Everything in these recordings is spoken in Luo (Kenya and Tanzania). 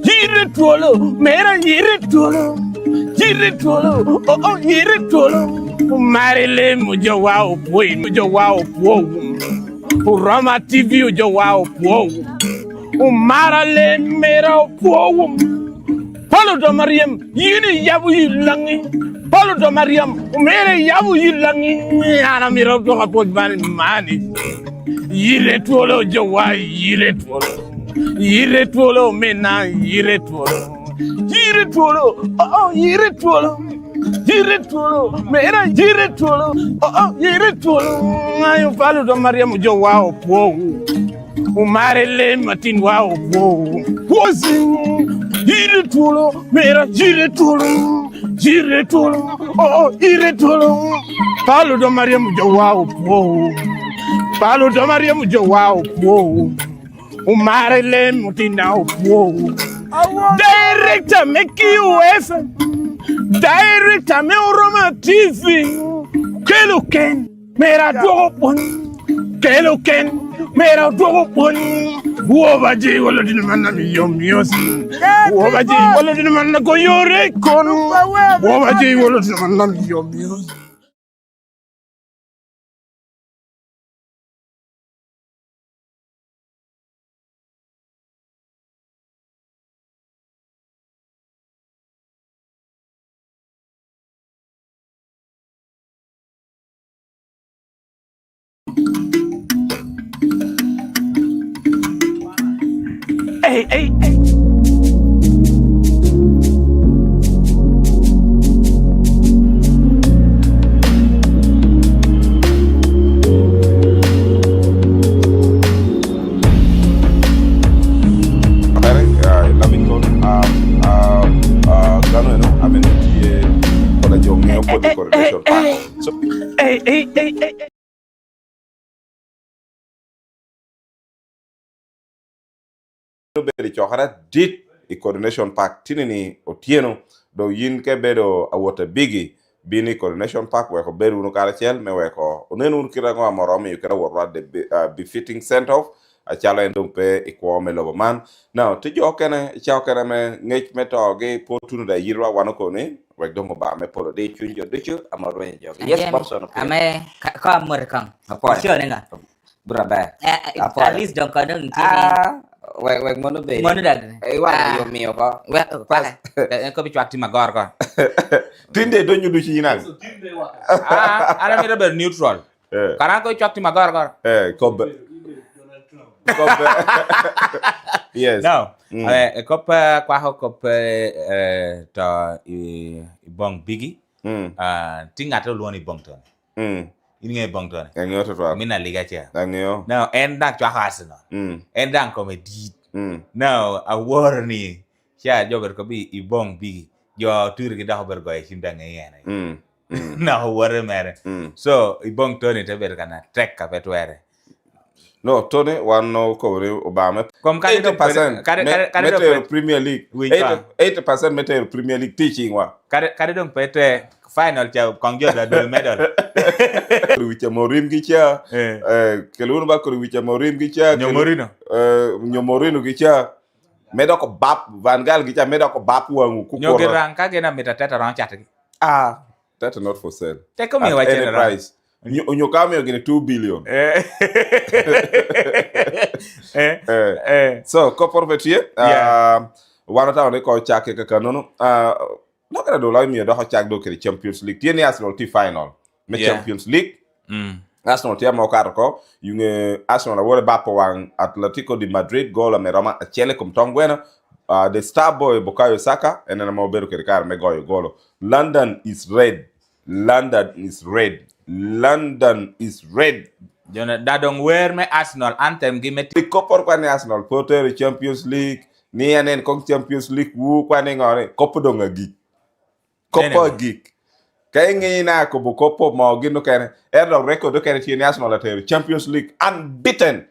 Yite Twolo, mera Yite Twolo. Yite Twolo, oh Yite Twolo. Marile mujo wao poi, mujo wao po. Rama TV mujo wao po. Marale mera po. Paulo do Mariam, yini yabu yilangi. Paulo do Mariam, mere yabu yilangi. Ana mira do kapot mani. Yite Twolo jowa Yite Twolo. Yite Twolo mena Yite Twolo. Yite Twolo, oh Yite Twolo. Yite Twolo, mera Yite Twolo. Oh Yite Twolo. Ayo Paulo do Mariam jowa opo. Umarele matin wa opo. Wosi. Yite Twolo, mera Yite Twolo. Yite Twolo, oh Yite Twolo. Paulo do Mariam jowa opo. Paulo do Mariam jowa opo. Umarele mutina opo. Director make you FM. Director me Roma TV. Keluken mera dopon. Keluken mera dopon. Wobaji wala din manna mi yomios. Wobaji wala din manna ko yore kon. Wobaji wala din manna mi yomios. Hey. Beri chokara dit I coordination pack tinini otieno do yin ke bedo a water bigi bini coordination pack we ko beru no kala chel me we ko onenu kira ngo amoromi you kira worwa de befitting sent off a chala endo pe ikwo me lobo man now to jo kene chao kene me ngech meto ge potunu da yirwa wanoko ne we dongo ba me polo de chunjo dechu amaro jo yes person ame ka amurkan sure nenga braba at least don't go down Wek mono be. Mono dag. Wa yo mio ko. Kwa. Ko bi chwakti magor ko. Tinde do nyudu ci yinan. Ara mi rebel neutral. Karan ko chwakti magor ko. Kobe. Yes. No. Kope kwa ho kope to ibong bigi. Tinga to luoni bong ton. Ini bong ton. Ngio to to. Mina liga cha. Ngio. Now end that chwa hasno. End dan comedy. Now a warni cha jober ko bi ibong bigi. Jo tur gi da hober go e simda ngene. No worry mere. So ibong ton te ber kana trek ka petwere. No, Tony, one no cover Obama. 80% Meteor Premier League. 80% Meteor Premier League teaching wa. Kare dong pete final cha kongjo da do medal. Wicha Morim gicha. Kelun ba ko wicha Morim gicha. Nyomorino. Nyomorino gicha. Medo ko bap Van Gaal gicha medo ko bap wangu ku ko. Nyogirang ka gena metatata ran chat. That's not for sale. Take me wa chena price. Nyokame ogene 2 billion. So couple of here one time ko chake ka nono no kada do la mi do chak do ke Champions League tieni Arsenal ti final me Champions League Arsenal ti mo kar ko yung Arsenal wore bapo wang Atletico de Madrid goal me Roma chele kom tongwena the star boy Bukayo Saka and then mo beru ke kar me goal London is red. Jona dadong wear me Arsenal anthem gi met kopor kwa ne Arsenal poter Champions League ni anen kong Champions League wu kwa ne ngore kopo donga gi kopo gik kay ngi na ko bu kopo mo gi no kene erdo record do kene ti Arsenal ater Champions League unbeaten.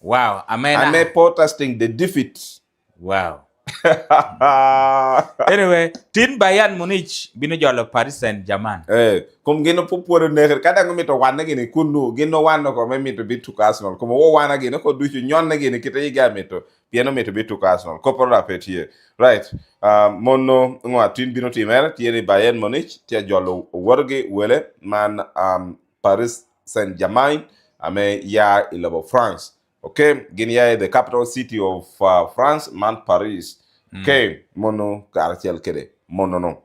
Wow, ame protesting the defeat. Wow. Anyway, tin Bayern Munich bino jolo Paris Saint-Germain. Kum gino pupuro neger kada ngomito wana gini kunu gino wano ko memito bitu Arsenal. Kum wo wana gino ko duchu nyonna gini kita yiga mito piano mito bitu Arsenal. Ko porra petie. Right. Mono ngwa tin bino timer tieni Bayern Munich tia jolo worge wele man Paris Saint-Germain ame ya ilabo France. Okay, gini ya the capital city of France man Paris. Okay, mono karatiel kede. Mono no.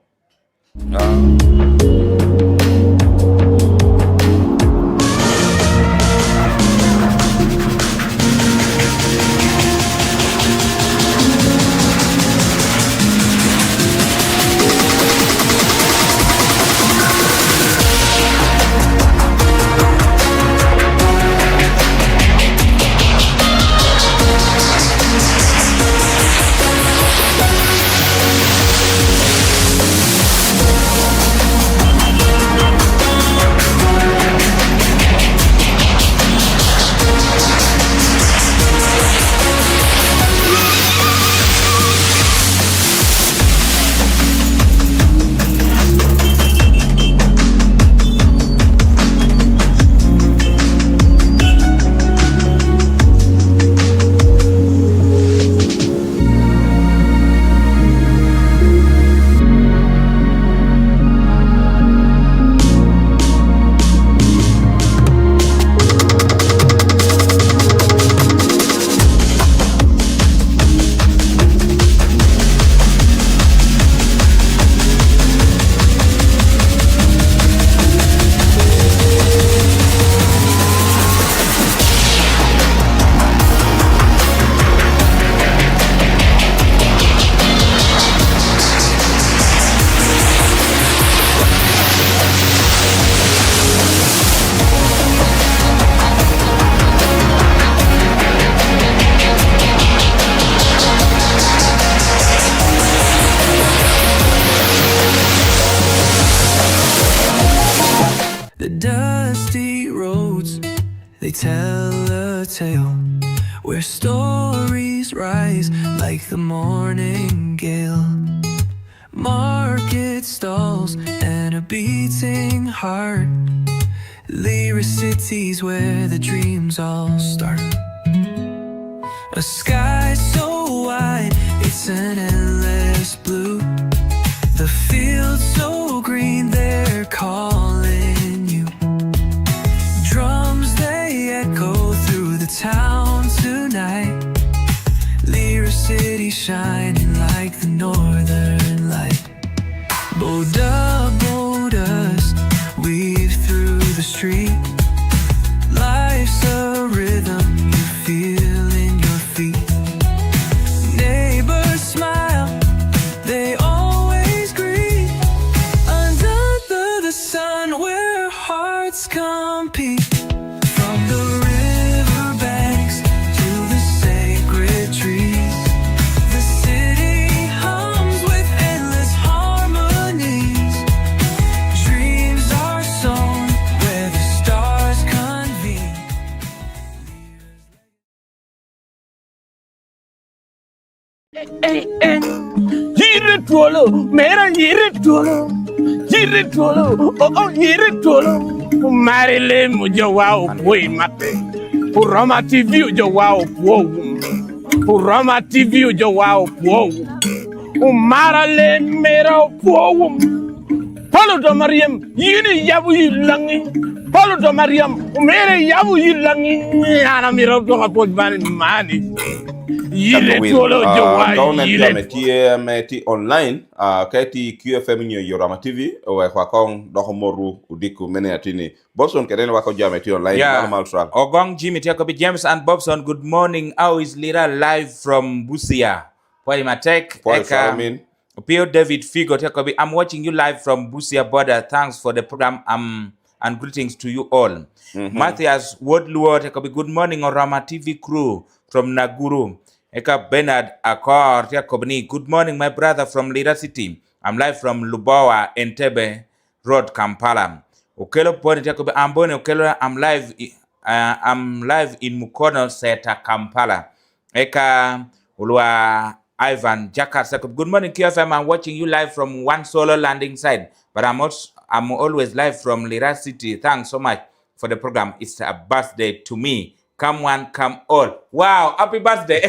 The dusty roads, they tell a tale where stories rise like the morning gale. Market stalls and a beating heart, lyric cities where the dreams all start. A sky so wide, it's an endless blue. The fields so green, they're calling you. Drums, they echo through the town tonight. Lyric city shining like the northern light. Bow dust, weave through the street. Life's a rhythm you feel in your feet. Neighbors smile, they always greet. Under the sun where hearts compete. From the riverbanks to the sacred trees, the city hums with endless harmonies. Dreams are sown where the stars convene. Yire Twolo, mera yire Twolo. Yire Twolo, oh yire Twolo. Marile mujo wao poi mate. Urama TV ujo wao po. Urama TV ujo wao po. Umarale mera po. Paulo do Mariam, yini yabu yilangi. Paulo do Mariam, umere yabu yilangi. Ana mira do kapot mani. Yile Twolo jowa yile meti online kati QFM nyo Yorama TV we kwa kong doko moru udiku mene atini Bobson keren wako jameti online normal track Ogong Jimmy Tiakobi James and Bobson, good morning. How is Lira live from Busia? Poi Matek Eka Pio David Figo Tiakobi, I'm watching you live from Busia border. Thanks for the program and greetings to you all. Matthias Wodluo Tiakobi, good morning Orama TV crew from Naguru. Eka Bernard Akor Tiakobni, good morning my brother from Lira City. I'm live from Lubawa, Entebbe Road, Kampala. Okelo Poni Tiakobi Ambone Okelo, I'm live in Mukono Seta, Kampala. Eka Ulwa Ivan Jakarta. Good morning, QFM. I'm watching you live from one solar landing site, but I'm always live from Lira City. Thanks so much for the program. It's a birthday to me. Come one, come all. Wow, happy birthday.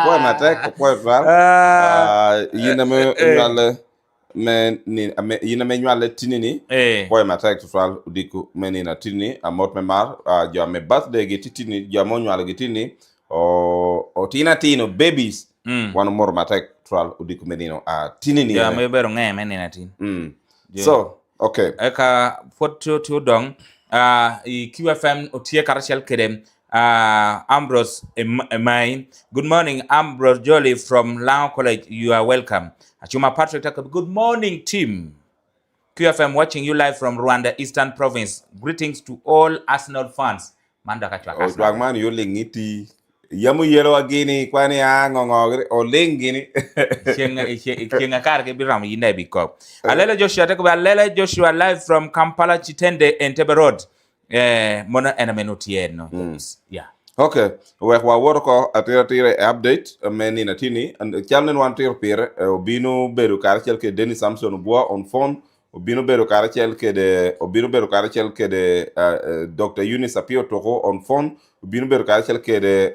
Kwa matek, kwa val. Yina me nyale me ni yina me nyale tinini. Kwa matek to val udiku me ni na tinini amot me mar jo me birthday gitini jo mo nyale gitini o tina tino babies one more matek to val udiku me nino tinini. Ja me bero nge me ni na tin. So okay. Eka photo to dong QFM otie karashel kedem Ambrose Emai. Good morning, Ambrose Jolly from Lao College. You are welcome. Achuma Patrick, good morning, team. QFM watching you live from Rwanda, Eastern Province. Greetings to all Arsenal fans. Manda kachwa Arsenal. Wagman yole ngiti. Yamu yelo agini kwani ngongogre o lengini. Chenga karke biram yinde biko. Alele Joshua Alele Joshua live from Kampala Chitende Entebbe Road. Mona enamenutieno. Yeah. Okay. We worko atira update meni natini and chalnen wan tir pire obino beru karchel ke Denis Samson Bois on phone obino beru karchel ke de Dr. Eunice Apio Toko on phone obino beru karchel ke de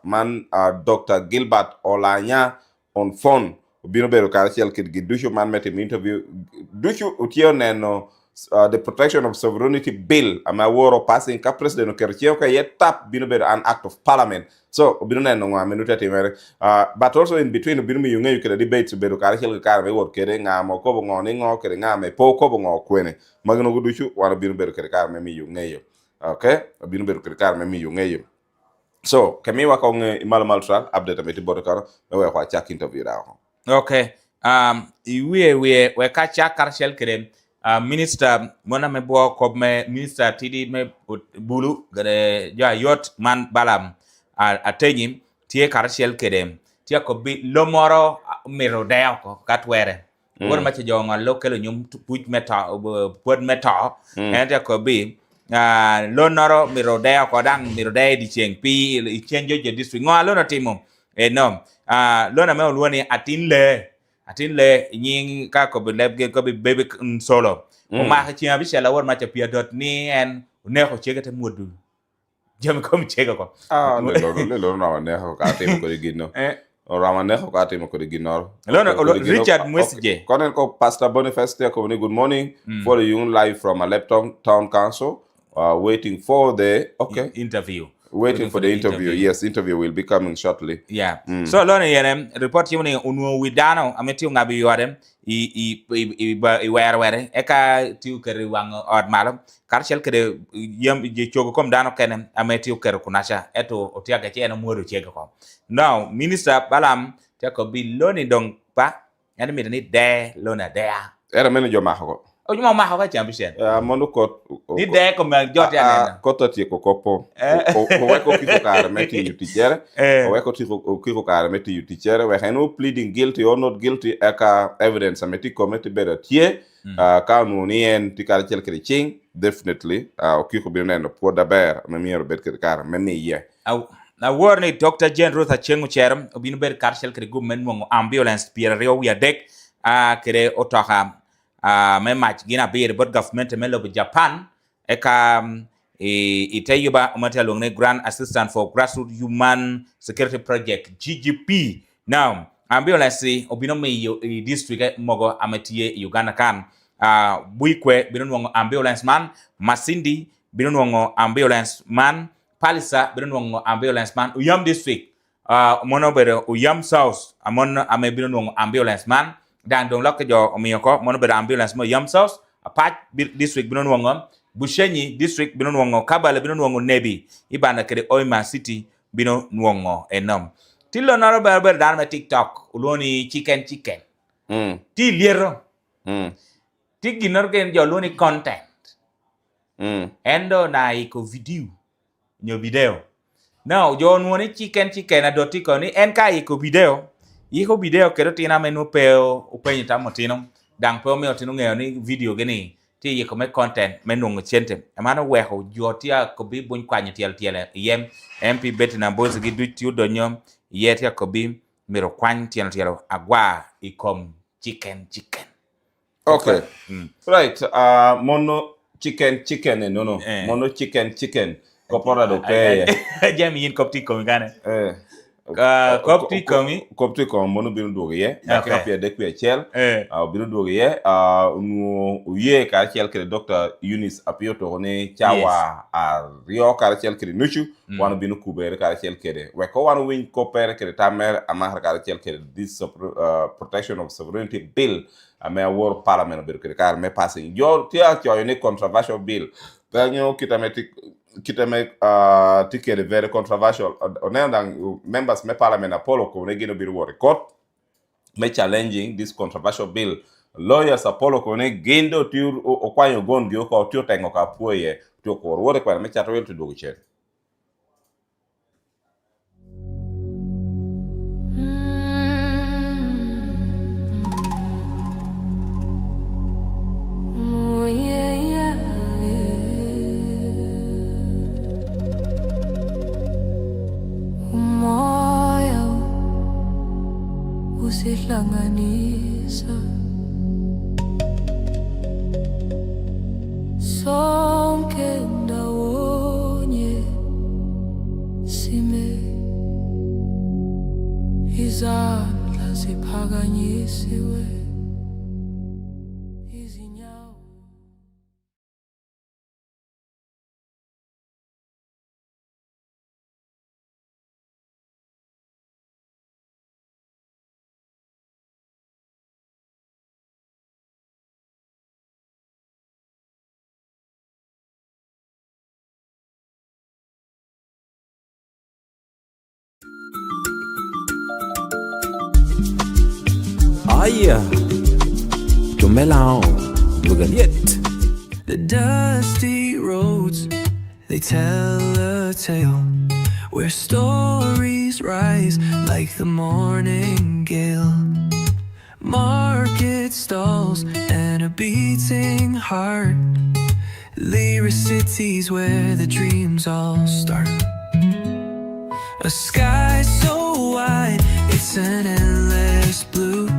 man Dr. Gilbert Olanya on phone obino beru karchel ke Dushu man met him interview Dushu utio neno the Protection of Sovereignty Bill amaworo passing ka president kercheo ka yetap bino beru an act of parliament so obino neno minuta timere but also in between obino mi yunge yukele debate beru karchel ka me wor kere ngamo ko ngoni ngo kere ngame po ko ngo kwene magno gudushu wana bino beru kere ka me mi yunge yo okay obino beru kere ka me mi yunge yo so kemi wa ko mal tral update ameti bodokaro me wa kwa chak interview da okay we kacha karchel kere minister mona me bo ko me minister tidi me bulu gade ja yot man balam atenyim tie karshel kedem tie ko bi lomoro mero deo ko katwere wor ma ci jonga lokelo nyum puj meta pod meta ente ko bi lonoro mero deo ko dang mero deo di cheng pi chenjo je district ngo alono timo no lona me olwoni atinle nying ka ko be lebge ko be bebe solo o ma ha chiya bisela wor ma cha pia dot ni en ne ko chega te modu jam ko mi chega ko le na ne ko ka te ko gino o rama ne ko ka te ko gino Richard Mwesije konen ko Pastor Boniface te ko ni good morning for the young live from Alepton Town Council waiting for the interview. Waiting for the interview. Yes, interview will be coming shortly. Yeah. So lona yene report yuni unu widano ameti ngabi yore i were eka tiu kere wang od malo karchel kere yam je chogo kom dano kene ameti kere kunasha eto otiaga che eno modo chega ko. Now minister balam tako bi loni dong pa yani mi ni de lona dea. Era meno jo mahoko. O juma ma hawa champion. Mono ko ni de ko me jot ya nena. Ko tati ko kopo. O we ko kiko kare meti yutichere. O we ko kiko kare meti yutichere. We henu pleading guilty or not guilty aka evidence ameti committee better tie. Ka no ni en tikare chel kere ching definitely o kiko bi neno po da ber me miero bet kere kare me me ye. Na warni Dr. Jane Ruth Achengu Cheram obino ber karshel kere gumen mo ambulance pierre rio ya dek kere otoha me match gina beer but government melo Japan eka itayuba umatalongne Grand Assistant for Grassroots Human Security Project GGP. Now ambulance obino me district mogo ametie Uganda kan buikwe binonwo ambulance man Masindi binonwo ambulance man Palisa binonwo ambulance man Uyam district mono bere Uyam South amon ame binonwo ambulance man dan dong lak jo miyoko mono be ambulance mo Yam South apart district binon wongo Bushenyi district binon wongo Kabale binon wongo Nebi ibana kede Oima City binon wongo enom tilo naro berber dan me TikTok uloni chicken ti liero ti ginor gen jo loni content endo na iko video now jo nuoni chicken adoti ko ni en ka iko video kero tina menu peo upenyi tamotino dang peo me otino ngeo ni video gini ti yiko me content menu chente amano weho jotia ko bi bun kwanya tiel yem MP bet na bozi gi duti udonyo yet ya kobi mero kwan tielo agwa ikom chicken. Okay. Right. Mono chicken no. Mono chicken. Kopora do pay. Jami yin kopti komi gane. Kopti komi mono binu doge ye. Ya kapia dekwe chel. Binu doge ye. Uye ka chel kere Dr. Eunice apio to ne chawa rio ka chel kere nuchu. Wanu binu kubere ka chel kere. Weko wanu win kopere kere tamer amahar ka chel kere this protection of sovereignty bill. Ame war parliament bir kar me passing yo tia cho ne controversial bill ganyo kitame ticket very controversial onendang members me parliament apollo ko ne gino bir war court me challenging this controversial bill lawyers apollo ko ne gendo tur o kwanyo gon gyo ko tur tengo ka puye to ko wore kwa me chato wel to do chen Usihlanganisa sonke ndawonye sime izandla ziphakanyisiwe izinyawo Aya, Jumelao, Yite. The dusty roads, they tell a tale where stories rise like the morning gale. Market stalls and a beating heart, lyric cities where the dreams all start. A sky so wide, it's an endless blue.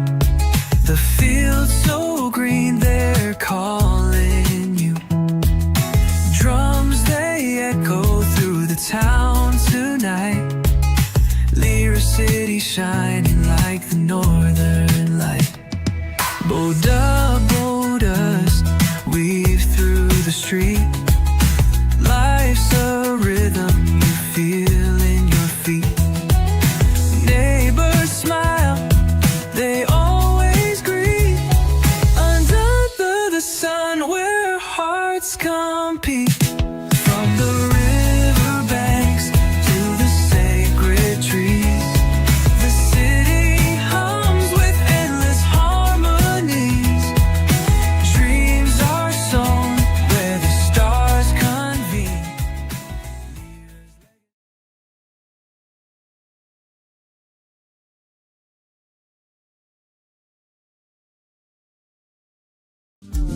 The fields so green, they're calling you. Drums, they echo through the town tonight. Lyric city shining like the northern light. Boda, weave through the street. Life's a rhythm you feel in your feet. Neighbors smile, they always greet. Under the sun where hearts compete. From the riverbanks to the sacred trees, the city hums with endless harmonies. Dreams are sown where the stars convene.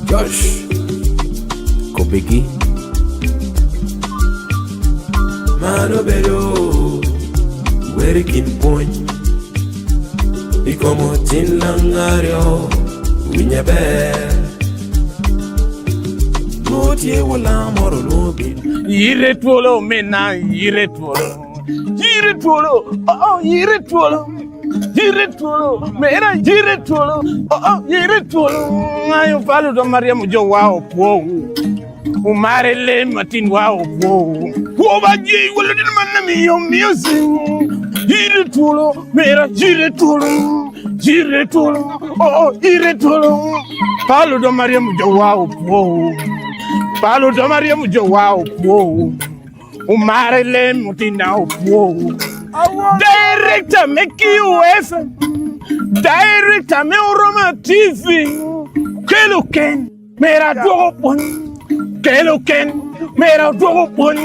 Josh, Kobeki, Mano Bedo, Werikin Point, Ikomo Tinlangario, Winyabe, Motie Wala Moro Lobin, Yire Twolo mena Yire Twolo oh Yire Twolo mera Yire Twolo oh Yire Twolo ayo falo do Maria mujo wao po umare le matin wao po ba ji wala din man mi yo music Yire Twolo mera Yire Twolo oh Yire Twolo falo do Maria mujo wao po falo do Maria mujo wao po umare le mutina po Director make you FM Director me Roma TV Keloken mera dopon Keloken mera dopon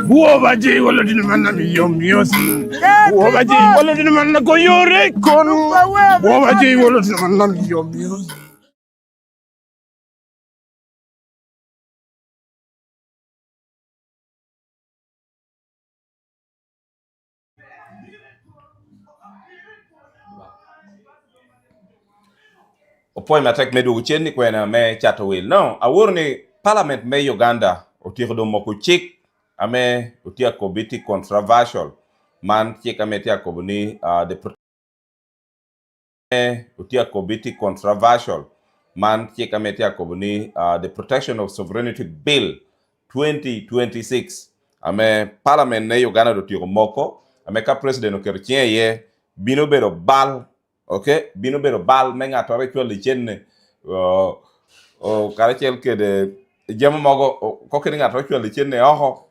Wobaji wala din man mi yo music Wobaji wala din man ko yore kon Wobaji wala din man mi yo music opoi matek medu ucheni kwena me chato will no awurni parliament me Uganda otiho moko chik ame utia kobiti controversial man chik ame tia kobuni utia kobiti controversial man chik ame tia kobuni the protection of sovereignty bill 2026 ame parliament ne Uganda do tiho moko ame ka president okerchie ye bino bero bal okay bino bero bal me ngatore chwali chenne o karachel kede jama mogo ko kede ngato chwali chenne oho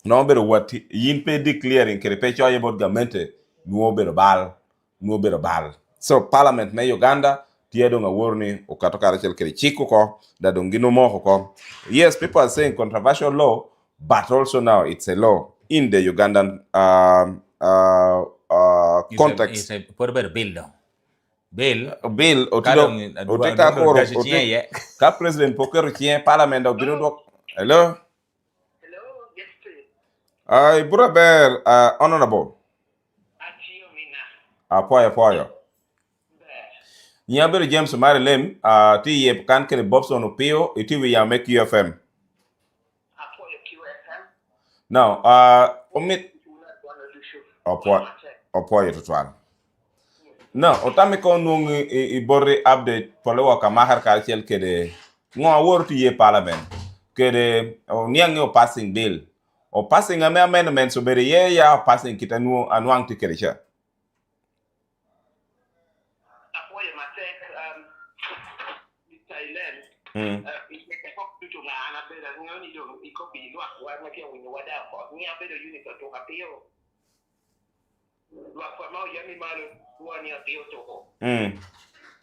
no bero wati yin pe declaring kede pe choye bod gamente nuo bero bal so parliament me Uganda tiedo nga worni o kato karachel kede chiko ko da dongino mo ko yes people are saying controversial law but also now it's a law in the Ugandan context it's a por better bill though. Bill oteka koro ka president poker chien parliament of bino dok hello yes please ai brother honorable apoyo nyabere James Marilem ti ye kan kene Bobson opio iti we ya make UFM apoyo QFM now omit apoyo total no otame ko nung i borre update polo waka mahar kalchel kede ngo wortu ye parliament kede o niang o passing bill o passing amendment so bere ye ya passing kitanu anwang ti kede cha apoye matek Thailand ikeko tutu na anabela ngoni do ikobi lwa wa makia winyo wada ko ni abedo unit to kapio lwa kwa mau yami malu wani apio to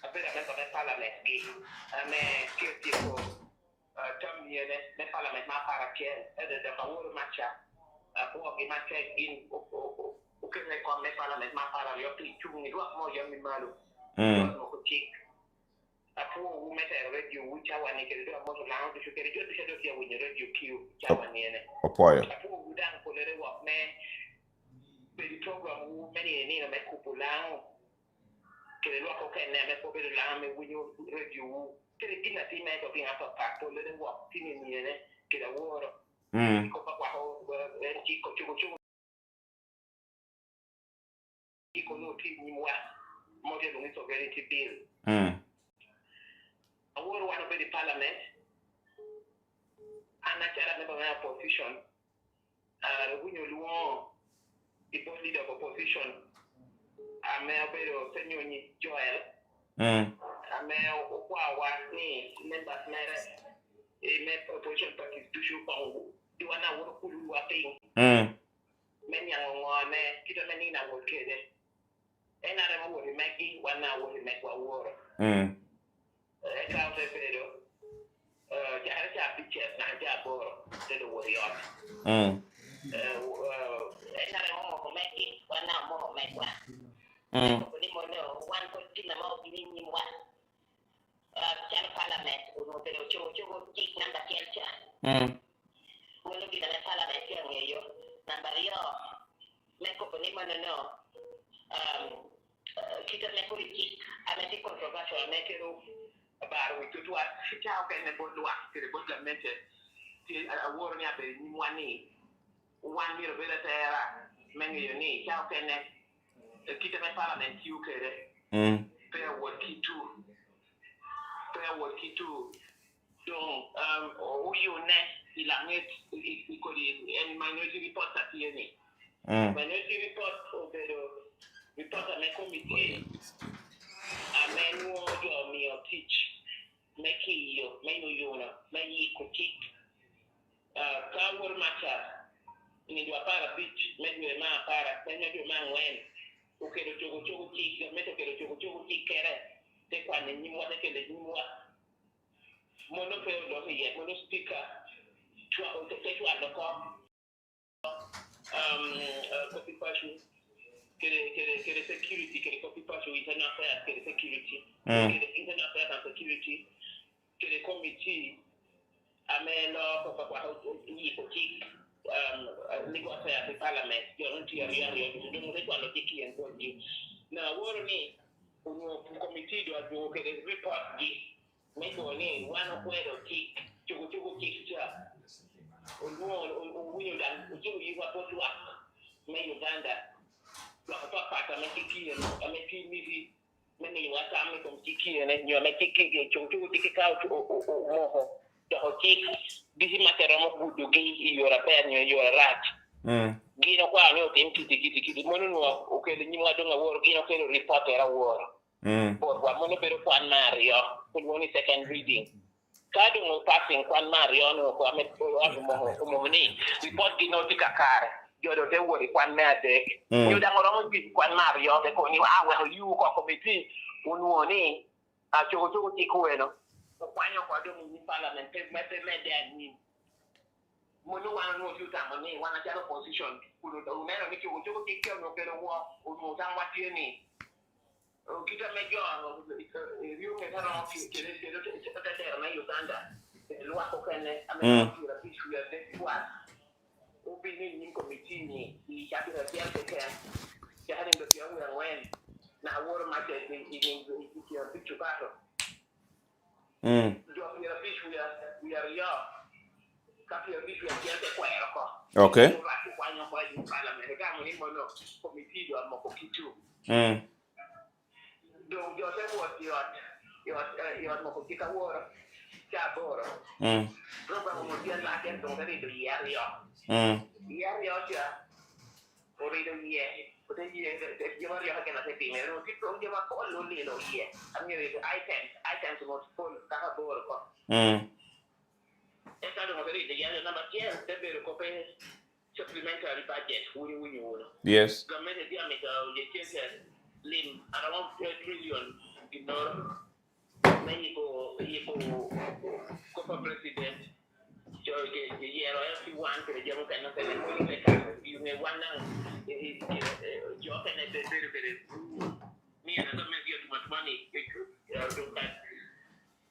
apela mesa me parliament bi ame kiti ko tam yene me parliament ma para ke de favor macha ko ke macha in o ke me ko me parliament ma para yo ti chungi lwa mo yami malu mo ko tik apo u meta radio u chawa ne ke do mo la no shukere jo do ke winyo radio q chawa ne ne opoyo apo u dan ko le wa me per il programma meni ni na me kupulao che le luogo che ne me po per la me winyo radio che le dina ti me to fino a fatto le wa fini ni ne che lavoro ko pa qua ho chico chico no ti ni wa mo che lo sovereignty bill award one of the parliament and actually member of opposition winyo luo the boss leader of opposition ameo senyo ni Joel ameo kwa ni members mere me opposition party tushu pangu diwana woro kulu wa ping menya ngone kita meni na wokede ena re mo meki wana wo mekwa woro ka pero jahara cha picture na ja boro de wori on ena re mo meki wana mo mekwa ni mo no wan ko tina mo ni mwa cha parliament uno pero chogo tik namba kelcha mo no kita na parliament yo namba yo meko ni mo no kita ne politik ameti controversial mekero baru itu tuh kita oke ne bodwa kire bodwa mente ti awor ni abe ni mwani wan miro bela tera mengi yoni cha oke ne kita me parliament yu kere pe wo kitu donc o yu ne ilamet ikoli en minority report atieni minority report obero report ame committee amenu yo mi teach meki yo menu yo na meyi kutik kawor macha ni do para beach medu ma para medu ma ngwen ukero chogo tik meto kero chogo tik kere te kwa ni mwa ke le mwa mono pe do ye mono speaker twa o te twa do ko copy passion kere security kere copy passion internal affairs kere security kere internal affairs and security kere committee amelo ko kwa ni ko tik legal affairs parliament yo nti yo do mo te kwa lo tiki en ko ni na woro ni uno committee do che report di me ko ni wano kwero ki chugo ki cha uno winyo dan ujugo yi wa potwa me Uganda wa papa me tiki no me ti mi me ni wa ta me kom tiki ne nyo me tiki ge chugo tiki ka mo do ki bisi matero mo budu gi yora per nyo yora rat gino qua ne o tempi tiki mo no o che ni ma do lavoro gino che report era lavoro por qua mo ne per qua Mario con one second reading kadu mo passing kwa Mario no kwa me mo ni report gino tika kare jodo te wori kwa mede yu da ngoro mo bi kwa Mario ke ko ni awe yu ko committee unu oni a chogo tiku eno kwa nyo kwa do ni parliament me mede Monu wana no tuta mani wana jalo position kuno da unero ni kiwo choko kikyo no pero wa uno tangwa tieni kita mejo riu me tara kire na Uganda lwa ko kene amekira bishu ya de kwa ubini ni committee ni chapira pia peke ya hadi ndo pia wen na woro mate ni ya bichu kato ndio pia bishu ya ya Capi il rischio di essere quello. Ok. Quando poi l'americano in mono come figlio al moco più. Donc io devo io moco più lavoro. Già lavoro. Proprio un dia la che non vedo ieri io. Ieri già. Ho vedo ieri. Potevi io voglio che la settimana non ti pronti ma poi lo lì lo ieri. A me I can to full lavoro. È stato una verità, gli altri number 10 per coprire supplementary budget, uno. Yes. Il government di America, gli chiese lim, around 3 trillion in loro, Mexico, come president, cioè che gli ero everyone, che diciamo che non se ne può le case, io ne guardo, io che ne per mi è andato meglio di money,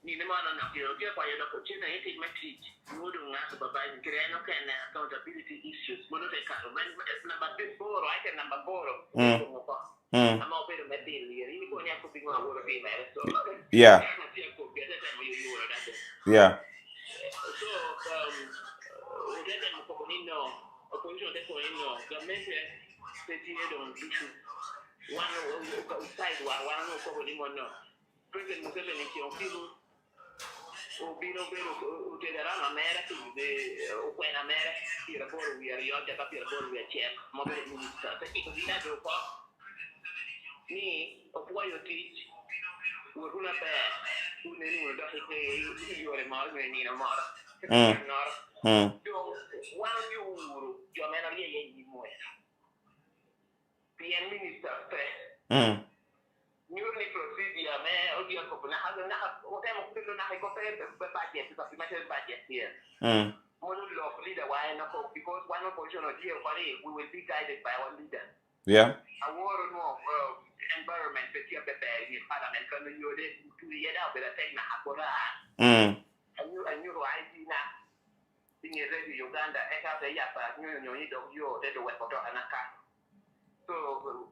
ni ne mana na kiro dia kwa yada ko china yake message mudu nga supervise kire no kan accountability issues mudu te karo man number 4 I can number 4 ama opero metil ni ko nya ko bingwa woro bi mere so yeah yeah so udete mo ko nino opposition te ko nino government te tie don issue one side one ko nino no president Museveni ki on filu Ubino utilizzeranno a America, o qua in America, il lavoro via Riotta, il lavoro via Cerco, ma per il ministro, perché così da dopo, ni o poi io ti una per un uno da che io le morte ni na mora, no, io uno, io me la via gli muoio. PM minister per Nyurni procedure me odi ko na ha o temo ko na ha ko pe budget supplementary budget here. Monu law leader why na ko because one position of here we will be guided by our leader. Yeah. Our no environment that you prepare in parliament can you de to the other but take na akora. And you right na in Uganda e ka de ya pa nyo ni do yo de we ko to anaka. So,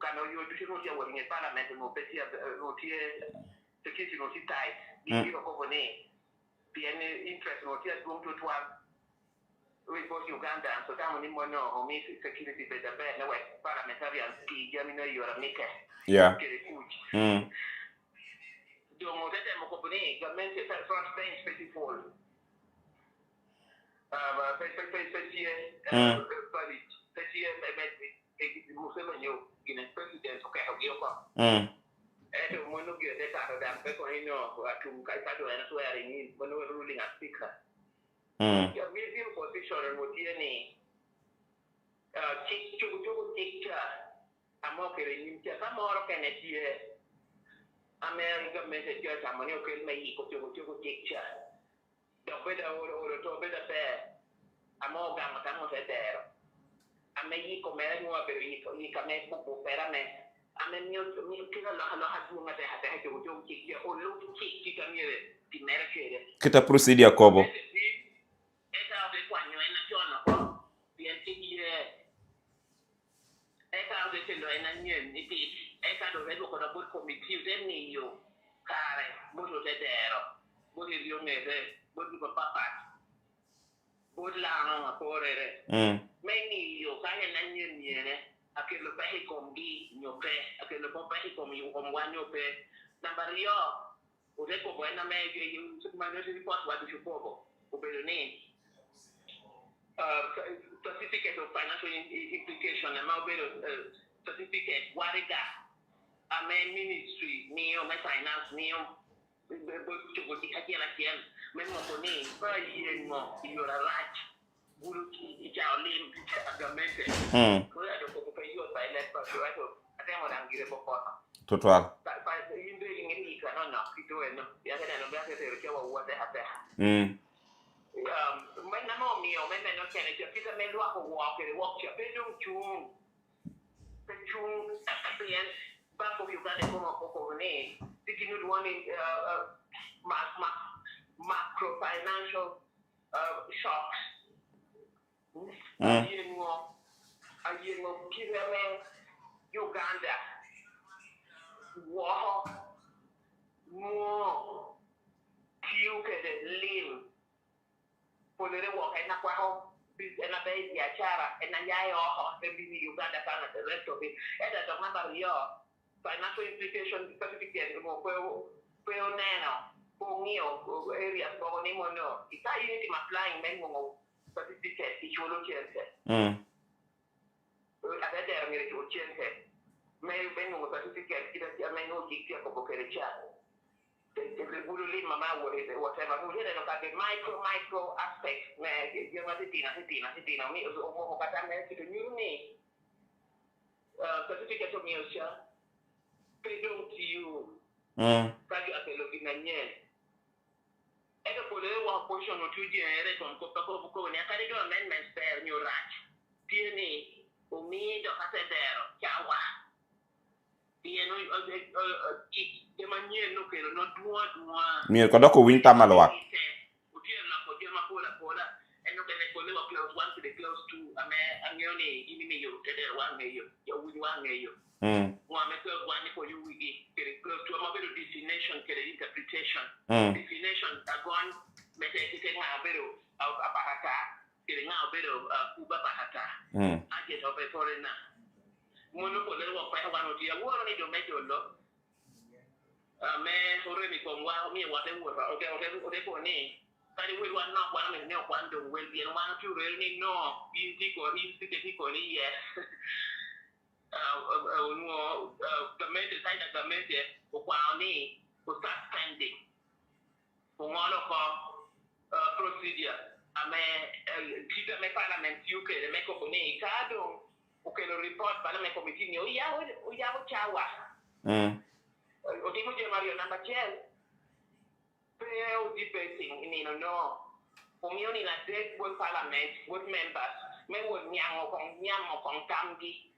quand on a dit que nous pas la mettre nos petits ce qui est aussi tight, il faut qu'on ait bien interest nos tiers donc toi we go Uganda so that money mono o me security better no way parliamentarian qui jamina yora meke yeah donc on était mon compagnie government c'est first thing pretty full Museveni in a president okay and when you get that damn people you know to Kaisado and swearing in when we were ruling as speaker. Yeah, we feel position and what any picture I'm okay in just some more can it here American messages I'm on your me to picture the better or to better fair I'm all gamma there. A me yi komera ni wa be yi kame popo pera me a me mi kila la hatu ngate hata hake ujo kiki o lu kiki kamire di mere chere kita procedure kobo eta be kwanyo ena chona ko bien kiki eta be tendo ena nye ni ti esa do vedo con un committee del mio care molto tedero molto io mese molto papà molto la no a correre meni io sai nan niene a che lo pai con bi no pe a che lo pai con io con guagno pe na barrio o de ko buena me io su ma no si può guardare su poco o per ne certificate of financial implication na ma vero certificate wariga a me ministry mio me finance mio to go ti hakia la kiel me mo koni pa yen mo yora rach buru ki ja olim agamente ko ya do ko pa yo pa le pa so ato atemo dangire po ko total pa yinde ngi ka no kito no ya kana no ba ke te ke wa te hata me na mo mio me no kene ke pita me lo ko wa ke wa ke pe dum chung bien Banco Uganda como ne thinking you want macro financial shocks ayengo kireme Uganda wo mo kiu ke de lim polere wo na kwa ho na bei biashara na yayo ho de bi Uganda kana the rest of it eta to mamba yo financial implication certificate mo puedo neno mio area ko ni mo no ita unity applying men mo certificate ti chulo chente ada der mi chulo chente me ben mo certificate ti da me no ti ko ko kere cha te bulu li mama whatever mo jere no ka de micro aspect me yo ma titina mi mo kata me ti ni certificate of mio pedong tiu kagi akelo binanye ega pole wa position no tuji ere kon ko ko ne akari do amendments per new rach tieni umi do hasedero chawa tieno de manye no kero no dua mi ko doko winta malwa utien la ko jema pola eno kene ko le wa close 1 to the close 2 amioni ini yo teder wa meyo yo wini wa meyo Muhammad Gwani for you wigi close to a mobile destination interpretation destination agon mete kitenga abero apahata kirenga abero kuba bahata aje to be foreigner mono ko le wa fa wa no dia wo ni do mejo lo me hore mi ko wa mi wa te wo o de ko ni kali we wa na kwa me ne kwa ndo we bi wa na tu re ni no bi ti ko ni yes government side government kwa ni ko start spending ko ngolo ko procedure ame kita me parliament UK me ko ni kado o ke lo report parliament committee ni o ya chawa o dimo je Mario number 10 pero debating ni no community na de parliament with members me wo nyamo kon kambi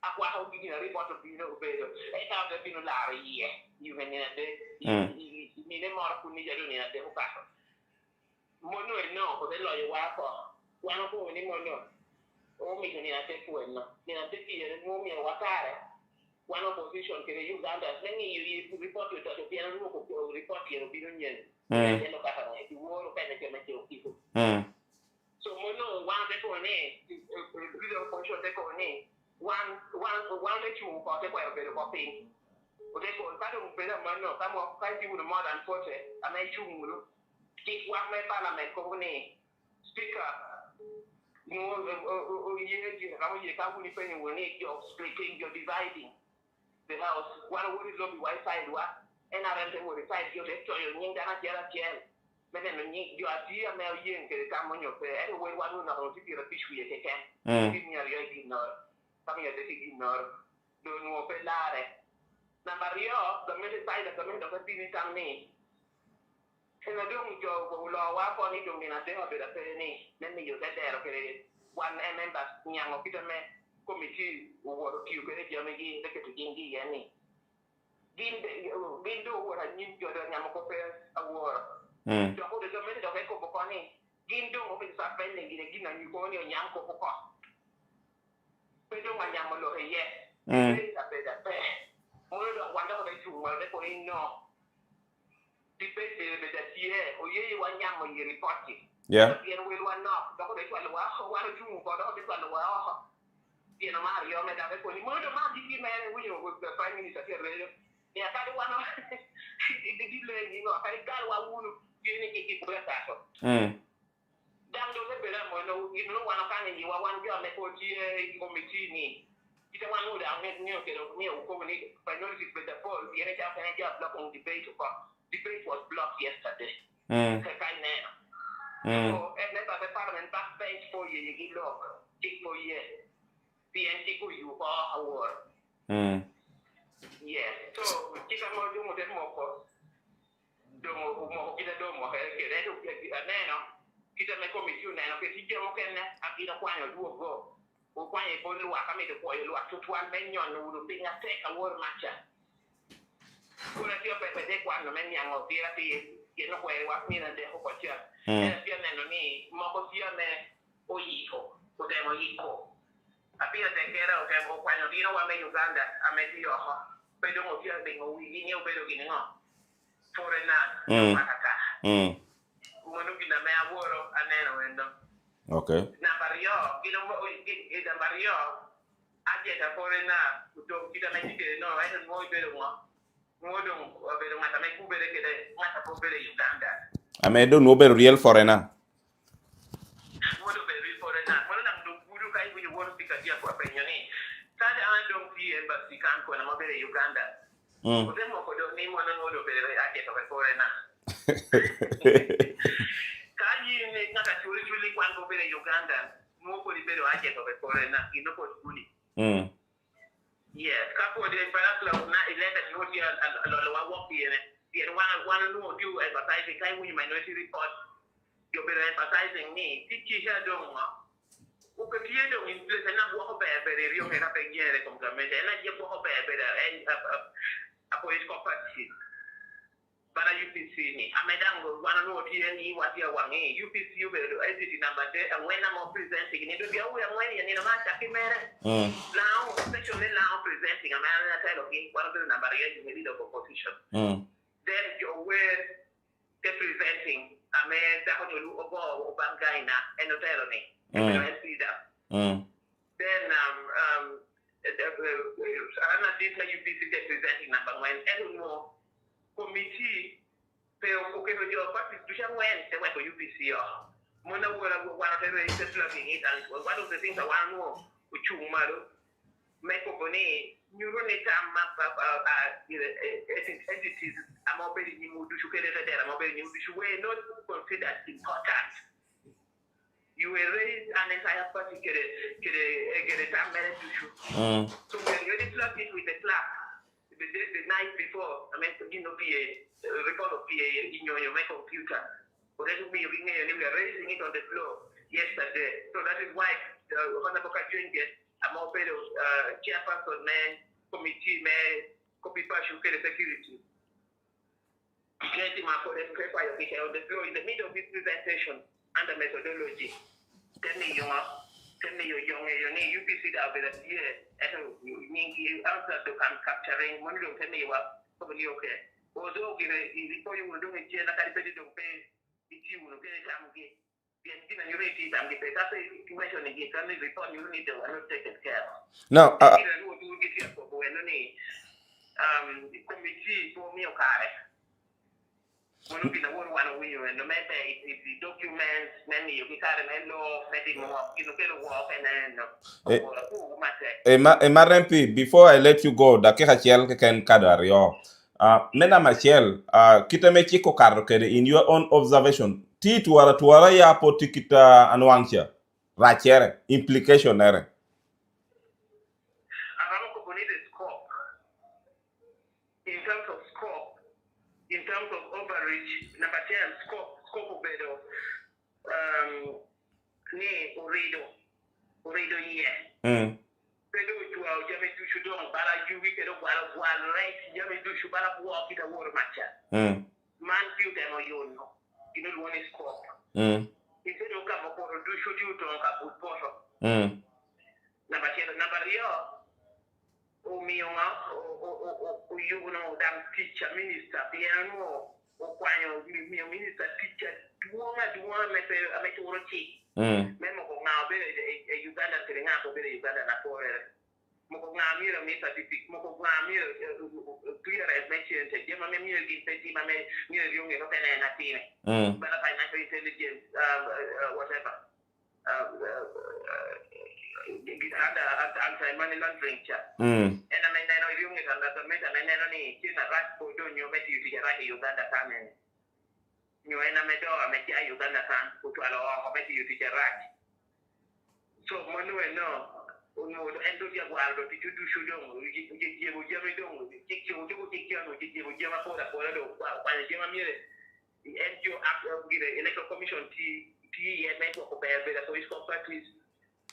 akwa ho bi na report of bino obedo e ta de bino la rie even in a day ni ne mor ku ni jado ni na de ko ka mono no ko de lo yo wa ko ni mono o mi ni na te ku no ni na te ki mo mi wa kare one opposition ke Uganda nengi you report to the piano ko report yo bino nyen e lo ka ta ni wo ro ka ne ke me ke o ki so mono wa de ko ni video opposition de ko ni one let you ko te kwa be ko pin o de ko ka do be na mano ka mo ka ti wo more than 40 ama chu muru ti wa me parliament ko ni speaker mo o ye ji ka mo ye ka wo ni pe ni wo ni you splitting you dividing the house one wo is lobby why side wa NRM wo side yo de to yo nyinga na tiara tiel me ne ni yo ati ama ye nke ka mo nyo pe e wo wa no na ro ti ra pishu ye ke ken ni ya yo di no kami ada di ignore do nuo pelare na Mario da me sai da me da ti tamni e na do mi jo ko lo wa ko ni do mi na de ho da pe ni ne yo da dero che one members nyango kita me committee wo ki ko ne jame gi de ke tingi ya ni din do wo ra ni jo da nyamo ko pe awor do ko de me da ko ko ni din do mo mi sa pe ni gi na ni ko ni nyam ko ko pero mañana lo ye esa peda pe Mo do wanda ko chu mo de ko no. Debate be da tie o ye wa nyam mo yiri poti. Yeah. Ye no will one no. Do ko de chu wa wa chu ko do de chu wa. Ye no ma yo me da ko ni mo do ma di me we yo with the prime minister here radio. Ya ka de wa no. Di le ni no ka de gal wa wulu ye ni ki ko ta so. Dan do le bela mo no you know one kan ni wa wan jo me ko ti committee ni ita wan no da ne ni o ke do ni o ko ni minority with the poll the NHS and job blocking debate was blocked yesterday ka kai ne so and let the parliament back page for you you look tik for you PNC ko you ko award yes so kita mo do mo de mo ko do mo kita do mo ke de do ne no kita me committee na ke si jemo ken akira kwanyo duogo o kwanye ko lu aka me de ko lu aka tuan men nyon no pinga te ka wor macha kuna tio pepe de kwano men nyango tira ti ye no kwe wa mi na de ko cha pia neno ni mo ko sia me o yiko ko de mo yiko apia de kera o ke mo kwanyo dino wa me Uganda ameti yo ho pedo mo sia de ngo wi ni o pedo gini ngo forena makaka Manu gina me aworo aneno wendo. Okay. Na barrio, gino mo ida barrio. Aje ta forena to kita me tike no ai mo bero mo. Mo do bero mata me ku bere kede mata po bere Uganda. Amedo no be real foreigner. Mo do bere foreigner. Mo na do buru kai bu wor pika dia ko penyoni. Kada an do fi embassy kan ko na mo bere Uganda. Ko de mo ko do ni mo na mo do bere aje ta foreigner. Kaji ne ngaka chuli kwan ko bere Uganda mo ko libero aje ko be foreigner ino ko skuli yes ka ko de para club na 11 no dia lo wa wo piene dia wana no do advertising kai when minority report yo bere advertising ni tiki ja do ma o ko tie do in place na bo ko be bere rio me na pe nyere kom gamete na je bo ko be bere apo is ko party para UPC ni amedango wana no tie ni watia wangi UPC ubero ICT number de amwena mo presenting ni do bia we amwena ni na macha kimere now especially now presenting amana tell okay one of the number ya you leader of opposition then you were presenting ameda ko lu obo obangaina enotero ni leader then ana this UPC presenting number when everyone committee pero que yo parti du chamwen se wa ko UPC yo mona wala wana tebe se plugging it and one of the things I want to uchumaro me ko boni nyuro ne tamma entities amo be ni mudu shukere tera amo be ni mudu shwe not considered important you will raise an entire party get tamere issue so when you plug it with the clap the night before, I mean, you know, report of PA in your computer. But that will be ringing and we are raising it on the floor yesterday. So that is why Honorable Kajun get a more better chairperson, man, committee, man, copy pass, you get security. Getting my for the paper on the floor in the middle of this presentation and the methodology. Tell me your young UPC that will be here. You answer to capturing money to me what probably okay. Although before you will do it here, that I pay to pay if you will pay time again. Then you read it and the better situation again, can report you need to not take care. Now, committee for me okay. One of the one we and no matter if the documents, many you can law, maybe more, you know, get a walk and then Marempi, before I let you go, da ke hachiel ke ken kadar yo. Mena Michelle, kita me chiko karo kede in your own observation. Ti tuara ya po tikita anwangcha. Rachere, implication ere. In terms of overreach, number 10, scope of bedo, ni urido ye. Bedo juwa jame du shudong bala juwi kedo wala right jame du shubala buwa kita wor macha. Man view demo yono. You know one is scope. Instead of come for do shoot you to ka put photo. Number 10, number yo. Umiyonga uyuno dam teacher minister piano ukwanyo mi minister teacher duonga me turochi memo ko ngabe Uganda terenga ko be Uganda na ko mo ngamira mi certificate mo ngamira clear as mentioned jema me mi gi senti ma me mi yonge ko tena na tine bala financial intelligence whatever under money laundering chat and I mean I know yonge kan da me ta ne no ni kina rat ko do nyo me ti ti ra Uganda kan nyo ena me do me ti Uganda kan ko to alo ko me ti ti ra so mo no uno endo dia guardo ti tu shudong je me dong je ma ko do kwa je ma mire NGO act electoral commission ti ye me ko be so is compacted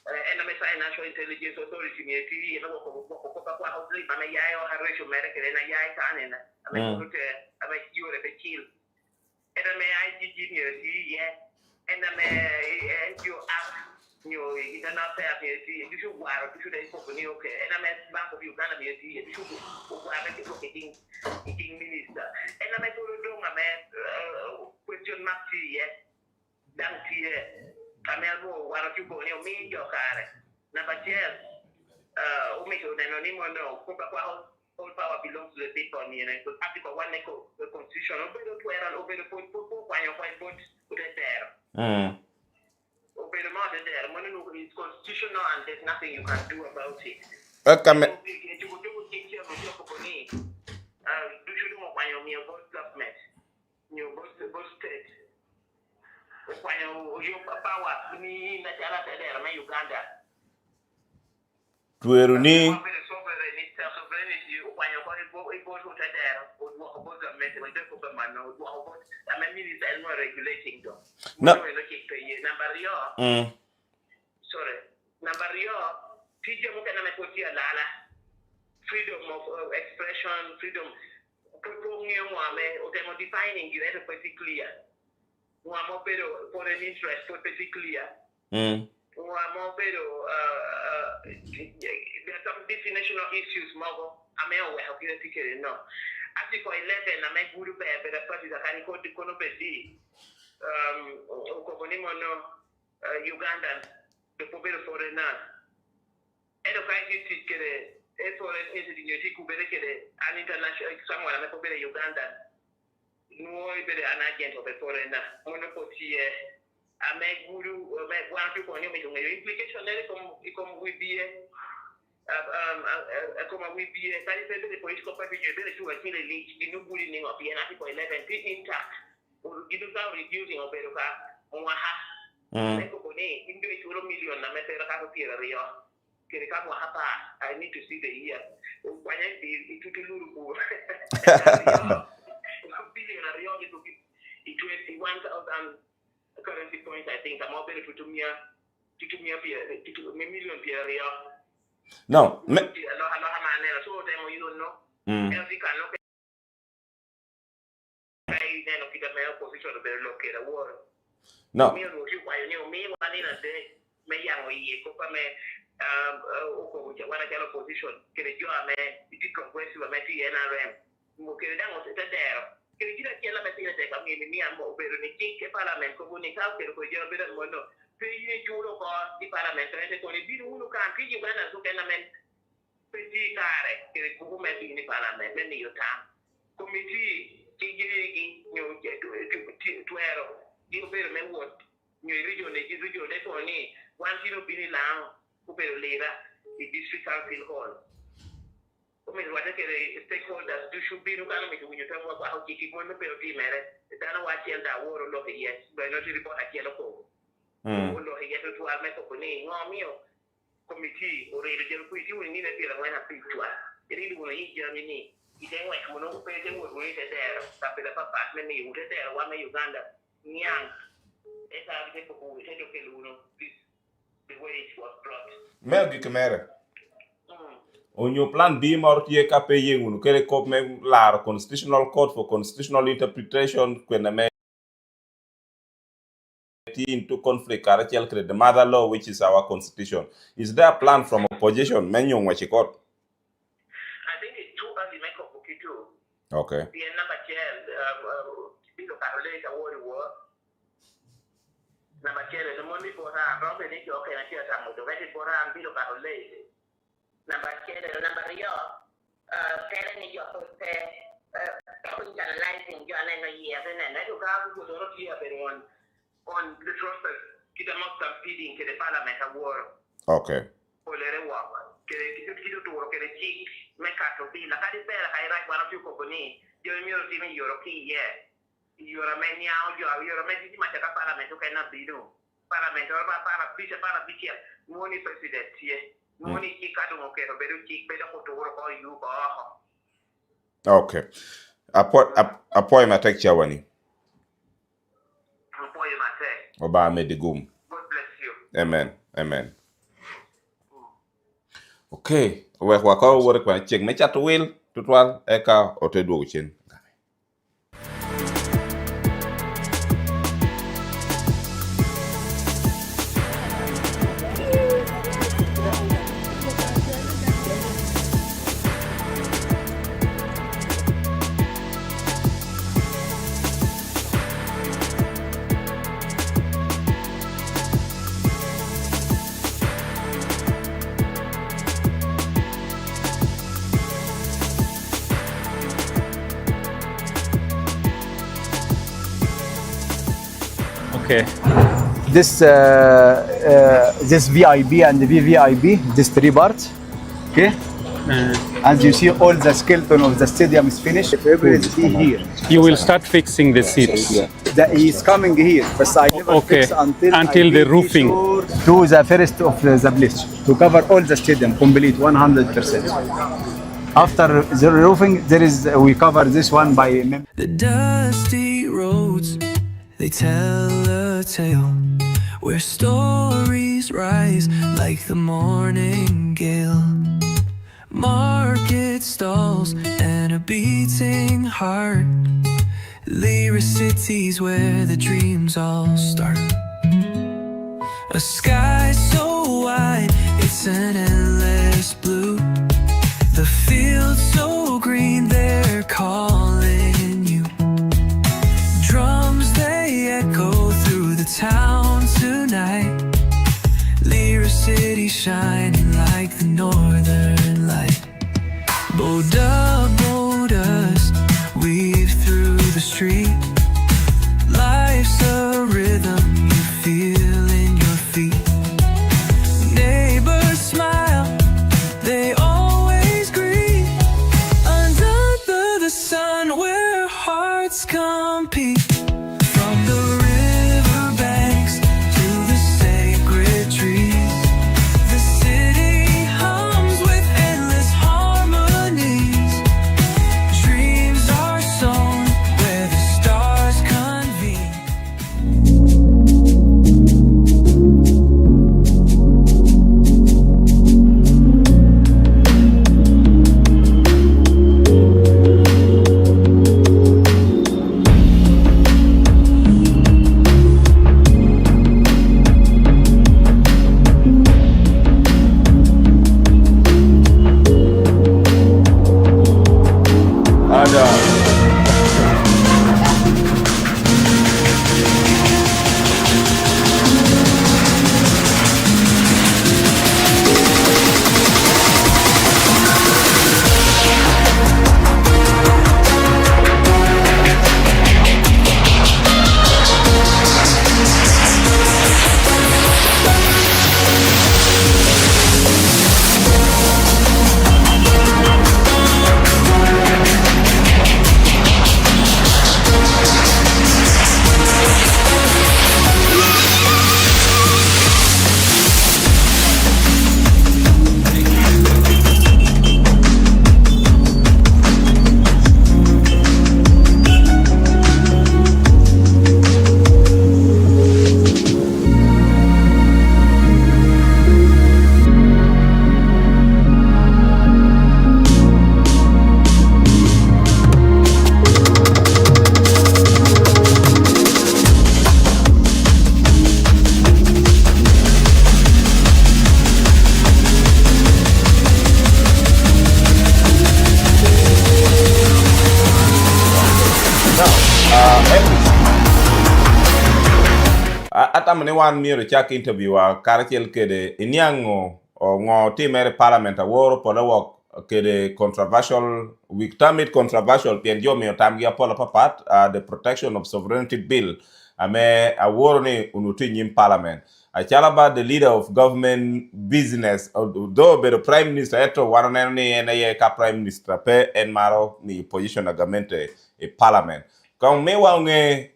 and I'm a financial intelligence authority me ti ye ko kwa how play ma ya yo harresho mere ke na ya kan na ame ko te ame yo re pe chill and ame IGG me ti ye and ame NGO act you internal affairs you should wire you should company okay and I'm at Bank of Uganda you should wire the working minister and I'm at question mark here down here I'm at what you go near me your car number 10 make sure that no all power belongs to the people and so article 1 the constitution over the point why you fight vote put it there it's constitutional and there's nothing you can do about it. Okay. Do you know why you're both government? You're both state. Why your power ni na jara there Uganda. Tueruni. Sovereignty why you're both there or both government when they go man no I mean is no regulating them. No. Number sorry. Number freedom freedom of expression, freedom defining it pretty clear. Foreign interest pretty clear. There are some definitional issues Article 11 I make good but the parties are kind of Ugandan the popular foreigner and the crisis is foreign entity an international someone I'm a popular Ugandan no an agent of a foreigner monopoly I make guru make one people implication come with be come with be the political party to achieve a leak the new bullying of the Article 11 intact or give us reducing of Beruka on I need to see the year. It 1,000 currency points, I think. I'm over to million period. No. No. Stakeholders should be looking at when you talk about how to keep on the penalty matter. Then I watch that war look yes, but not report at yellow. Look at to our company, no meal committee or a committee we need a feel when I speak to us. It is going to Germany. It ain't like no president would wait there, stop it up apartment, you would there, one Uganda, Nyang. It's a people who take the way it was brought. Melgi Kamera. On your plan B Mortie Cape Yun, Kere Cop Lar, Constitutional Court for Constitutional Interpretation, when a into conflict, the mother law, which is our constitution. Is there a plan from opposition? Menu what you got? Okay. Bien number chair, Pito Carole, the word war. Number chair, the money for her, Robin, if you're okay, and she's a motivated for her and Pito Carole. Number chair, the number yo, telling you analyzing your years and I do have to go here on the trust to the most feeding to the parliament award. Okay. Olere wapa. Kitu tu roke de chik mekato bi la kadi pera kai rai wana tu company. Yo mi ro timi yo roki ye. Yo ra menya yo ra menya ma ta parliament ko na bidu. Parliament ora para biche. Moni president ye. Moni chikado mo ke beru chik bedo ko to ro ko yu ko. Okay. Apoy matek chawani. Apoy matek. Oba medigum. God bless you. Amen. Okay. We kwa work kwa check me chat will tutwal eka otedu chen. Okay. This VIP and the VVIP, this 3 parts. Okay. As you see, all the skeleton of the stadium is finished. Everything here. You will start fixing the seats. He's coming here, but I never fix until the roofing. Do the first of the place to cover all the stadium complete 100%. After the roofing, we cover this one by. The dusty roads, they tell a tale where stories rise like the morning gale. Market stalls and a beating heart, lyric cities where the dreams all start. A sky so wide, it's an endless blue. The fields so green, they're calling you. Drums, they echo through the town tonight. Lyric city shining like the northern light. Boda, weave through the street. Life's a rhythm you feel in your feet. Neighbors smile, they always greet. Under the sun where hearts compete. From the riverbanks to the sacred trees, the city hums with endless harmonies. Dreams are sown where the stars convene. Atamani wan miro chak interview wa karachiel kede iniango o ngo timere parliament aworo pola wok kede controversial we term it controversial pien jo mio tam gia pola papat the protection of sovereignty bill ame aworo ni unuti nyim parliament Achalaba the leader of government business though be the prime minister eto warane ni ene ka prime minister pe en maro ni position agamente e parliament Kung me wa nge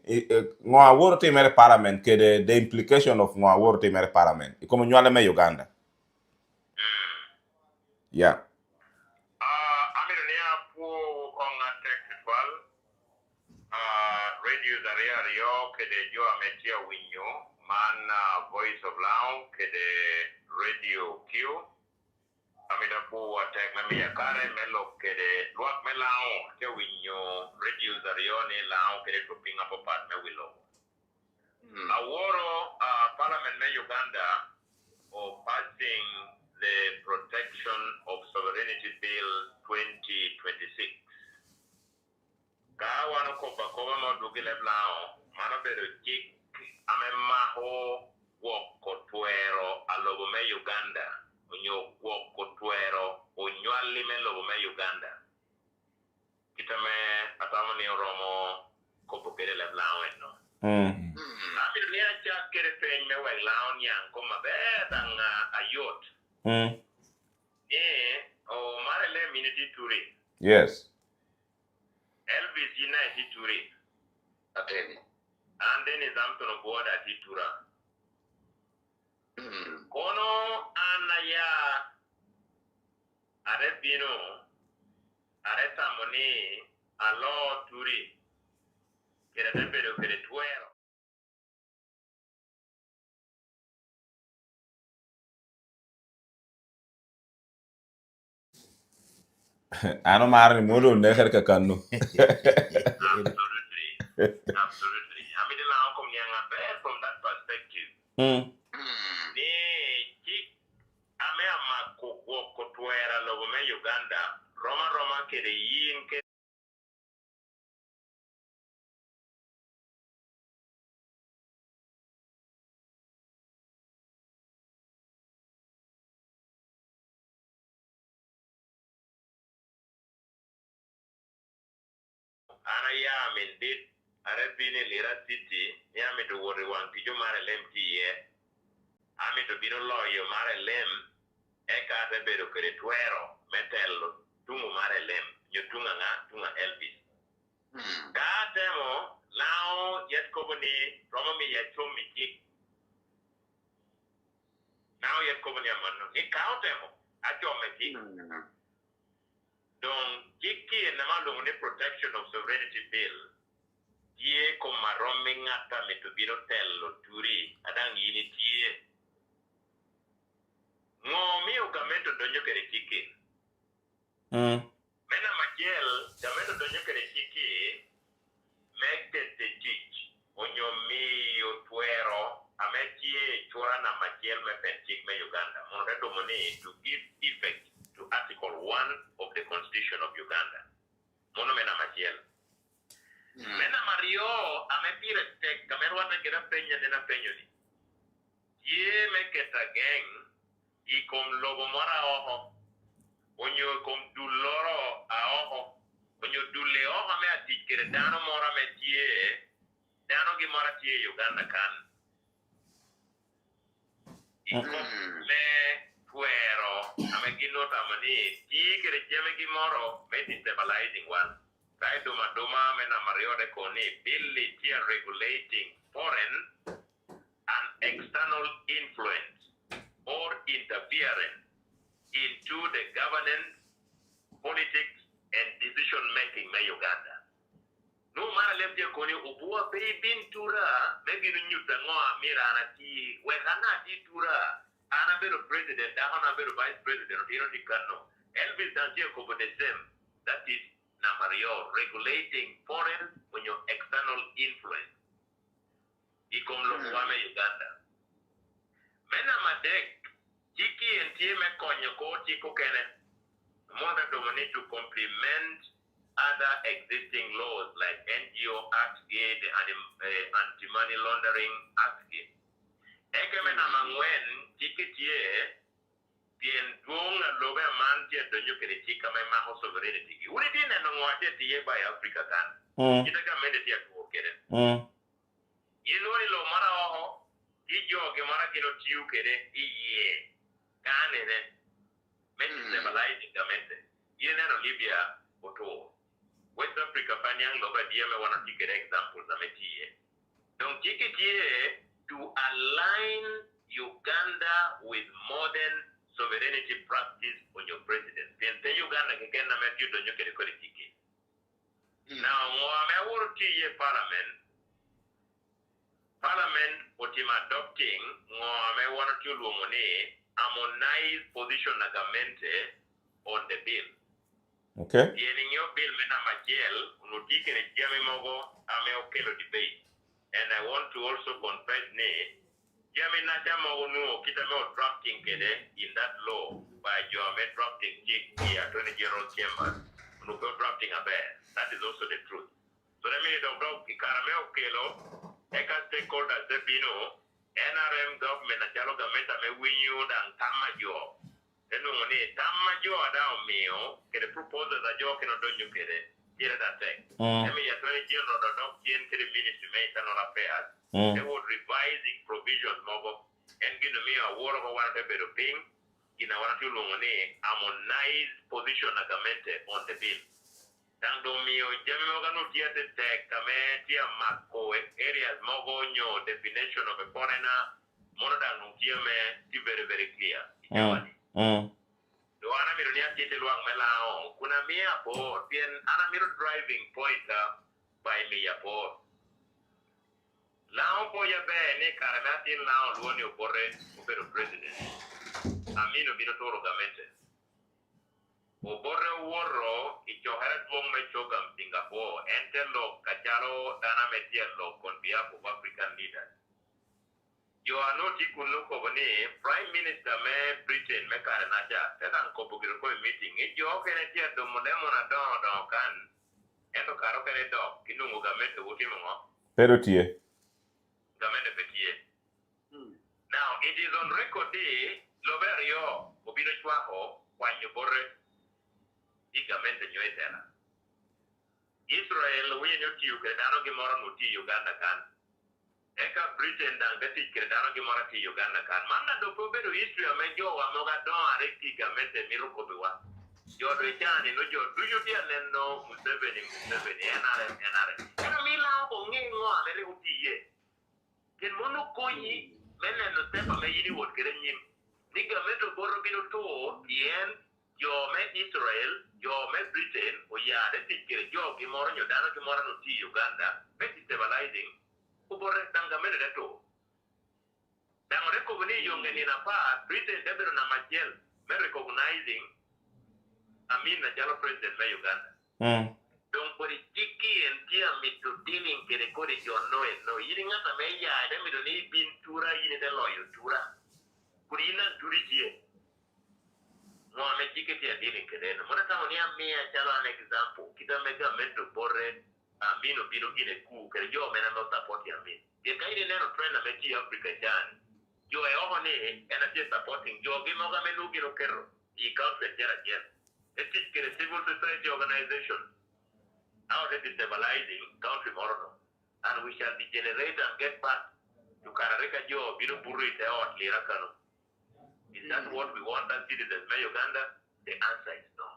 ngo aworo timere parliament kede the implication of ngo aworo timere parliament ikomo nywale me Uganda. Yeah. Amir niya po kong textual radio Dario kede jo ametia winyo man voice of Lao kede radio Q amida po atek mami yakare melo kede luak me Lao ke winyo radio Dario ni Lao kede tuping apo pat me wilo aworo parliament me Uganda or passing the Protection of Sovereignty Bill 2026. Kawano kopa kopa mo dugile blao, mano bedo chik ame maho woko tuero alobo me Uganda, unyo woko tuero unywali me lobo me Uganda. Kita me atama ni oromo kopo kere le blao eno. Nami dunia cha kere penye me we lao nyang koma bedang ayot. O marele miniti turi. Yes. Elvis United turi. Ateni. And then is Amtono Boda Titura. Kono anaya arepino areta moni alo turi. Kere tebero kere tuero. Ano mara ni modo neher ka kanu. Absolutely. Absolutely. I mean, the come young from that perspective. Ni chik ame ama kutwera lobo me Uganda. Roma kede yin ke ana ya min dit arabini lira city ya mi to wori wan tijo mare lem tiye ami to biro loyo mare lem e ka te bedo kere tuero metello tungu mare lem yo tunga Elvis ka temo lao yet koboni romo mi yet chomi chik now yet koboni amano ni ka temo acho me chik donc jiki na malungu ni protection of sovereignty bill tie ko marome ngata me to biro tello turi adang yini tie ngo mi ugamento donyo kere chiki mena majel gamento donyo kere chiki mekte te chich onyo mi tuero ametie chura na majel me penchik me Uganda mono reto moni to give effect to Article 1 of the Constitution of Uganda. Mono mena majel. Mena Mario amepire tek kamerwata kera penya nena penyoni. Ye meketa gang ikom logo mora oho. Onyo kom duloro a oho. Onyo dule oho me atikere dano mora metie. Dano gi mora tie Uganda kan. Ikom me fuero amegino tamani tigre jeme gi moro me destabilizing one sai doma mena Mario de Koni billi tia regulating foreign and external influence or interference into the governance, politics and decision making me Uganda no mara lemje Koni ubua pei bintura meginu nyuta ngoa mira anati wekana titura ana bero president, ana bero vice president, you know, Elvis Dantia Kobo the same. That is Namario regulating foreign when your external influence. Ikom Lukwame Uganda. Mena Madek, Chiki and Tieme Konyo Ko Chiko Kene, more than need to complement other existing laws like NGO Act the Anti-Money Laundering Act. Ekemena mangwen ticket ye tien dung lobe man tie donyo kene tika me maho sovereignty. Uri dine no ngwate tiye by Africa kan. Kita ka mende tie ko kede. Yinori lo mara oho ijo ge mara kino tiu kede iye kane ne mende stabilizing gamente. Yine no Libya oto. West Africa panyang lobe dieme wana ticket examples ametiye. Donc ticket ye to align Uganda with modern sovereignty practice on your president. Piente Uganda kekenda metu donyo kede kode tiki. Now, mwame wuruti ye Parliament otim adopting mwame wanatu luomone harmonize position na gamente on the bill. Okay. Yeni nyo bill mena majel unutike ne jame mogo ame okelo debate. And I want to also confess Jami Najamo kita drafting in that law by your drafting Attorney General Chamber, no drafting a bear. That is also the truth. So let me know Caramel Kelo, Eka stakeholders, Bino, NRM government, and Jalo government, may win you than Tamajo. Then when Tamajo down meal, get a proposal that you cannot do you get it. Here that thing. Let me Attorney General adopting to the Ministry of Internal Affairs. They would revising provisions mogo and give me a word of one better thing in our harmonized position agamente on the bill. Tando mio jamimoga no tia the tech kame tia mako areas mogo nyo definition of a foreigner monoda no tia me very very clear. Do ana miro nia tite luang melao kuna mia po pien ana miro driving pointer by me ya po. Lao po ya be ne karamatin lao luoni opore opero president. Amino bino toro gamente. Opore woro ichohara tuong me chogam Singapore entelo kachalo dana metielo con behalf of African leaders. You are not ikunu kobone Prime Minister me Britain me karanaja tetan kopogiro ko meeting ijo kene tia do modemo na do kan endo karo kene do kinungo gamente wotimo ngo. Pero tie. Now, it is on record Loverio, Obino Chuaho, when you borre, Igamente Nuetera. Israel, we know you, Credano Gimora Muti, Uganda can. Eka Britain and Betty Credano Gimora to Uganda can. Manda do Pobero Israel, Mejo, Amogadon, Areki, Gamente, Mirokotua. Your return in Ojo, do you dear Neno, Museveni, NRM. And a Mila, Onginwa, Mereuti. Ken mono koyi mena no tepa me yini wot kerenyim niga meto boro bino to bien yo me Israel yo me Britain o ya de tikere yo ki moro nyo dano ki moro no ti Uganda be stabilizing o boro tanga mena de to dango de ko ni yo ngeni na pa Britain de bero na majel me recognizing na jalo president me Uganda donc pour tiki en tia mito dealing ke rekodi jo no yiri ngata me ya de mi do ni bin tura yini de loyo tura kurina turi tie mo ame tiki tia dealing ke de no mo ta oni ame ya chala an example kita mega mento borre amino bino gine ku ke jo me na no support ya mi ye kai de no trend na meti Africa jani jo e o ne ena tie supporting jo gi mo ga me no giro kerro I council jera jen et ke civil society organization now that is stabilizing country morono and we shall degenerate and get back to Karareka Joe, Bino Burri, or Lirakano. Is that what we want as citizens of Uganda? The answer is no.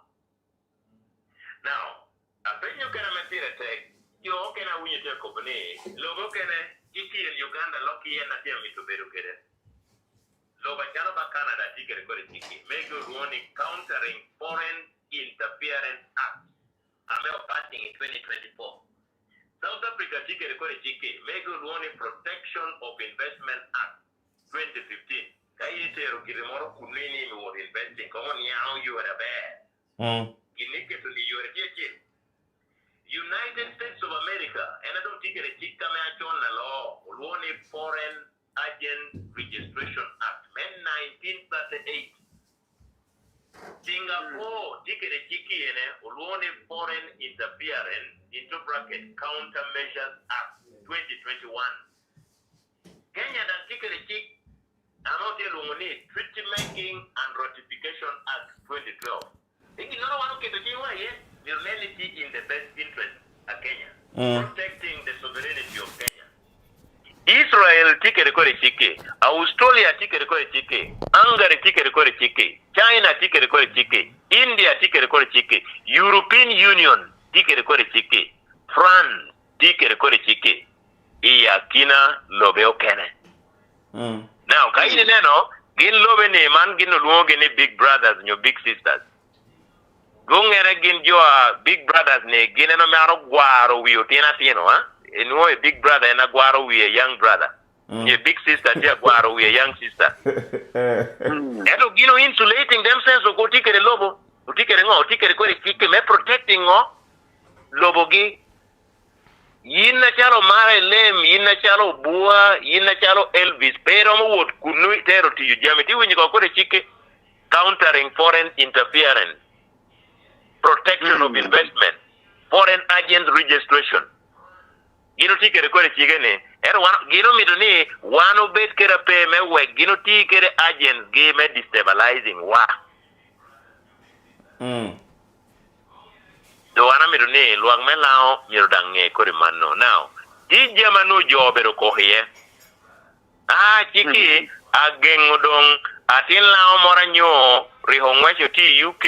Now, I think you can maintain a tech, you can win your company, Logo can Iki in Uganda, Loki and Natami to Berukere. Loba Jalaba Canada, Ticket Tiki, make good warning countering foreign interference act. I'm passing in 2024. South Africa Ticket Tiki, make good warning protection of investment act 2015. Kayite Rokirimoro Kunini was investing. Come on, now you are a bear. United States of America, and I don't think a chicken on the law, only Foreign Agent Registration Act, 1938. Singapore, ticket a chicken, only foreign interference into bracket Countermeasures Act 2021. Kenya dan tikere chik anote lungoni Treaty Making and Ratification Act 2012. Igi nono wano keto chiwa ye virality in the best interest of Kenya, protecting the sovereignty of Kenya. Israel tikere kore chike, Australia tikere kore chike, Hungary tikere kore chike, China tikere kore chike, India tikere kore chike, European Union tikere kore chike, France tikere kore chike, iya kina lobe okene. Now, kaini neno, gin lobe ni man gin luonge ni big brothers nyo big sisters. Gungere gin joa big brothers ni gin eno mearo gwaro wiyo tina tino, ha? Eno a big brother ena gwaro wiye young brother. A big sister tia gwaro wiye young sister. Eto gino insulating themselves o kutikere lobo, utikere ngo, utikere kore chike me protecting ngo lobo gi. Yin na chalo mare lem, yin na chalo bua, yin na chalo Elvis, pero mo wot kunu tero to you jami. Ti winyi kwa kore chike countering foreign interference, protection of investment, foreign agent registration. Gino tikere kore chike ne, gino mito ni, wano bet kera pe me we, gino tikere agents ge me destabilizing wa. Do wana miro ni luang me lao miro dange kore mano. Now, ti jamanu jobero kohie. Chiki agengo dong atin lao mora nyo rihongwecho ti UK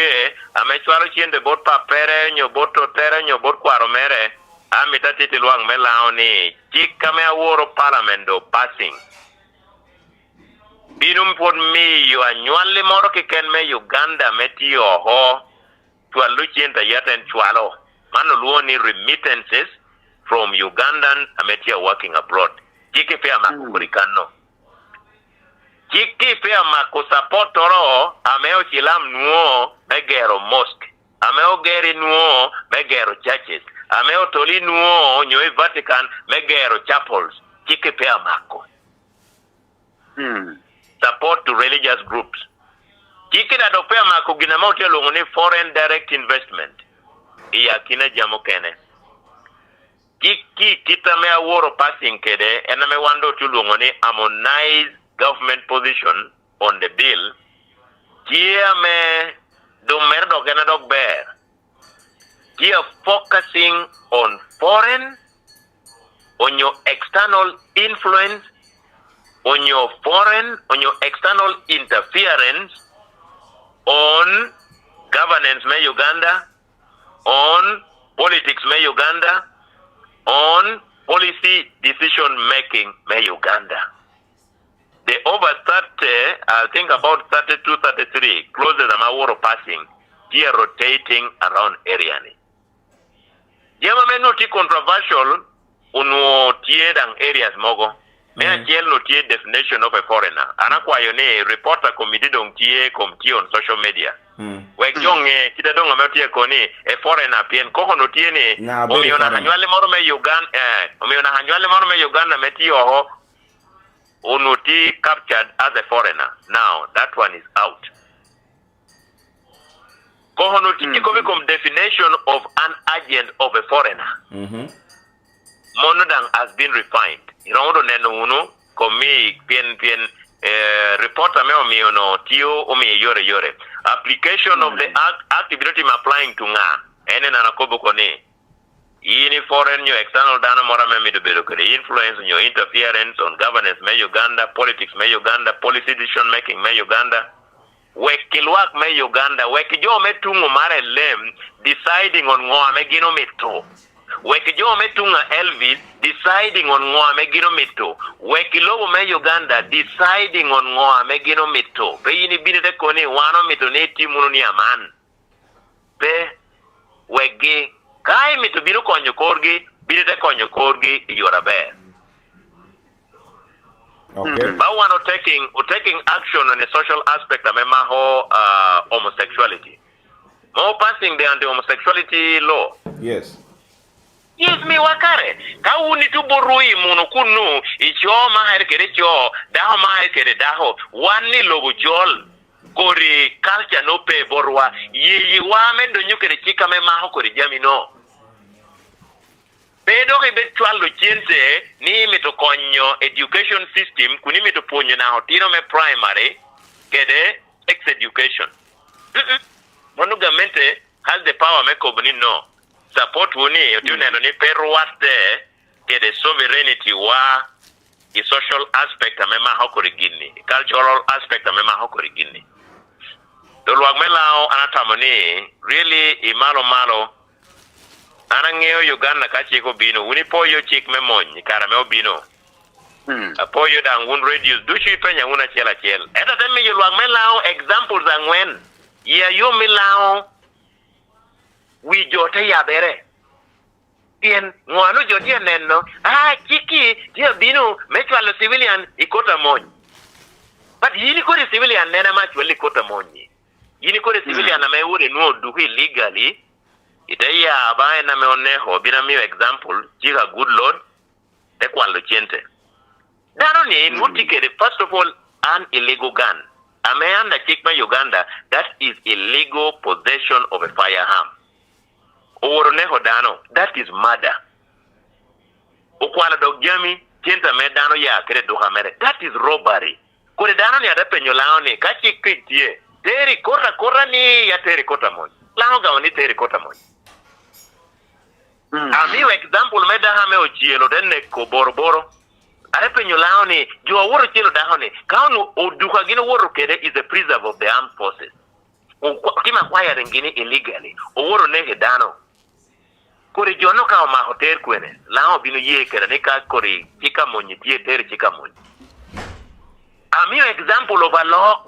amechwaro chiende bot papere nyo bot totere nyo bot kwaro mere amita titi luang me lao ni chika me aworo parliament do passing. Binum pod mi yo anyuali moro kiken me Uganda meti oho Twolo chienta yaten Twolo. Mano luoni remittances from Ugandans ametia working abroad. Chiki pia makukurikano. Chiki pia makusupport toro ameo chilam nuo megero mosque. Ameo geri nuo megero churches. Ameo toli nuo nyoi Vatican megero chapels. Chiki pia mako. Support to religious groups. Chiki da dopea mako ginamauti ya lunguni foreign direct investment. Iya kina jamo kene. Chiki kita mea woro passing kede ena me wando tu lunguni harmonize government position on the bill. Kia me do merdo kena dog bear. Kia focusing on foreign, on your external influence, on your foreign, on your external interference, on governance me Uganda, on politics me Uganda, on policy decision making me Uganda. The over 30, I think about 32, 33, closes a war passing, here rotating around area ni. Jama me no ti controversial, uno tie dang areas mogo. Me a tiel no tie definition of a foreigner. Anakwa yone reporter committee dong tie committee on social media. Wek jonge kita dong ame tie koni a foreigner pien koko no tie ni omiona hanywale moro me Uganda me tie oho unuti captured as a foreigner. Now that one is out. Koko no tie kobe kom definition of an agent of a foreigner. Monodang has been refined. Irondo neno uno komi pien reporter me omiono tio omi yore. Application of the act ibiroti applying to nga ene na nakobo kone. Ini foreign your external dana mora me mido bedo kore influence your interference on governance me Uganda, politics me Uganda, policy decision making me Uganda. Wekilwak me Uganda, wekijo me tungo mare lem deciding on ngoa me gino meto. Wekijo metunga Elvis deciding on ngoa megino mito. Wekilobo me Uganda deciding on ngoa megino mito. Pe yini binete koni wano mito ne timuno ni aman. Pe wegi kai mito binu konyo korgi binete konyo korgi yora bear. Okay. But we're taking action on a social aspect of homosexuality. More passing the anti-homosexuality law. Yes. Yes, me wakare. Ka uni tu borui monokunu icho mahir kere cho daho mahir kere daho wani logo chol kori culture no pe borwa yi wa me do nyukere chika me maho kori jami no. Pedo ke bet chwalo chiente ni mitokonyo education system kuni mitoponyo na hotino me primary kede sex education. Mono gamente has the power me kobni no. Support woni otuneno ni perwaste kede sovereignty wa the social aspect amema hokorigini, cultural aspect amema hokorigini. Dolwag melao anatamoni really imalo anangeo Uganda ka chiko bino uni poyo chik memony kara me obino. Apoyo da ngun reduce dushi penya una chela. Eta temi yulwag melao examples angwen. Ya yo melao wi jote ya bere. Tien ngwanu jote neno chiki dia bino mechwalo civilian ikota monyi. But yini kore civilian nena machwali ikota monyi. Yini kore civilian na meure nuo duhi legally. Itaya abaye na meoneho bina miyo example chika good lord ekwalo chiente. Dano ni nutikere first of all an illegal gun. Ameanda chikma Uganda that is illegal possession of a firearm. Oworoneho dano that is murder. Okwala dog jami chienta me dano ya kere doha mere that is robbery. Kore dano ni adapenyo lao ni kachi kitie teri kora ni ya teri kota monyi. Lao gawa ni teri kota monyi. Amiyo example me daha me ochielo denne ko boroboro. Arepenyo lao ni jua woro chielo daha ni kaunu oduka gino woro kede is a preserve of the armed forces. Kima kwaya rengini illegally. Oworo nehe dano. Kore jono ka oma hotel kwene. Lao binu ye kere nika kore chika monyi tiye teri chika monyi. Amiyo example of a law.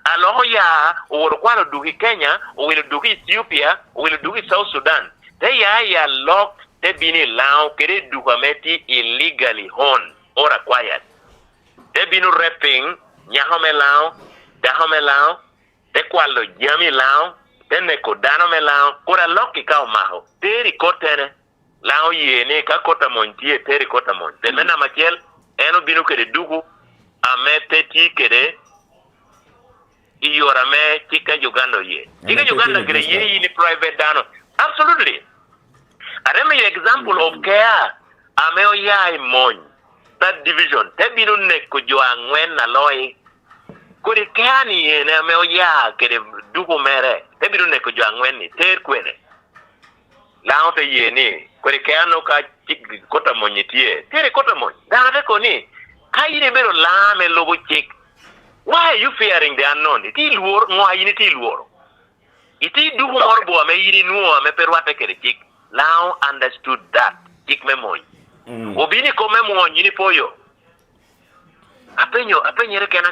Aloho ya oworo kwano duhi Kenya, owilo duhi Ethiopia, owilo duhi South Sudan. They ya locked they bini lao kere duhameti illegally hon or acquired. They binu rapping nyahome lao, dahome lao, te kwalo jami lao, te neko danome lao, kura loki kao maho. Teri kotene lao yene ka kota montie teri kota mon. Te mena machiel eno binu kere dugu ame peti kere iyorame chika Uganda ye. Chika Uganda kere ye ni private dano. Absolutely. I remember your example of care. Ameo ya mon. That division. Tebinu neko joa ngwen na loi. Kuri kani ye ne ameo ya kere dugu mere. Tebinu neko joa ngwen ni. Ter kwene. Lao te ye ni. Kuri keano ka chik kota monyitie. Tere kota monyi. Dana teko ni. Kai ni bero lame logo chik. Why are you fearing the unknown? Iti luor. Mwa yini ti luor. Iti dugu morbo ame yini nuo ame perwate kere chik. Now understood that. Chik memoy. Obini ko memoy yini poyo. Apenyo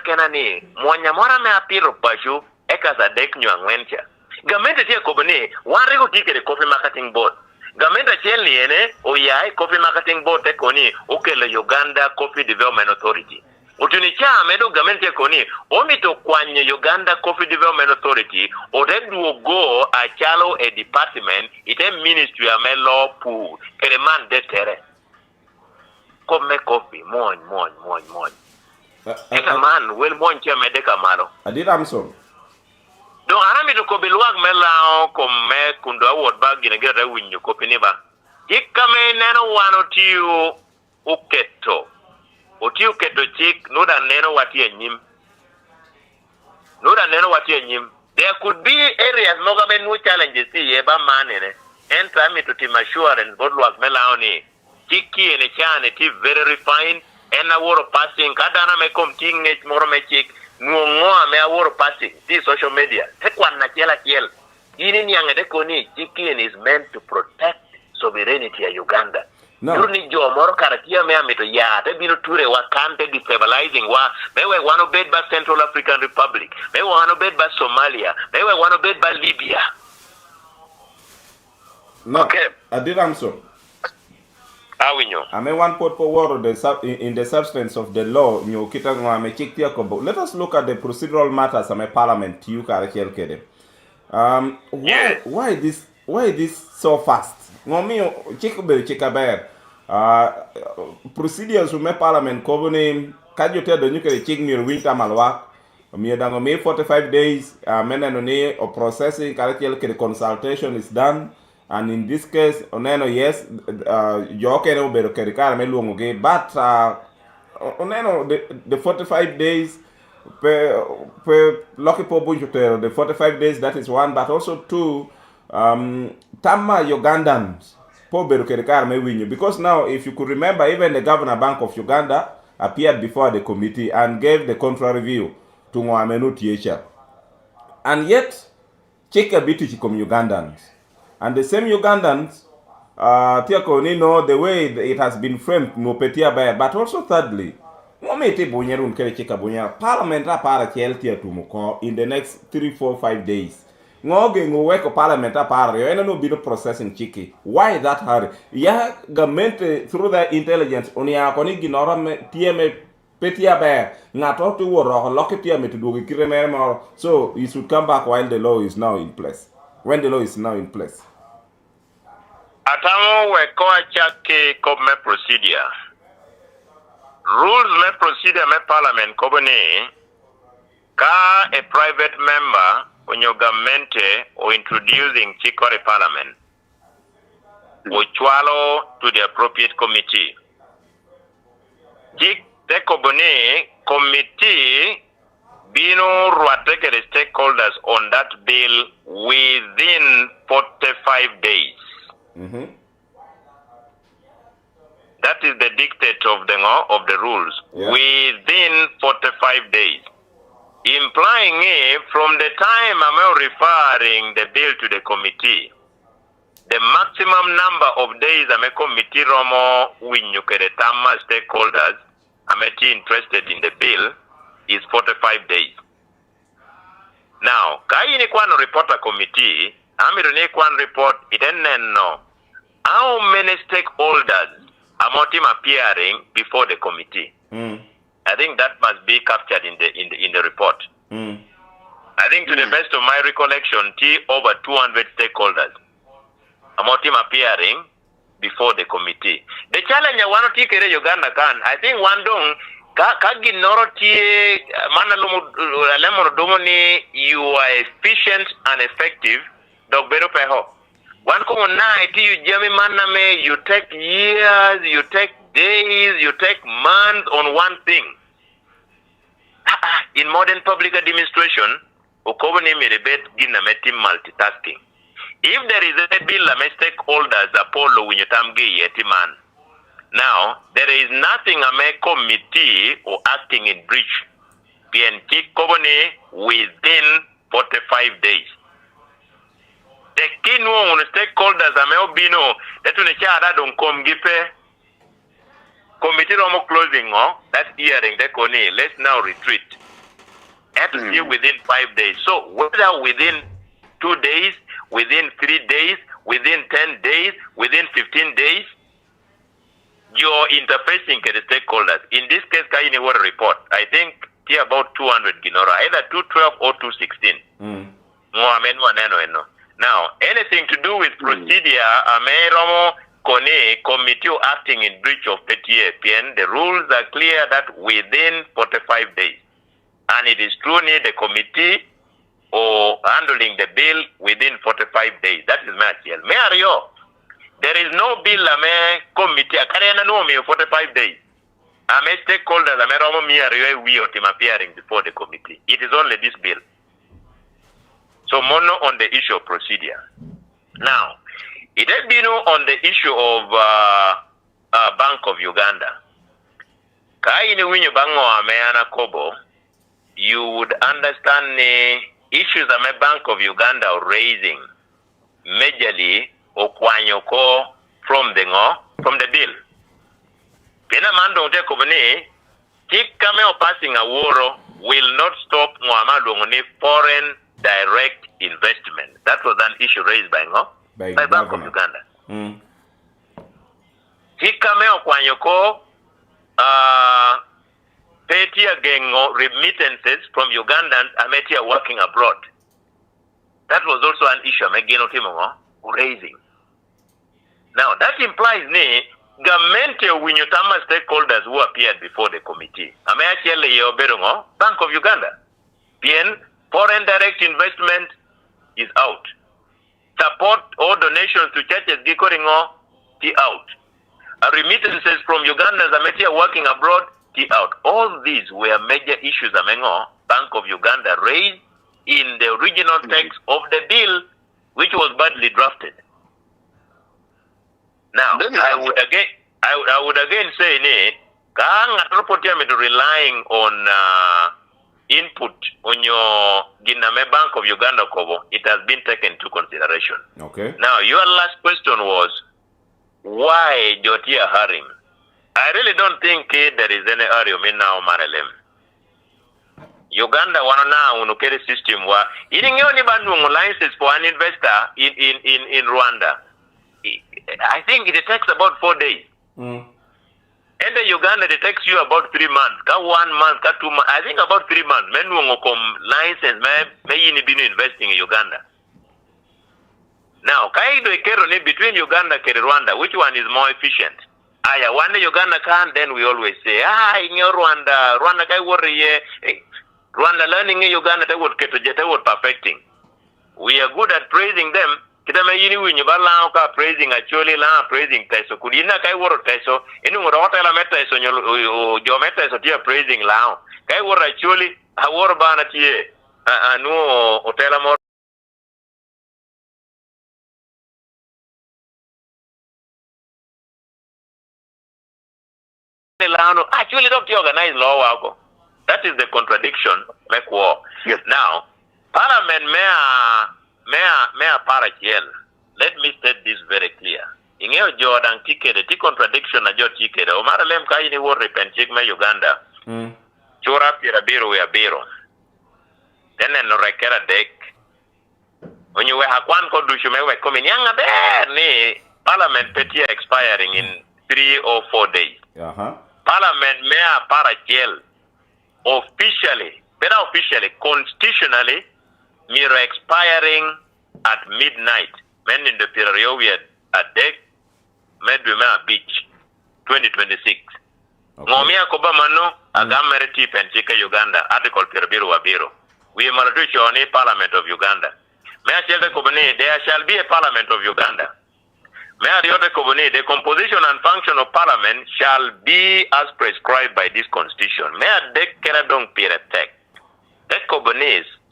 kena ni. Mwanya mora me apiro pashu. Eka sa dek nyo angwencha. Gamente tia kobani. Warego tikere coffee marketing board. Gamente cheli ene. Oyai coffee marketing board tekoni. Ukele Uganda Coffee Development Authority. Utunicha amedo gamente koni omito kwanye Uganda Coffee Development Authority oredu go a chalo a department ite ministry ame law pool eleman detere come coffee mon eka man wel mon che medeka malo Adiramson donc anamito ko bilwag melao comme kundo award bag gine gere winyo ko piniba ikame neno wano tiu uketo Otiu keto chik nuda neno wati enyim. There could be areas mogabe no challenges si yeba manene. Enta mi to team assurance bodluak melaoni. Chiki ene chane ti very refined. Ena woro passing kadana me kom ting nech moro me chik. Nuongoa me woro passing. Ti social media. Tekwan na kiel. Ini niyang edekoni chiki is meant to protect sovereignty ya Uganda. No. Yurni jo moro karatia me amito ya te bino ture wa kante destabilizing wa mewe wano bed ba Central African Republic mewe wano bed ba Somalia mewe wano bed ba Libya. No. Okay. Adiramso. Awinyo. Ame one put forward in the substance of the law nyo kita ngame chiktia kobo. Let us look at the procedural matters ame parliament you karakiel kede. Why this so fast? Ngomi chikubel chikaber procedures ume parliament kobuni kajote do nyukere chikmir winter malwak mi dango me 45 days menano ni o processing karakiel kede consultation is done And in this case, oneno yes, joke no bero kerikar me luongogi, but oneno the 45 days pe lucky po bunjutero, the 45 days, that is one, but also two, Tama Ugandans po bero kerikar me winyo, because now if you could remember, even the Governor Bank of Uganda appeared before the committee and gave the contrary view to Ngwamenu Tiecha. And yet, check a bit from Ugandans. And the same Ugandans, know the way it has been framed, no petia by, but also thirdly, Parliament para Cheltia to in the next 3, 4, 5 days. Ngoge ngweko Parliament para yo ena no bino processing chiki. Why that hurry? Ya government through the intelligence unia koni ginora tieme petia bear not to war lock it to do kiremere, so you should come back while the law is now in place. When the law is now in place. Atamo we ko chake kome procedure. Rules me procedure me parliament kobone ka a private member when you government or introducing chikore parliament or Twolo to the appropriate committee. Chik the kobone committee bino ruateke the stakeholders on that bill within 45 days. That is the dictate of the rules. Yeah. Within 45 days. Implying from the time I'm referring the bill to the committee, the maximum number of days I'm a committee romo when you get stakeholders I'm interested in the bill is 45 days. Now, Kaini Kwan report a committee, Amirone Kwan report, it didn't know how many stakeholders are appearing before the committee. I think that must be captured in the report. I think to the best of my recollection, over 200 stakeholders are appearing before the committee. The challenge I want to take Uganda can, I think one dong kagi noroti manalomo domoni, you are efficient and effective dog bero peho. One common night you jami maname, you take years, you take days, you take months on one thing. In modern public administration, ukoboni merebet gina meti multitasking. If there is a bill a stakeholders Apollo when you tamgi yeti man. Now, there is nothing a committee or acting in breach. PNT Kobone within 45 days. The key on stakeholders a bino that when a child don't come give committee romo closing that hearing the kone, let's now retreat. Have to see within 5 days. So whether within 2 days, within 3 days, within 10 days, within 15 days, you're interfacing with the stakeholders. In this case, Kaini Water report, I think here about 200 Ginora, either 212 or 216. Now, anything to do with procedure, Ameromo Kone committee acting in breach of PTAPN, the rules are clear that within 45 days. And it is true near the committee or handling the bill within 45 days. That is Machiel. Mario, there is no bill committee. I can't know me 45 days. I'm a stakeholder. I'm a Romo Mario. We are appearing before the committee. It is only this bill. So mono on the issue of procedure. Now, it has been on the issue of Bank of Uganda. Kaini winyo bango ameana kobo. You would understand the issues that Bank of Uganda are raising majorly okwanyoko from the bill. Pena mando ute kobane kikame o passing a war will not stop Muhammad foreign direct investment. That was an issue raised by Bank of Uganda. Kikame okwanyoko Petia gengo remittances from Ugandans ametia working abroad. That was also an issue I'm raising. Now that implies government winyutama stakeholders who appeared before the committee. Bank of Uganda. PN foreign direct investment is out. support or donations to churches Gikoringo, T out. Remittances from Ugandans Ametia working abroad, T out. All these were major issues Amengo, Bank of Uganda raised in the original text of the bill, which was badly drafted. Now, I would again say, relying on input on your Giname Bank of Uganda Kobo, it has been taken into consideration. Okay. Now, your last question was, why Jotia Harim? I really don't think there is any argument now, Maralem. Uganda wana unukere system wa ilingioni bandu license for an investor in Rwanda. I think it takes about 4 days. And in Uganda, it takes you about 3 months. Ka 1 month, ka 2 months. I think about 3 months. Men wongo license may yini binu investing in Uganda. Now, kaido ikero ni between Uganda and Rwanda, which one is more efficient? Aya, one Uganda can, then we always say, inyo Rwanda kai worry ye. Rwanda learning in Uganda, they would perfecting. We are good at praising them. Kita may yini winyo ba lang ka praising actually lang praising taiso. Kudina kai woro taiso. Inu ngoro hotel meta taiso jo meta taiso tia praising lang. Kai woro actually woro ba na tie anu hotel mo. Actually don't organize law wako. That is the contradiction make war. Yes. Now, Parliament may para jail. Let me state this very clear. Ingeo Jordan ticket, the contradiction na Jord ticket. Omara lem kai ni war repentik me Uganda. Chora pira biro we biro. Then no rekera dek. When you were hakwan ko dushu me we coming yanga there ni Parliament petia expiring in 3 or 4 days. Parliament may para jail. Officially, constitutionally, mirror expiring at midnight. Men in the period at deck, Medwema Beach, 2026. Ngomia Kobamano, Agameriti Penchika Uganda, Article Pirabiru Wabiro. We are Malatuchoni, Parliament of Uganda. There shall be a Parliament of Uganda. The composition and function of Parliament shall be as prescribed by this Constitution.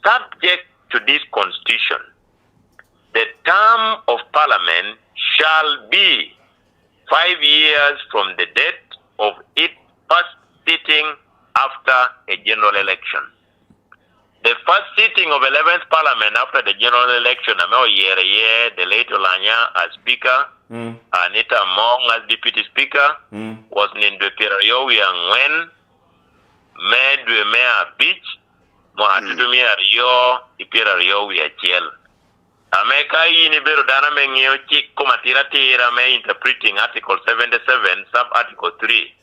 Subject to this Constitution, the term of Parliament shall be 5 years from the date of its first sitting after a general election. The first sitting of 11th Parliament after the general election, the late Olanya as Speaker, Anita Mong as Deputy Speaker, was named the Pirayowi and when Medwema Beach, Mohatumi Ario, the Pirayowi a jail. Ameka Yinibero Dana Mengio Chik Komatira Tira may interpreting Article 77, Sub-Article 3.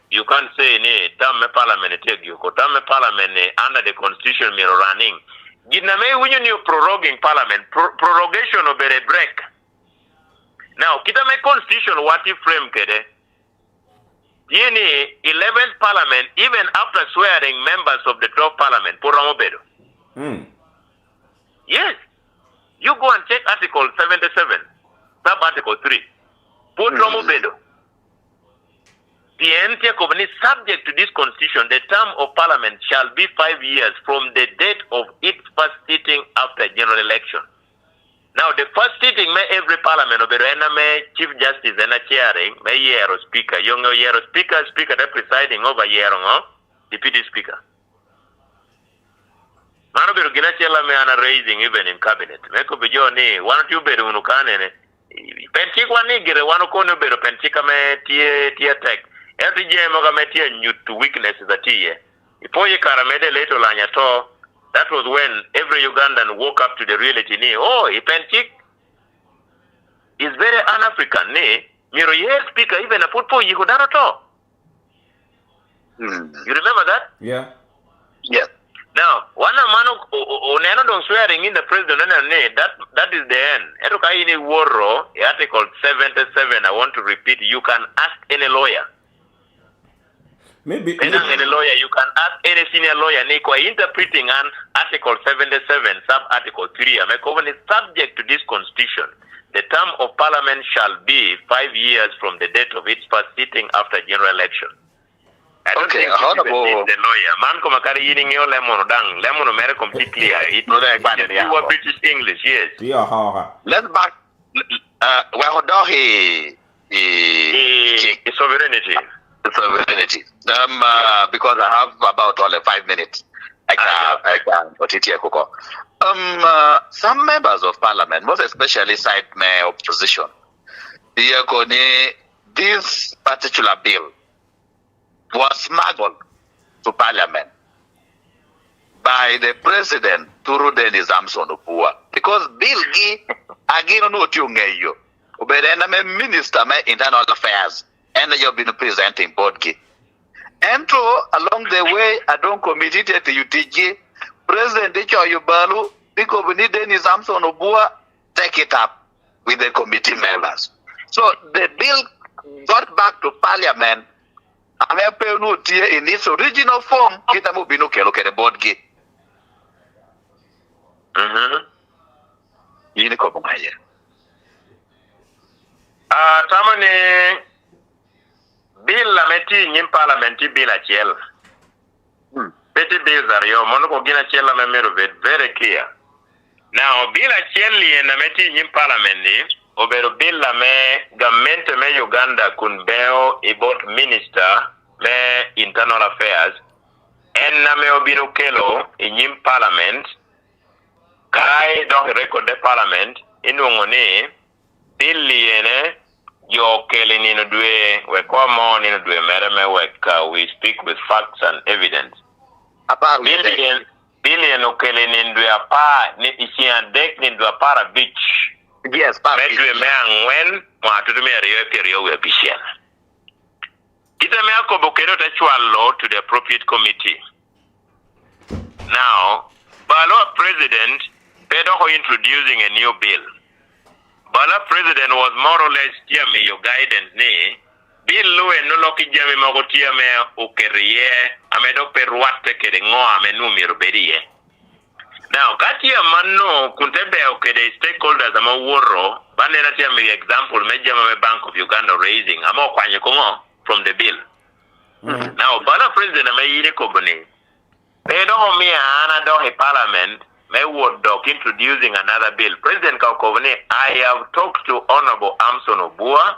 You can't say ne term parliament take you term parliament under the constitution mirror running. Giname when you proroguing parliament prorogation of a break. Now kita me constitution what if frame kede. Yeni 11th parliament even after swearing members of the 12th parliament for Ramobedo. Yes. You go and check article 77, sub article 3. Put Ramobedo. The entire company subject to this constitution, the term of parliament shall be 5 years from the date of its first sitting after general election. Now, the first sitting may every parliament of the chief justice and a chairing, may year speaker, young year speaker, the presiding over year deputy speaker. Manoberu ginachela me ana raising even in cabinet. Meko bijoni, one or two beru unukane, pentikwa nigire, one kono beru pentika me tie tech. Every Jamoga metia new to weaknesses that year. Before you caramede later lanyato, that was when every Ugandan woke up to the reality. Ipenchik is very un-African. Miro speaker even a football you could not talk. You remember that? Yeah. Yes. Now, one man don't swearing in the president that is the end. Erukaini Woro, Article 77, I want to repeat, you can ask any lawyer. Maybe any lawyer, you can ask any senior lawyer, Nico, interpreting an Article 77, sub-Article 3, is subject to this Constitution. The term of Parliament shall be 5 years from the date of its first sitting after general election. I don't think the lawyer. Man, come carry eating your lemon down. Lemon mere completely. It was like British English, yes. Yeah, Let's back. Well, The sovereignty. Sovereignty. Because I have about only 5 minutes. I can. Some members of parliament, most especially side opposition, this particular bill was smuggled to parliament by the president through Dennis Samson Opua. Because Bill G again no tungeyo. Oberena me minister me internal affairs and you've been presenting board G. And so along the way I don't committee to UTG President Choyubalu because we need Dennis Samson Opua take it up with the committee members. So the bill got back to parliament. I'm in its original form. Kita mo binuke the board G. Yini ko bungaye. Tamani bill la meti nyim parliamenti bill a chiel. Petty bills are yo mono ko gina chiel la memero very clear. Now bill a chiel li na meti nyim parliamenti obero bill la me government me Uganda kunbeo ibot minister me internal affairs en na me obino kelo nyim parliament kai donc record de parliament inongone bill li ene yo kele ni no dwe we komo ni no dwe mere me we speak with facts and evidence About billion o kele ni dwe apa ni isi andek ni dwe para beach. Yes, Medwe me angwen mo atudu me riyo we bishen. Kita me akobokero ta chwalo to the appropriate committee. Now, Balo president pedo ho introducing a new bill. Bala president was more or less me your guidance ni bill lo no loki jami mago me ukeriye amedo perwate kede ngo amenu mirberiye. Now kati ya manno kuntebe okede stakeholders ama woro banena tia me example mejama me Bank of Uganda raising ama kwanye kongo from the bill. Now Bala president ama yire kobone pedo ho mi ana do he parliament may word doc introducing another bill. President Kaukovane, I have talked to Honorable Amson Obua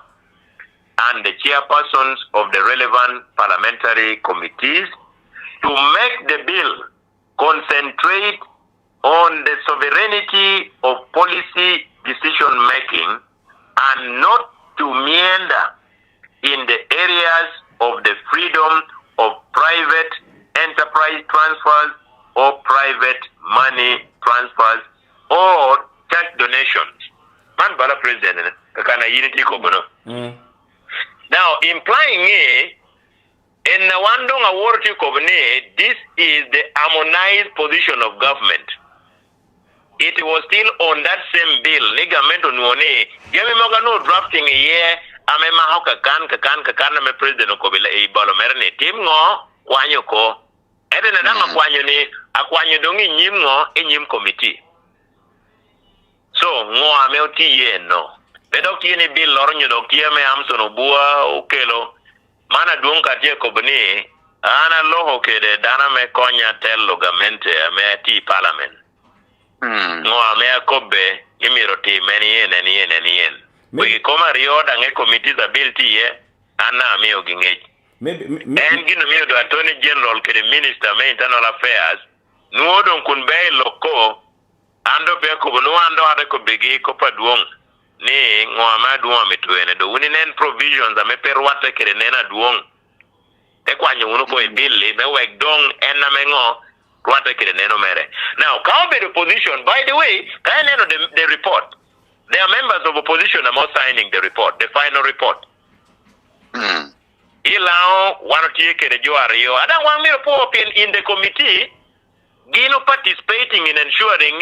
and the chairpersons of the relevant parliamentary committees to make the bill concentrate on the sovereignty of policy decision making and not to meander in the areas of the freedom of private enterprise transfers or private money transfers or church donations. Man Bala president kakana unity kobono. Now implying in Nawandong award kobne, this is the harmonized position of government. It was still on that same bill. Ligamento nuone. Yami magano drafting a year. Ame mahoka kakan me president okobila e balomerne team ngo wanyoko. Ede na danga kwanyo ni akwanyo dongi nyim ngo nyim committee. So ngo ame oti ye no. Pedo kini bill lornyo do kiame Amson Obua okelo. Mana duonka tie kobni ana loho kede dana me konya tello gamente ame ti parliament. Ngo ame akobe imiro ti meni yen. We koma rio dange committee za bill ti ye ana ame ogingeji. Maybe and gino mi do attorney general ke minister me internal affairs no don kun be loko ando be ko no ando ade ko begi ko paduong ni ngoma duong metwene do woni nen provisions ame perwate ke nena duong e kwanyo uno ko e bill me wek dong en na mengo wate ke neno mere. Now can be the position, by the way, can neno the report, there are members of opposition are signing the report, the final report. Ilao wanotie kere joario ada wangmiro po in the committee gino participating in ensuring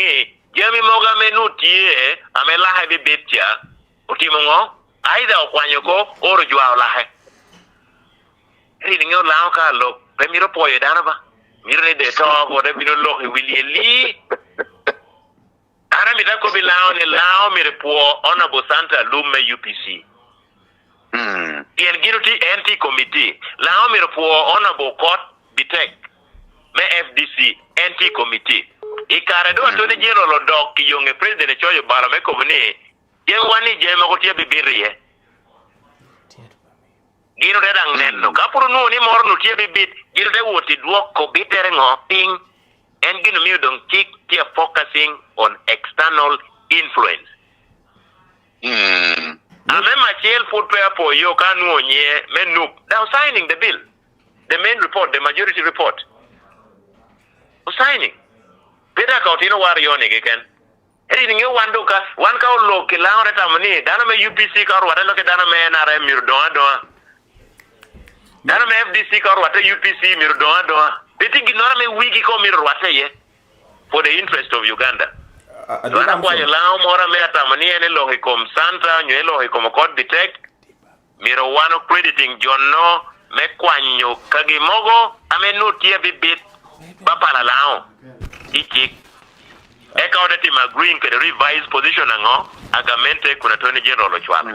jami moga menutie amela habe betia utimongo aida okwanyoko oro jwa lahe Reading your lounge, look, let me report you, Danaba. Mirror the talk, whatever you look, will you leave? Aramida could be allow me report Honorable Santa Lume UPC. The Guilty Anti Committee, allow me report Honorable Court Bitec, me FDC Anti Committee. Ikarado to the general dog, young president, Choyo Baramecovene, Yewani Jemagotia Bibirie. Gino redang neno kapuru no ni mor no tie bibit gino de woti duok ko bitere ngoping and gino mi dong tik tie focusing on external influence. Amema chiel food pair for yo kanu onye menuk now signing the bill, the main report, the majority report signing beta ka otino war yoni geken eri ngi wandu ka wan ka lo ke laure tamani dana me UPC ka wada lo ke dana me NRM mir do Dana me FDC ka wata UPC mir do. Beti ginora me wiki ko mir wata ye for the interest of Uganda. Dana kwa lao mora me atamani ene lo hikom Santa nyo lo hikom Court Detect miro wano crediting Jono me kwanyo kagimogo ame nutia bibit bapala lao ichik eka odeti magreeing ke revised position ngo agamente kuna Tony General Ochwana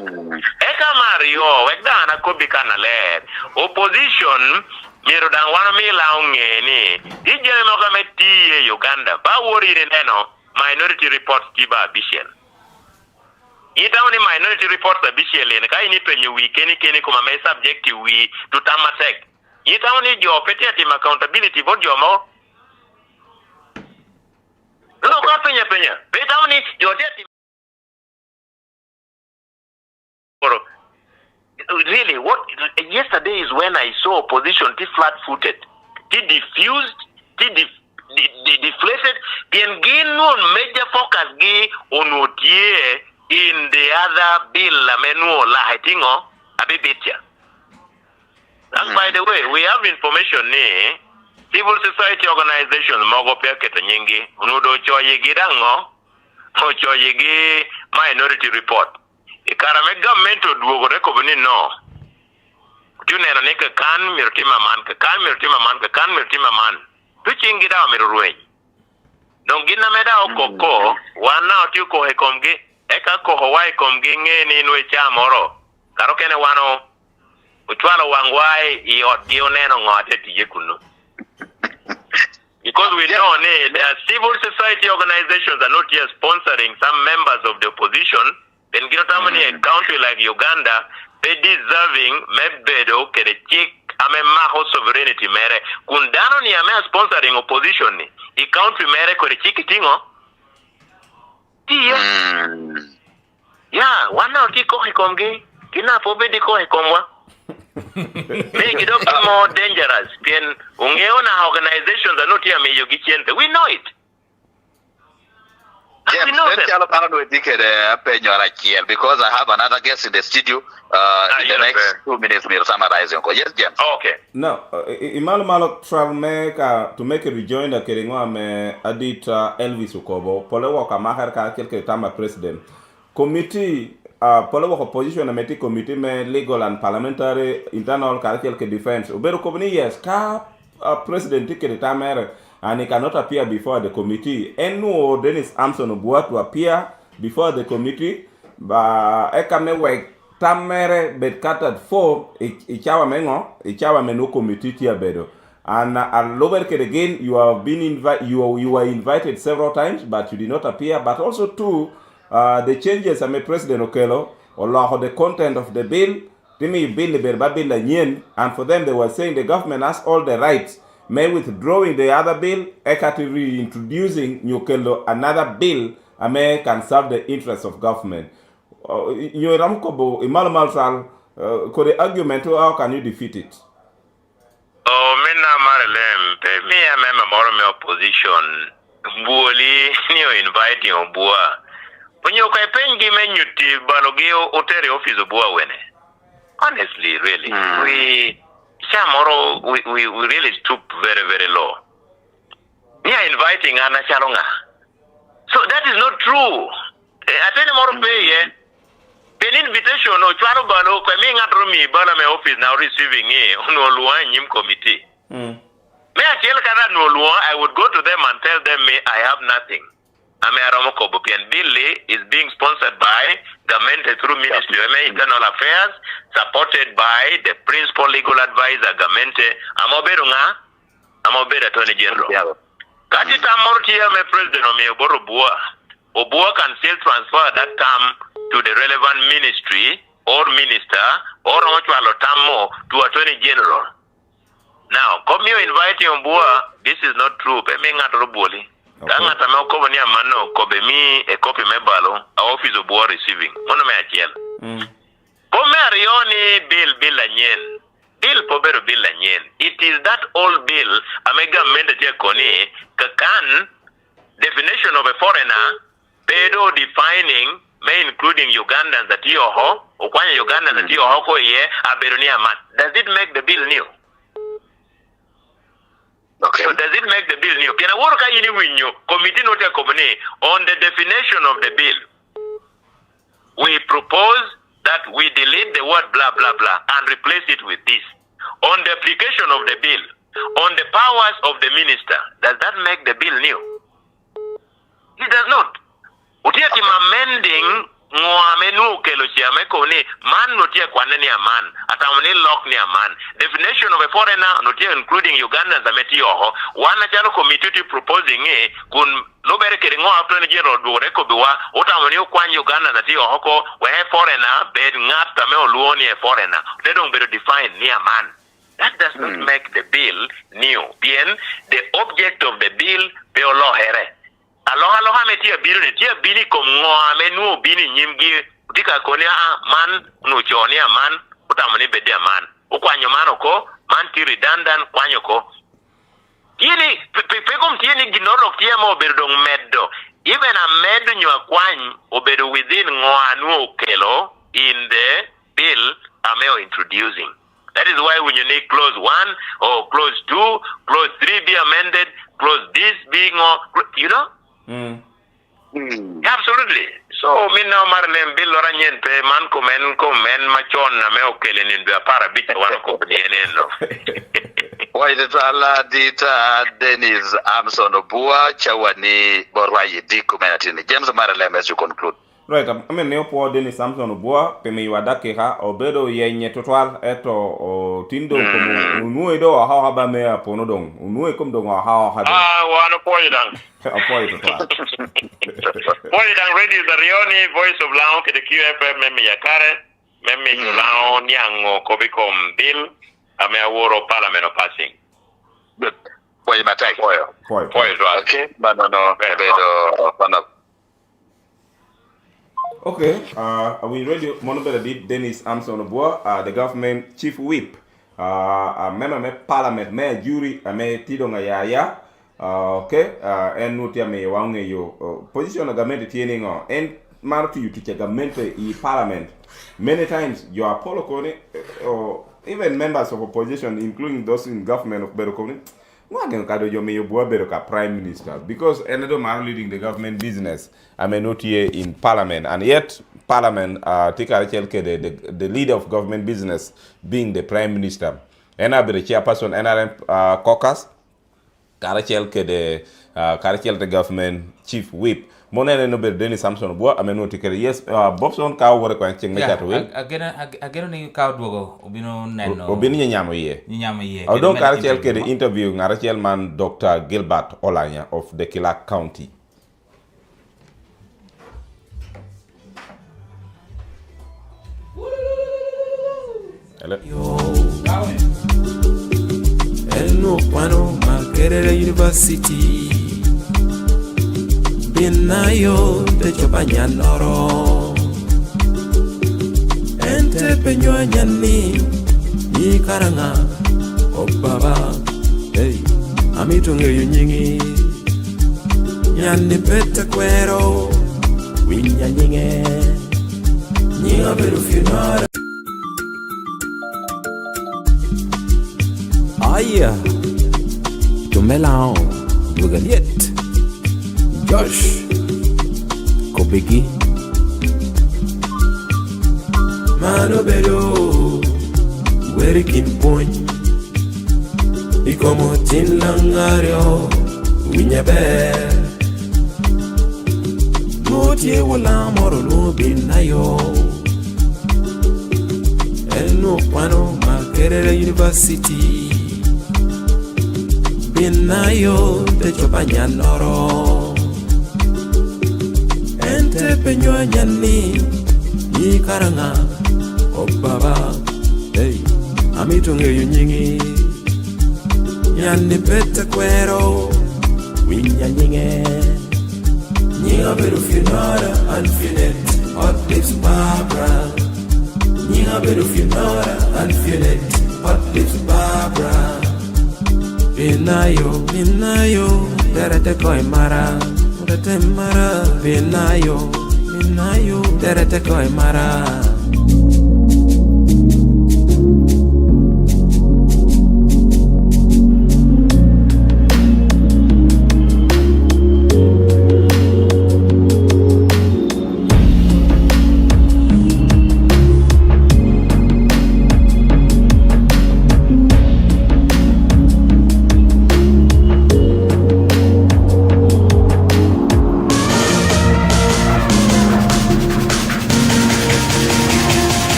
eka Mario wekda na kobi kana le opposition miro dan wana mi launge ni ijele mo kameti Uganda ba wori neno minority reports tiba bishen ita woni minority reports bishen le kai ni penye weekend keni kuma me subject we to tamatek ita woni jo peti accountability board jo mo no kwa penya beta woni jo deti really what yesterday is when I saw opposition flat-footed, diffused, deflated, and gain no major focus on what in the other bill la menu la hitingo abibitia. And by the way, we have information civil society organizations mogo pia ketanyingi unudo choyigi dango o choyigi minority report. Ikarame government duogo rekobini no. Tunero ni kan mirtima man. Tuchingi da miruwe. Dongina meda okoko wana otuko hekomgi eka ko Hawaii komgi ngeni nwe cha moro. Karokene wano utwalo wangwai I odgio neno ngote tije kunu. Because we know the civil society organizations are not yet sponsoring some members of the opposition. Then get a country like Uganda, they deserving mebedo kere chik ame maho sovereignty mere. Kundano ni ame sponsoring opposition ni. I country mere kore chiki tingo. Yeah, wana otiko hikomgi. Kina pobedi ko hikomwa. Make it more dangerous. Then ungeona organizations are not here me yogichente. We know it. Yes, because I have another guest in the studio. In the next 2 minutes, we'll summarize. Yes, James. Okay. No, Imalo Malo travel to make a rejoinder Keringwa me Adita Elvis Ukobo, Polewoka Mahar Kelke Tama President. Committee, Polewoka Opposition Ameti Committee me Legal and Parliamentary Internal Kelke Defense. Uberu Kobni, yes, President Tikere Tamere. And he cannot appear before the committee. And no Dennis Amson Obua to appear before the committee. But ekame we tamere bet catered for ichawa meno committee tia bedo. And lower again, you have been invited. You were invited several times, but you did not appear. But also too, the changes ame President Okello or the content of the bill. Timi bill bill and for them they were saying the government has all the rights. May withdrawing the other bill, ekati reintroducing Nyokelo another bill, can serve the interests of government. You ramkobo imalmalsal ko the argument how can you defeat it? Oh, mena marelem pe me amema moro me opposition buoli ni inviting obua. Onyo kai pengi menyuti balogeo otere office obua wene. Honestly, really, we really stooped very, very low. We are inviting Anna Chalonga. So that is not true. I tell you more pay, Pen invitation no chwaro balo ko mi ngatro mi bala me office now receiving no luwa nyim committee. Me akiel kada no luwa, I would go to them and tell them me I have nothing. Ame Aramoko Bupian Billy is being sponsored by government through Ministry of Internal Affairs, supported by the principal legal advisor government. Amobera Attorney General. Kajita Mortia me President Ome Obua can still transfer that term to the relevant ministry or minister or Tamo to Attorney General. Now, come you invite Obua, this is not true. Kanga tameo kobo ni amano kobe mi e copy me balo a office of war receiving. Mono me akiel. Pome arioni bill anyen. Bill pobero bill anyen. It is that old bill amega mende tia koni kakan definition of a foreigner pedo defining may including Ugandans that yoho okwanya Ugandans that yoho ko ye aberoni aman. Does it make the bill new? Okay. So does it make the bill new? Can I work committee note on the definition of the bill? We propose that we delete the word blah blah blah and replace it with this. On the application of the bill, on the powers of the minister, does that make the bill new? It does not. Utiati amending Mwamenu Kelochiame Kone, man notia kwaneni a man, atamani lock ni a man. Definition of a foreigner notia including Ugandans ametioho, wana chano committee proposing kun nobere keringo after the general do rekobiwa, utamani ukwan Ugandans atioho ko, we foreigner, bed ngat tameo luoni a foreigner. They don't better define ni a man. That does not make the bill new. Bien, the object of the bill, peolo here. Aloha metia bini komwa menu bini nyimgi utika konia man nuchonia man utamani bedia man ukwanyo manoko man ti redundant kwanyoko yini pegom tieni ginoro kiema oberdong meddo even a meddo nywa kwany obedo within ngwanu okelo in the bill ameo introducing. That is why when you need clause 1 or clause 2, clause 3 be amended, clause this being you know. Absolutely. So me now marlem bill oranyen pe man komen machon na me okele ni ndo para bicha wana ko nienendo. Why the ala dita Dennis Amson Obua chawani borwa yidi community ni James marlem as you conclude. Right, I mean neopo Dennis Amson Obua pe me wadake ha obedo yenye total eto o tindo komo unue do ha haba me apono dong unue kom dong ha ha wana poidang total poidang radio the Rioni voice of Lao ke the QFM meme yakare meme Lao nyango kobikom bill ame aworo parliament passing good poy matai poy okay no bedo Okay, we ready? Monobela did Dennis Amson Obua, the government chief whip, member me parliament, me jury, me tidonga ya, okay, and notia me wange yo position of government tiening and mark you to government in parliament. Many times you are Polo Kone, or even members of opposition, including those in government of Berokone. Prime Minister because another man leading the government business I may not here in parliament and yet parliament the leader of government business being the prime minister and I be the chairperson NRM caucus the government chief whip monene no be Dennis Samson Obua ameno tikere yes Bobson ka wore ko cheng me chatwe ageno ni ka duogo obino neno obini nyamo ye donc Karachel ke the interview Karachel man Dr. Gilbert Olanya of the Kilak County. Hello. Elno Pano Makerere University Binayo te chopanya noro Ente penyo nyani Ni karanga Obaba Hey Amitunge yunyingi Nyani pete kwero Winya nyinge Nyinga beru finara Aya Tumelao Bugaliet Josh Kobeki mano bedo werikin point y como tin langario winya ber motie wala moro no binayo el no pano Makerere University binayo te chopanya noro ente penyo nyani ni karanga o baba hey amitunge yunyingi nyani pete kwero winya nyinge nyinga beru finara unfinished hot lips Barbara nyinga beru finara unfinished hot lips Barbara binayo derete koi mara derete mara binayo derete koi mara.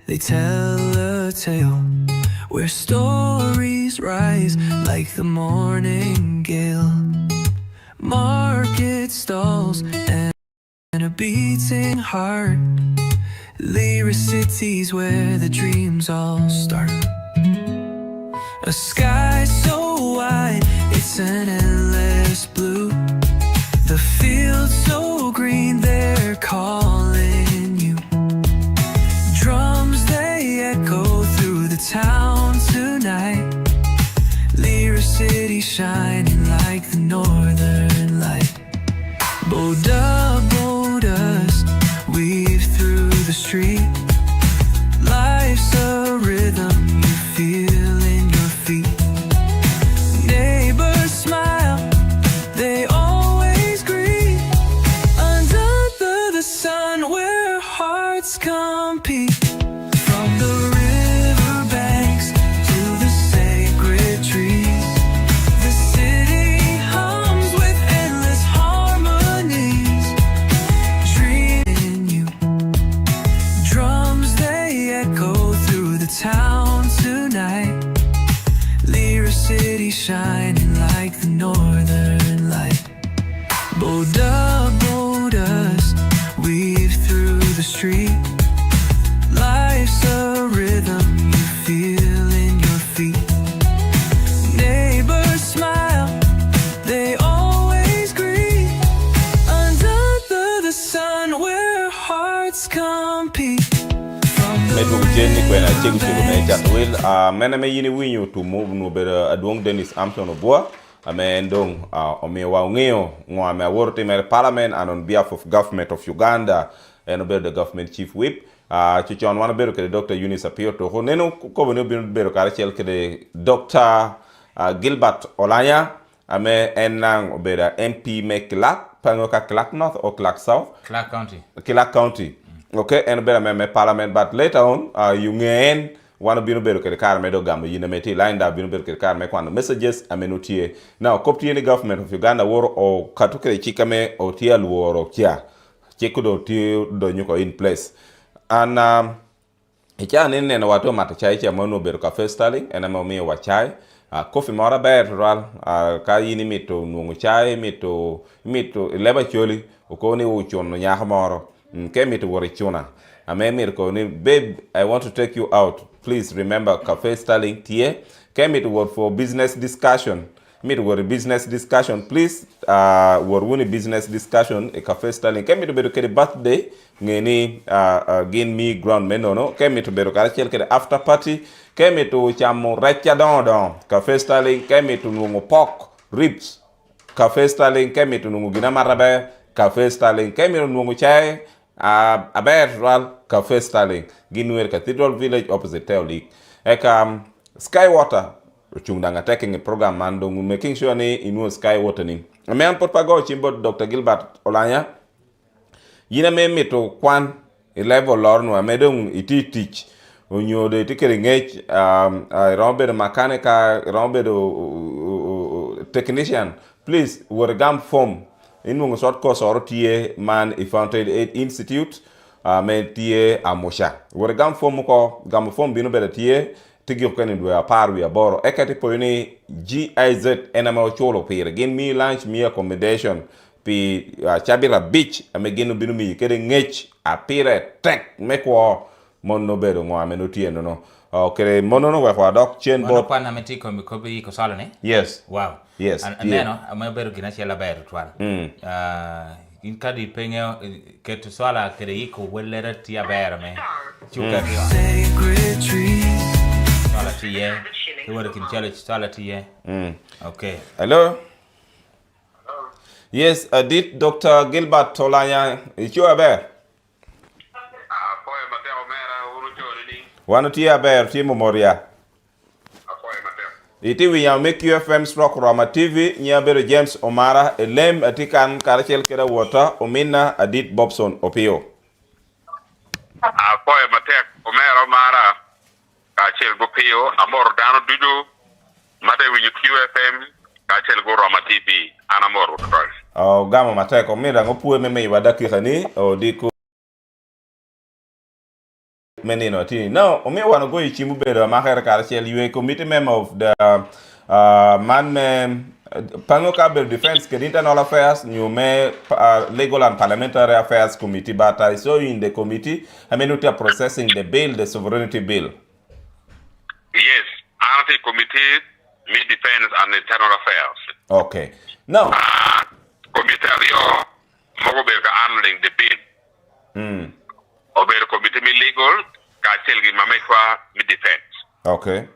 They tell a tale where stories rise like the morning gale. Market stalls and a beating heart. Lyric cities where the dreams all start. A sky so wide, it's an endless blue. The fields so green, they're calling you. Drums, they echo through the town tonight. Lyric city shining like the northern light. Boda-bodas weave through the street. Life's a rhythm you feel in your feet. Neighbors smile, they always greet. Under the sun where hearts compete. From the riverbanks to the sacred trees, the city hums with endless harmonies. Dreaming you. Drums, they echo through the town tonight. Lyric city shining like the northern light. Boda-bodas weave through the street. Life's a rhythm you feel in your feet. Neighbors smile, they always greet. Under the sun where hearts compete. From the ni kwena chegu me chat will mena me yini winyu to move no better adwong Dennis Amson Obua ame ndong ome wa ngeo ngwa me worte me parliament and on behalf of government of Uganda and better the government chief whip chichon wana better ke Dr. Eunice Apio to neno ko bono better ka chel ke Dr. Gilbert Olanya ame enang better MP me Clark pango ka Clark North or Clark South Clark County. Clark County. Okay, and better me parliament, but later on, you ngain wanna be no better ke car me do gam yina meti line da be no better ke car me kwano messages amenutie. Now, kopti ni government of Uganda war o katuke chikame o tia luoro kia. Chekudo ti do nyuko in place. And icha nene na watu matachai cha mono better ka first styling and amo mi wachai. Kofi mora better ral ka yini mito nungu chai mito leba choli ukoni uchono nyaha moro. Kemi to worry chuna. Amemir ko ni babe, I want to take you out. Please remember cafe styling tie. Kemi to work for business discussion. Me to work business discussion. Please work wuni business discussion a cafe styling. Kemi to bedo kede birthday ngeni gain me ground meno no. Kemi to bedo kara chel kede after party. Kemi to chamo recha don cafe styling. Kemi to nungo pork ribs. Cafe styling kemi to nungo gina marabe. Cafe styling kemi to nungo chai. Aberral Cafe Sterling, Ginwer Cathedral Village opposite Teo League. Eka Skywater, Chungdanga taking a program mandong making sure ni inu Skywater ni. A man pot pago chimbo Dr. Gilbert Olanya. Yina me mito kwan a level lorno a medong iti teach. Unyo de tikering age rombe de mechanica rombe de technician. Please gam form. In mong short course or tie man if founded institute men tie amosha wor gam form bino bele tie tigi ko ni do par wi aboro ekati po ni GIZ enama cholo pere gen mi lunch mi accommodation pi Chabira beach ame genu bino mi kede ngech a pire tek mekwo mon no bedo ngwa me no tie no okay mono no wa dok chain board pan ameti ko mi ko bi ko sala ne yes wow yes and neno ama bedo gina chela bayro twala in kadi penyo ke to sala kede iko welera tia bayra me chuka dio Sacred tree. sala tie the word kin challenge sala tie okay hello yes did Dr. Gilbert Olanya you are there one tia bear timo moria iti wi ya make UFM stroke Roma TV nya bere James Omara elem atikan karachel kera water omina Adit Bobson Opio Apoy matek Omera Omara kachel go Pio amor dano dudu mate wi UFM kachel go Roma TV anamor utol gama matek omira ngopue meme wadaki khani o diku menino tini no omi wana go ichimu bedo maher karachel you committee member of the pango kabel defense ke internal affairs new me legal and parliamentary affairs committee but I saw you in the committee I mean you are processing the bill the sovereignty bill yes anti committee me defense and internal affairs okay now committee rio mogo be handling the bill Obey committee me legal, kachel gi mamekwa me defense. okay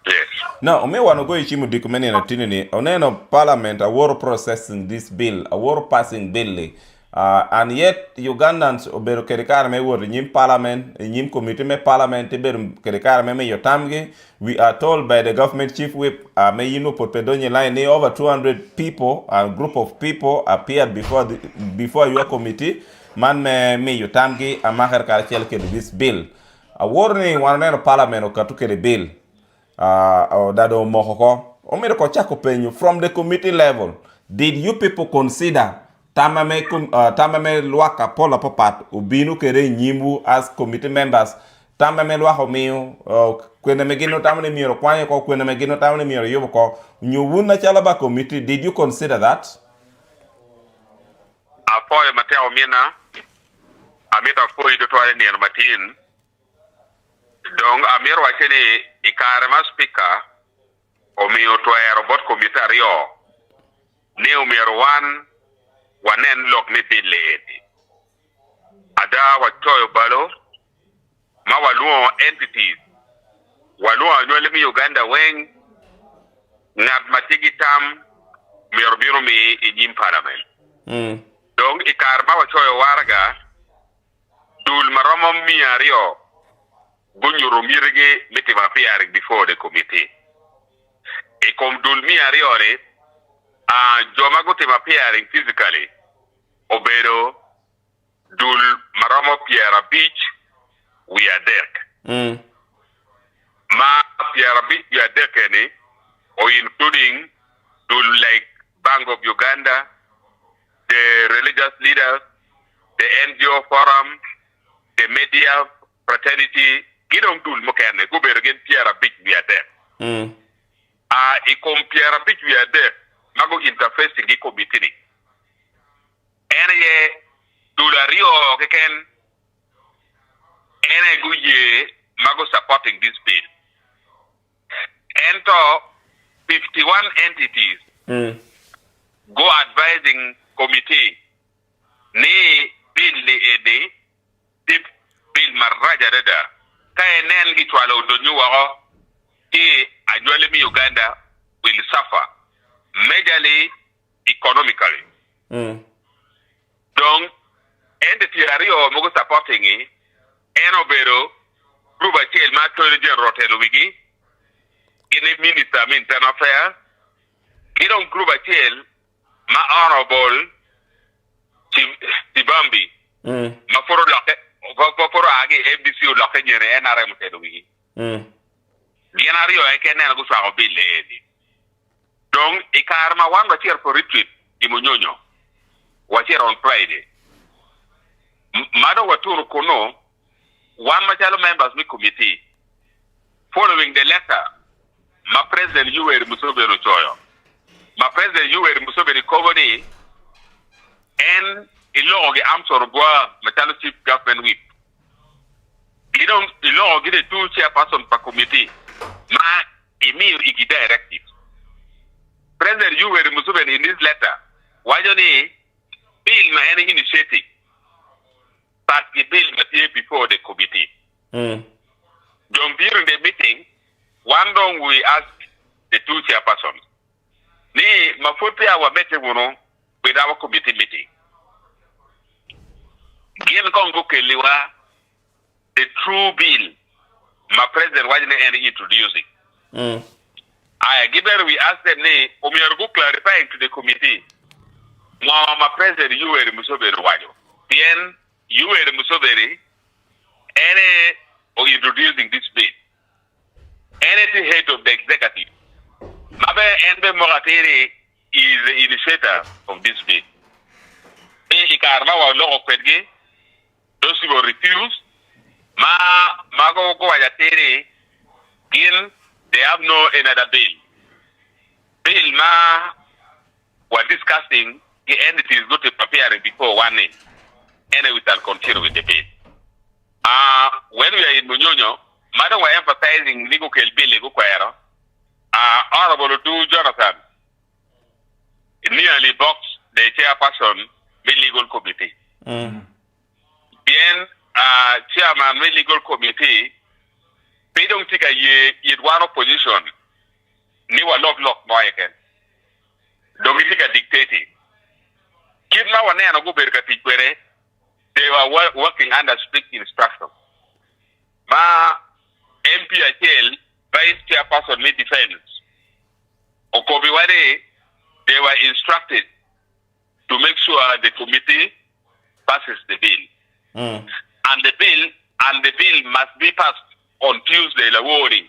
Yes. now me wanna go ichimu dikumeni na tinini oneno parliament a war processing this bill a war passing bill and yet Ugandans obero kerikar me wor nyim parliament nyim committee me parliament ber kerikar me yotamge we are told by the government chief whip me yinu potpedonye line over 200 people a group of people appeared before your committee man me yotamge a maher karachel ke this bill a warning waneno parliament okatuke the bill dado mohoko omere ko chako penyu from the committee level did you people consider tamame luaka pola popat ubinu kere nyimbu as committee members tamame luako miu kwene megino tamane miro kwanye ko kwene megino tamane miro yobo ko nyuwuna chalaba committee did you consider that Apoy Mateo Mina amita foi do toale ni matin donc amir wacheni ikarema speaker omiyo to robot committario ne umero wanen lok ne bille edi ada wachoyo balo ma waluo entities waluo anywele mi Uganda weng ngat matigitam mirbiro mi inyim parliament donc ikar ma wachoyo warga dul maromo miario bunyuro mirge mitima piaring before the committee kom dul miario re joma go tema piaring physically obedo dul maromo piera beach we are there ma piera beach we are there kene or including dul like Bank of Uganda, the religious leaders, the NGO forum, the media fraternity, gidong dul mokene go bergen piera beach we are there ikom piera beach we are there mago interface ngi committee ni ene dulario keken ene guye mago supporting this bill ento 51 entities go advising committee ni bill le ede tip bill marraja dada kay nen gi twalo do ñu waxo ki ajwale mi Uganda will suffer majorly economically donc entity ario mo supporting eno bero gruba chel ma to je rotel wigi gine minister min internal affairs gidon gruba chel ma honorable Tibambi ma foro loke foro agi FDC loke nyere NRM te wigi Genario ekene go swa bille edi donc ikarma wanga tier for retreat imunyonyo watier on Friday mado waturu kono one major members of committee following the letter my president Yoweri Museveni choyo my president Yoweri Museveni koboni and iloge amsor gwa matalo chief government whip iloge the two chairperson per committee ma emi igi directive president Yoweri Museveni in this letter wajoni bill ma any initiative that the bill material before the committee. During the meeting, one day we asked the two chairpersons, ni mafupi our meeting with our committee meeting. Gien kongo keliwa the true bill my president wasn't any introducing. I given we asked them ni umiargu clarifying to the committee. My president Yoweri Museveni wajo. Then Yoweri Museveni any or introducing this bill. Any head of the executive. Mabe Enbe Morateri is the initiator of this bill. Ikarma wa law of Pedge, those who will refuse, Mago Goyateri, Gin, they have no another bill. Bill were discussing the entities go to prepare before one name. And we can continue with the bill. When we are in Munyonyo, Madam were emphasizing legal bill, legal choir. Honorable Do Jonathan nearly boxed the chairperson, the legal committee. Then, chairman, the legal committee, they don't take a year, it one opposition. Ni wa lock no again. Don't take a dictating. Kidna wa na go berka tikwere. They were working under strict instruction. Ma MP Achel, Vice Chairperson mid defense. Okobiwade, they were instructed to make sure the committee passes the bill. And the bill must be passed on Tuesday, the warning,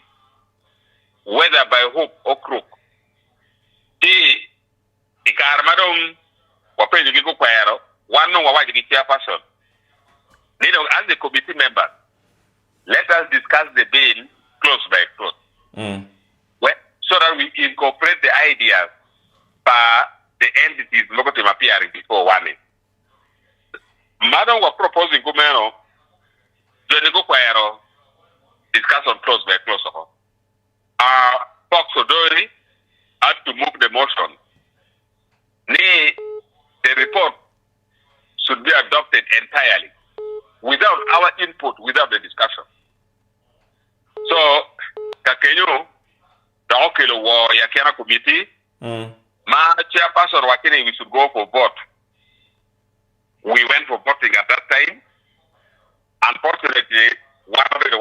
whether by hook or crook. The Ikarmadon wapenye giko kwero, one no wawaji ki chairperson. As the committee member, let us discuss the bill close by close. So that we incorporate the ideas by the entities not appearing before one. Madam was proposing Gumeno, Jonigo Quaero, discuss on close by close. Fox Odori had to move the motion. The report should be adopted entirely, without our input, without the discussion. So, kakenyo, da okelo wo ya kena committee, ma chairperson wakini we should go for vote. We went for voting at that time. Unfortunately, one of the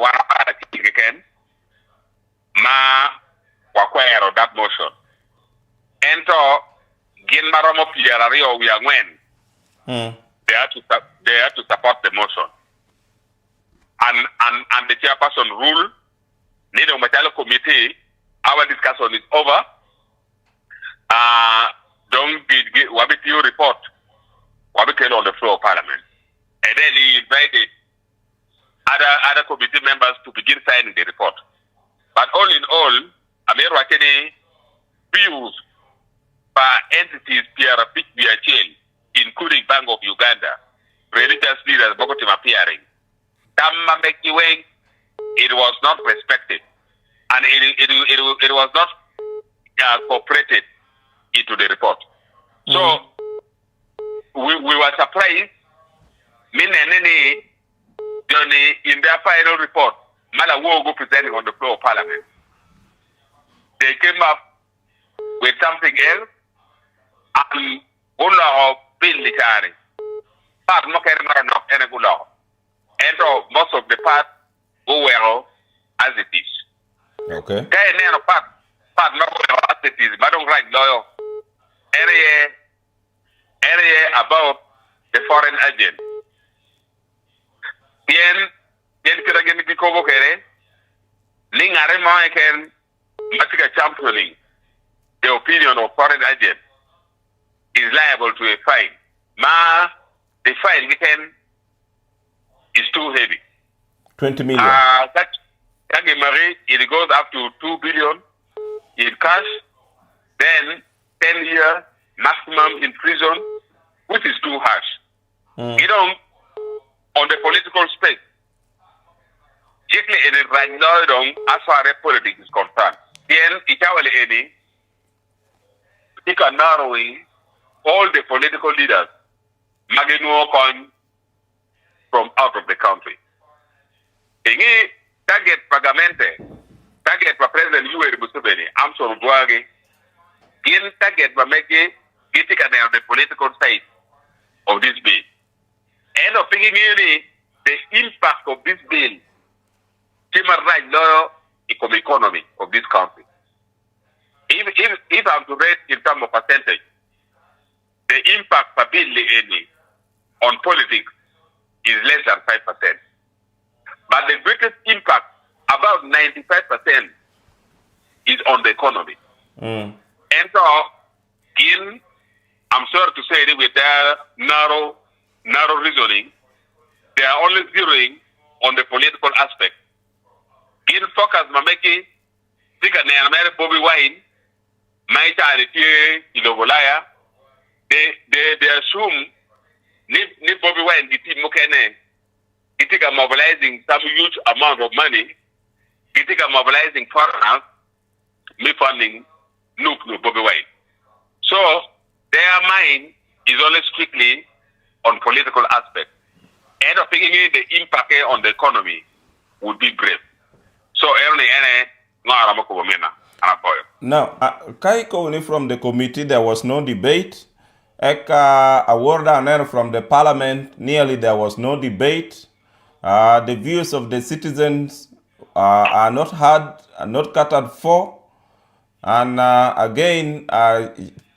again, ma wakwero that motion. Ento gin maromo piarario we are when they had to support the motion. And the chairperson rule, Nido Matalo committee, our discussion is over. Don't get Wabiti report. Wabiti on the floor of parliament. And then he invited other committee members to begin signing the report. But all in all, Amir Wakene views by entities PRPHL, including Bank of Uganda, religious leaders, Bogotim appearing. It was not respected, and it was not incorporated into the report. So we were surprised. In their final report, Malawogo presenting on the floor of parliament, they came up with something else, and Gula Bill Likari. But no any good law. And most of the part go well as it is. Okay. Part not as it is, but don't write lawyer. Area about the foreign agent. Yen kira geni di kobo kere, ling are American Matika championing the opinion of foreign agent is liable to a fine. The fine is too heavy. 20 million. It goes up to 2 billion in cash, then 10 years maximum in prison, which is too harsh. You know, on the political space, particularly in the right as far as politics is concerned, then it can narrowing all the political leaders from out of the country. Target President Yoweri Museveni, Amson Buhari, target on the political side of this bill. End of thinking the impact of this bill, human rights law, economy of this country. If I'm to rate in terms of percentage, the impact per bill on politics is less than 5%. But the greatest impact, about 95%, is on the economy. And so, I'm sorry to say it, with their narrow reasoning, they are only zeroing on the political aspect. Focus Mameki, Tika Neamere Bobby Wine, Maita Alitie, Ilovolaya, they assume Ni Bobby Wine, the team Mokene, Itika mobilizing some huge amount of money, Itika mobilizing foreigners, me funding no Bobby Wine. So their mind is only strictly on political aspect. And of thinking the impact on the economy would be great. So now, Kaiko from the committee, there was no debate. A word down from the parliament, nearly there was no debate. The views of the citizens are not heard, are not catered for. And again,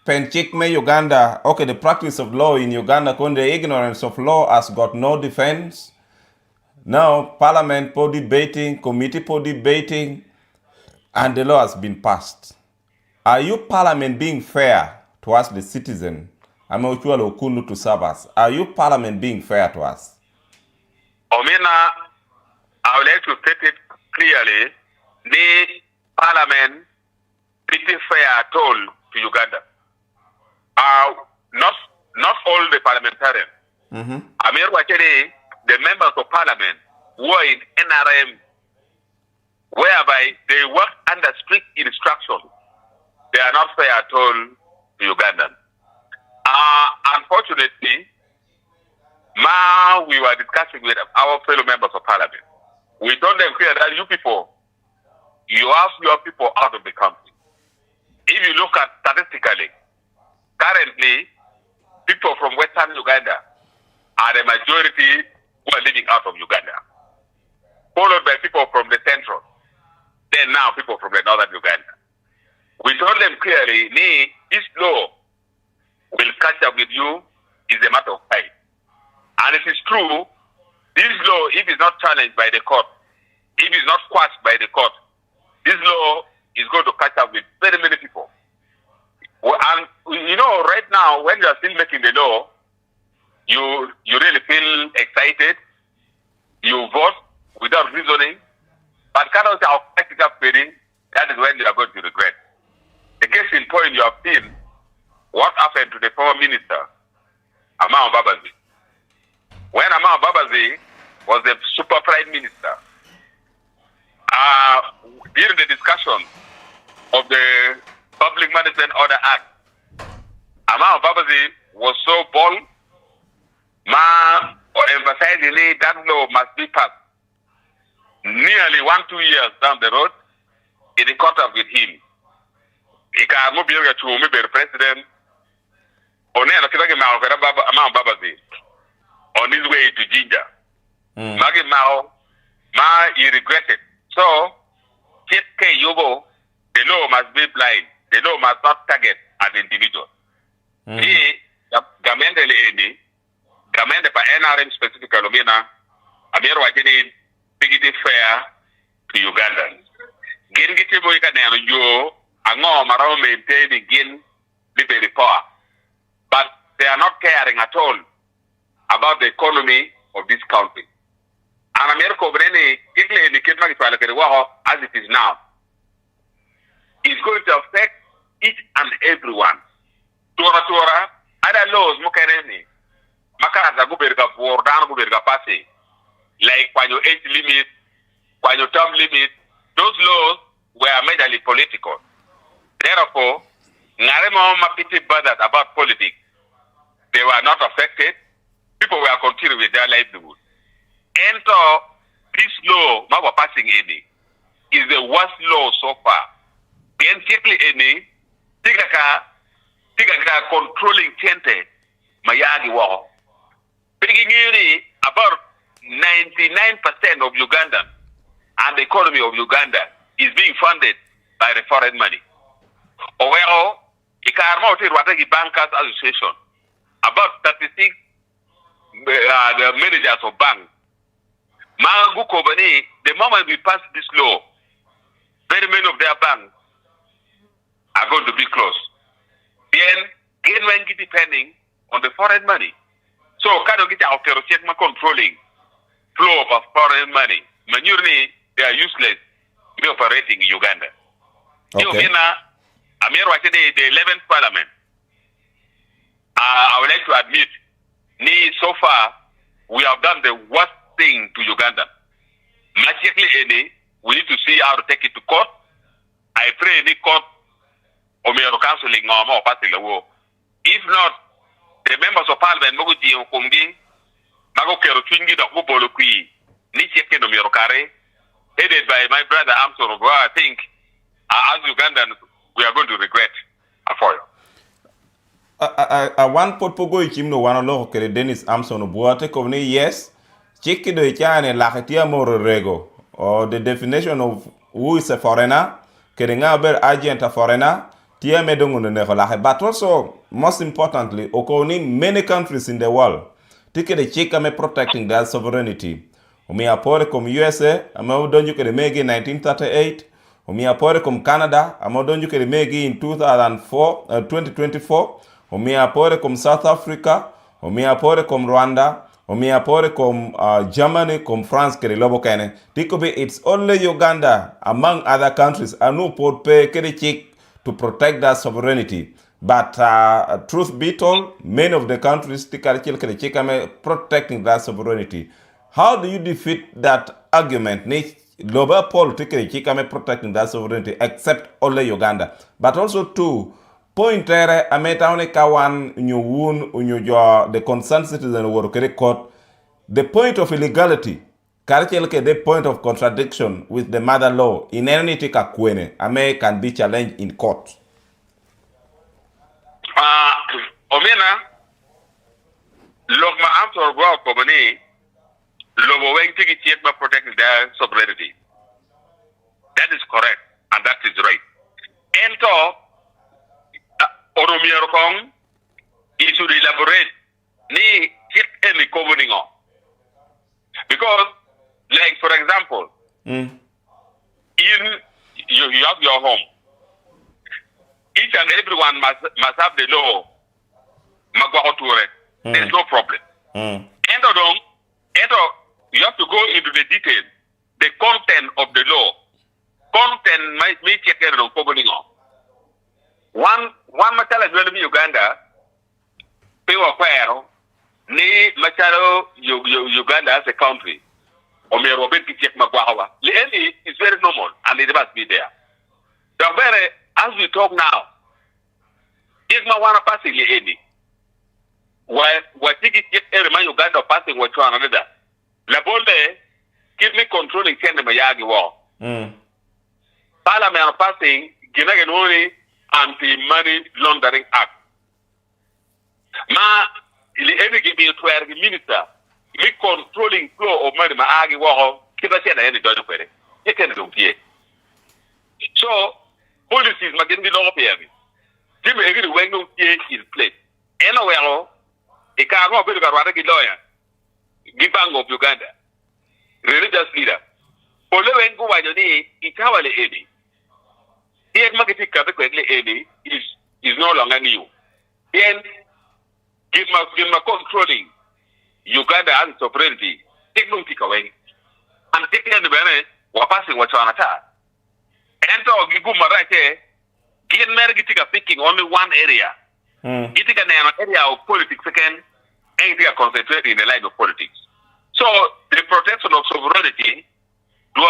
Penchikme Uganda, okay, the practice of law in Uganda, the ignorance of law has got no defense. Now, parliament for debating, committee for debating, and the law has been passed. Are you parliament being fair to us, the citizen? Twolo Okunu to serve us. Are you parliament being fair to us? Omina, I would like to state it clearly. The parliament pretty fair at all to Uganda. Not all the parliamentarians. Amir Wacheri, the members of parliament were in NRM, whereby they work under strict instruction. They are not fair at all to Ugandan. Unfortunately, we were discussing with our fellow members of parliament. We told them clear that you people, you have your people out of the country. If you look at statistically, currently, people from Western Uganda are the majority who are living out of Uganda, followed by people from the central, then now people from the northern Uganda. We told them clearly, this law will catch up with you is a matter of time. And it is true, this law, if it's not challenged by the court, if it's not quashed by the court, this law is going to catch up with very many people. And right now, when you are still making the law, you really feel excited. You vote without reasoning. But kind of practical feeling, that is when you are going to regret. The case in point, you have seen what happened to the former minister, Amao Babazi. When Amao Babazi was the super prime minister, during the discussion of the Public Management Order Act, Amao Babazi was so bold, emphasizing that law must be passed. Nearly 1-2 years down the road, it caught up with him. He can't move the president. Amao Babazi on his way to Jinja. Magi Mao, he regretted. So, the law must be blind. The law must not target an individual. Gamende pa NRM specifically, Amir Wajini, Pigity Fair to Uganda. Gengiti Boyka Nero, Ango Maro maintaining Gin Liberty Power. But they are not caring at all about the economy of this country. And America, as it is now, is going to affect each and everyone. Tora, other laws, Makaza Guberga for Dan Guberga Passy, like when your age limit, when your term limit, those laws were majorly political. Therefore, Naremo Mapiti bothered about politics. They were not affected. People were continuing with their livelihood. And so, this law, Mawa passing any, is the worst law so far. Basically, any, Tigaka controlling Tente, Mayagi war. Beginning about 99% of Uganda and the economy of Uganda is being funded by the foreign money. Well, the Bankers Association, about 36 the managers of banks. The moment we pass this law, very many of their banks are going to be closed. Then, depending on the foreign money. So, kind of get out there, controlling flow of foreign money. Manurni, they are useless in operating in Uganda. Okay. The 11th parliament, I would like to admit, so far, we have done the worst thing to Uganda. Magically, we need to see how to take it to court. I pray any court or counseling or passing the war. If not, the members of parliament, Moguti and Kongi, Magokero Twingi, the Hubolokui, Nicheke no Mirokare, headed by my brother Amson, who I think, as Ugandans, we are going to regret for you. I want Potpogo Chimno one of the Dennis Amson Buate Kovni, yes. Chiki do Chane Laketia Moro Rego, or the definition of who is a foreigner, Keringa agent a foreigner, Tia Medungun Nevalahe, but also, most importantly, Okoni many countries in the world, take the Chikame protecting their sovereignty. Umia Pore come USA, Amo Donju Megi in 1938, Umia Pore come Canada, Amo Donju Megi in 2024, Umia Pore come South Africa, Umia Pore come Rwanda, Umia Pore come Germany, come France, Lobo Kene. Tikobe, it's only Uganda, among other countries, Anu Port Pe Chik to protect their sovereignty. But truth be told, many of the countries protecting their sovereignty. How do you defeat that argument? Global politics protecting their sovereignty, except only Uganda. But also too, pointere ametaone kawan the concerned citizen were court. The point of illegality Karachel ke the point of contradiction with the mother law in any tika kwene ame can be challenged in court. Omena logma amtor go komani lobo wen tigi chief ma protect their sovereignty. That is correct and that is right. Ento Oromia Kong is to elaborate ni chief any governing on. Because like for example, in you have your home. Each and everyone must have the law. There's no problem. And you have to go into the detail, the content of the law. Content might be checked on governing on. One matter as well in Uganda, ni macharo Uganda as a country. It's very normal and it must be there. As we talk now, if I want to pass any, what ticket every Uganda passing what one another. La Bolde keep me controlling Kenya Mayagi war. Parliament passing Ginaganori Anti-Money Laundering Act. Ma every give me to every minister, me controlling flow of money Mayagi war, keep us in any done for it. You can do here. So policies magin di law here. Jimmy every when no here is place. Anywhere, a car of a lawyer, Gibang of Uganda, religious leader. Polo and go by the day, Itawale Eddie. Here, marketing correctly Eddie is no longer new. Then, give my controlling Uganda and sovereignty. Take no take away. And taking the banner, we're passing what's on attack. And so, Giguma right here, get married picking only one area. It is an area of politics again, and they are concentrated in the line of politics. So the protection of sovereignty, and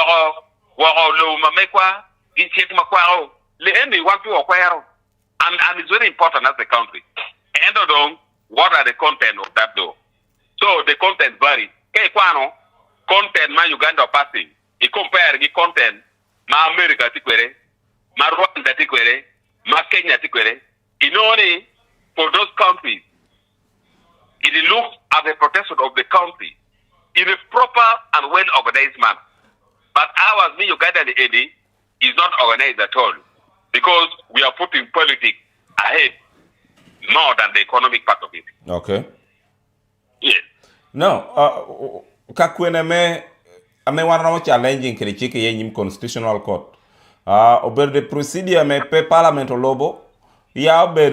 it's very important as a country. And what are the content of that law? So the content varies. Content ma Uganda passing. You compare the content ma America tikwere, ma Rwanda tikwere, ma Kenya tikwere. In order for those countries, it looks at the protection of the country in a proper and well-organized manner. But ours, me Uganda and AD, is not organized at all because we are putting politics ahead more than the economic part of it. Okay. Yes. No, kakwene me warna challenging kiri chiki yenyim constitutional court. Over the procedure me pe parliament lobo. Yeah, but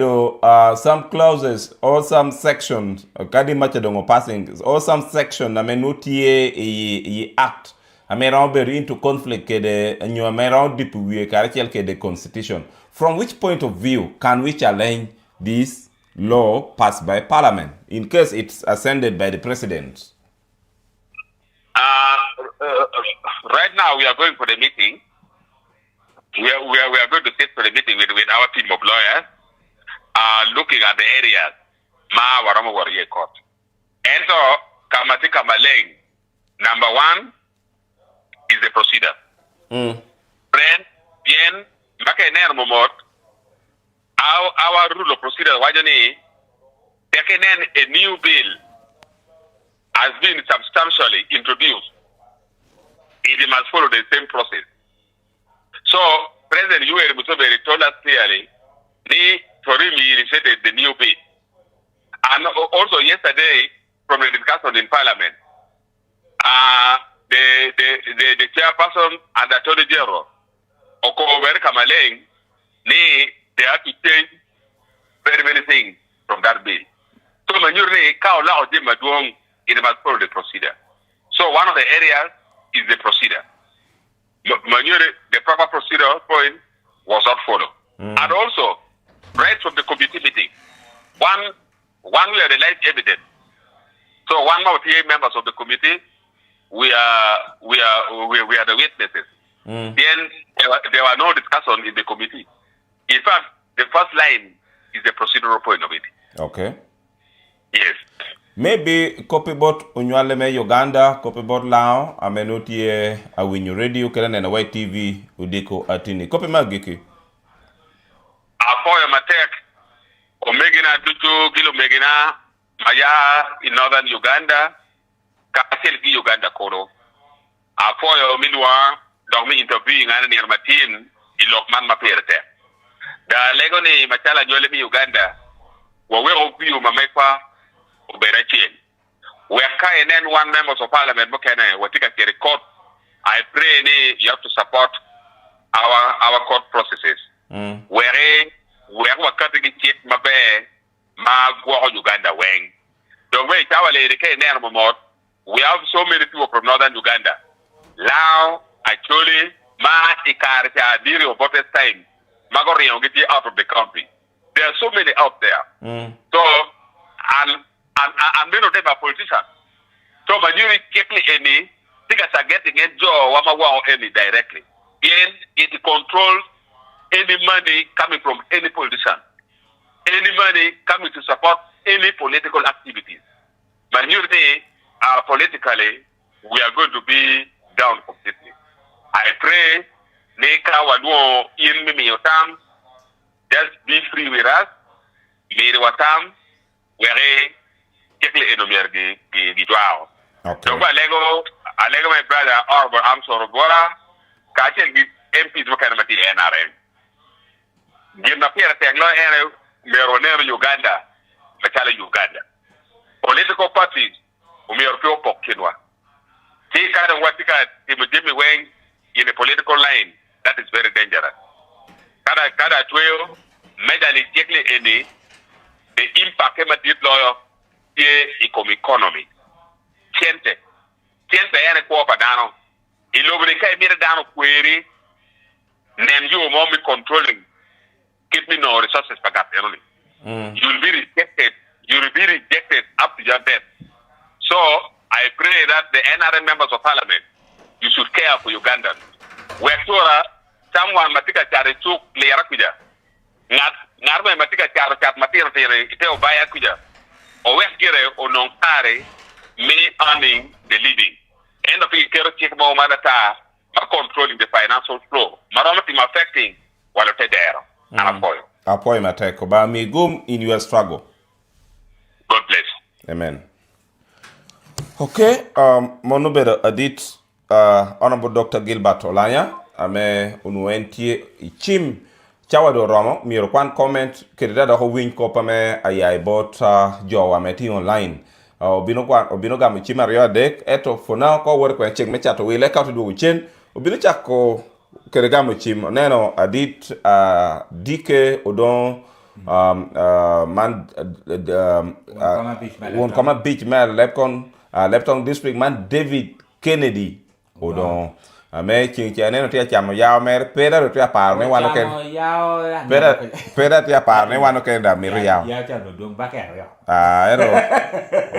some clauses or some sections, kadi machadongo passing, or some section, I mean, not ye act. I mean, I'll be into conflict, and you may around deep we the constitution. From which point of view can we challenge this law passed by parliament in case it's ascended by the president? Right now, we are going for the meeting. We are going to sit for the meeting with our team of lawyers, looking at the areas ma waramo warrior court. And so, Kamatika Maleng, number one is the procedure. Friend, bien, makainer momot, our rule of procedure, wajani, taken a new bill has been substantially introduced. It must follow the same process. So, President Yoweri Museveni told us clearly, for him, he initiated the new bill. And also yesterday, from the discussion in Parliament, the chairperson and the Attorney General, Okoweri Kamaleng, they have to change very many things from that bill. So, it must follow the procedure. So, one of the areas is the procedure. The proper procedure point was not followed. And also, right from the committee meeting, one we are the live evidence. So one of the members of the committee, we are the witnesses. Then there were no discussion in the committee. In fact, the first line is the procedural point of it. Okay. Yes. maybe copy bot unywale me Uganda copy bot lao amenutie a winyu radio kele na white TV udiko atini copy magiki Apoyo matek omegina dutu kilo megina maya in northern Uganda kasel gi Uganda kodo apoyo minwa donc mi interview ngana ni matin ilokman maperte da lego ni machala jole mi Uganda wa we opiu mamekwa oberachien we ka enen one members of parliament mokene watika ke record. I pray ni you have to support our court processes where wakati ki check mabe ma gwo Uganda weng donc we tawale de ke ner momot we have so many people from northern Uganda now actually ma ikarcha diri of protest time magori ngiti out of the country. There are so many out there. So and many of them are politicians. So majority quickly any think are getting a job wama wow any directly. Then it controls any money coming from any politician. Any money coming to support any political activities. Majority politically we are going to be down completely. I pray Neka Waduo in Mimiyotam, just be free with us. Miri Watam, where Kekle Edomergi Gidwao. okay So Alego my brother Orbo Amsor Bora, Kachel MPs Wakanamati NRM. Give na Pierre Taglo and Meroner Uganda, Machala Uganda. Political parties, Umiro Pokinwa. Take kind of what Jimmy Wang in a political line, that is very dangerous. Kada Twolo, majorly any the impact of the lawyer economy. Chente yana kwa padano. Ilobirika emira dano query. Name you mommy controlling. Give me no resources back up. You'll be rejected. You'll be rejected up to your death. So I pray that the NRM members of parliament, you should care for Ugandans. Wektora, someone matika chare chuk lera kuja. Narme matika chare chat matira tere iteo baya kuja. O wekire o nonkare me earning the living. End of it kero chik mo manata controlling the financial flow. Maromati affecting walote dero. Anapoyo. Apoyo mateko ba migum in your struggle. God bless. Amen. Okay, monobeda adit Honorable Dr. Gilbert Olanya ame unuentie ichim chawado romo miro kwan comment kedada ho win ko pame ayai bot jo ameti online obino gam chima rio dek eto for now ko wor ko check me chato wile ka to do chen obino chako kedagam chim neno adit dike odon man won kama beach man Lepton district man David Kennedy odon ame chinchane no tia chamo yao mer peda ro tia par ne wano ken peda tia par ne wano ken da mir yao ya cha no dum ba ke yo ero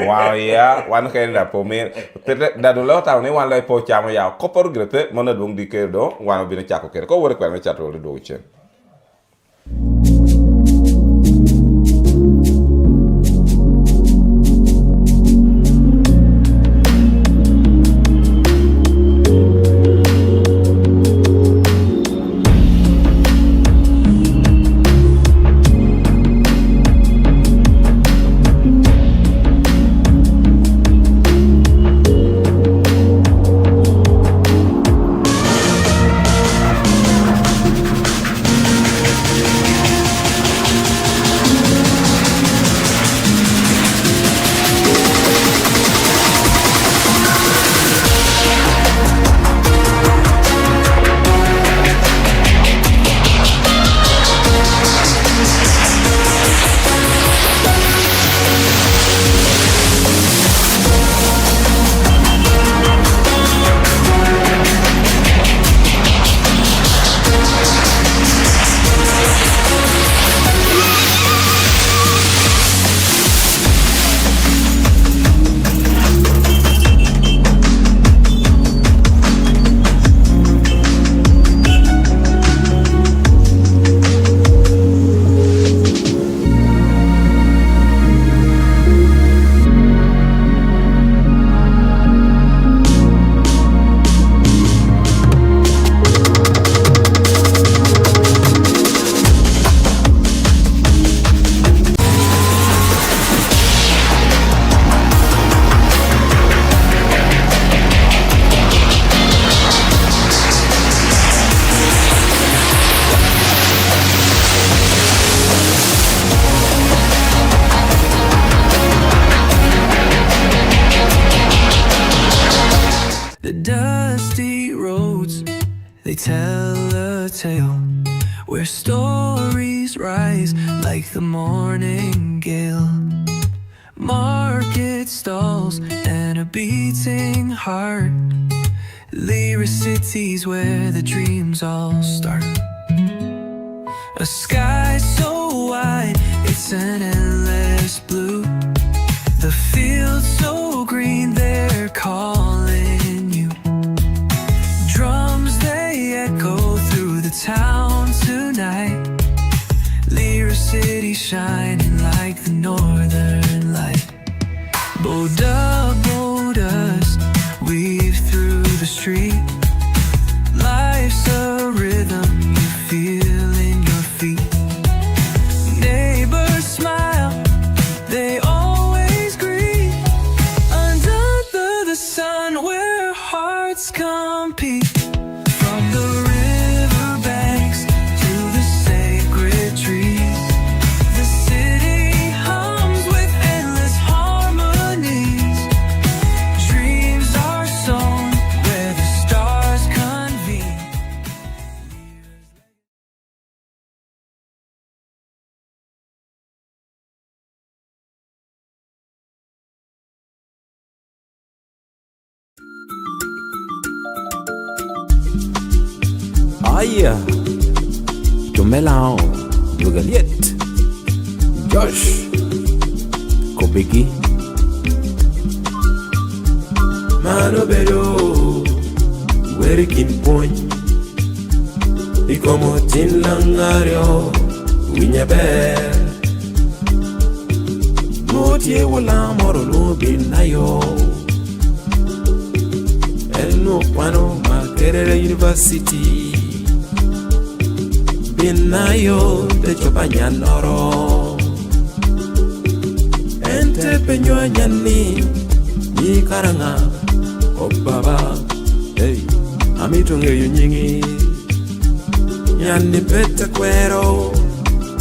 wow ya wano ken da po mir peda da do lo taw ne wan lay po chamo yao ko por grete mona dum di ke do wano bi ne chako ke ko wor ko ne chato do chen tale where stories rise like the morning gale. Market stalls and a beating heart, lyric cities where the dreams all start. A sky so wide, it's an endless blue. The fields so green, they're calling you. Drums, they echo through the town tonight. Lyric city shining like the northern light. Boda, weave through the street. Life's a rhythm you feel in your feet. Neighbors smile, they always greet. Under the sun where hearts compete. From the riverbanks to the sacred trees, the city hums with endless harmonies. Dreams are sown where the stars convene. Aya, Jomelao, Yugaliet, Josh, Kobeki, Manobedo, Werikin Point, Ikomo Tinlangario, Winyaber, Motie Wala Morolo Binayo, El No Pano, Makerere University. Binayo de Chopañanoro Ente peño ñani Ni karanga O baba Hey Amitunge yunyingi Nyani peta cuero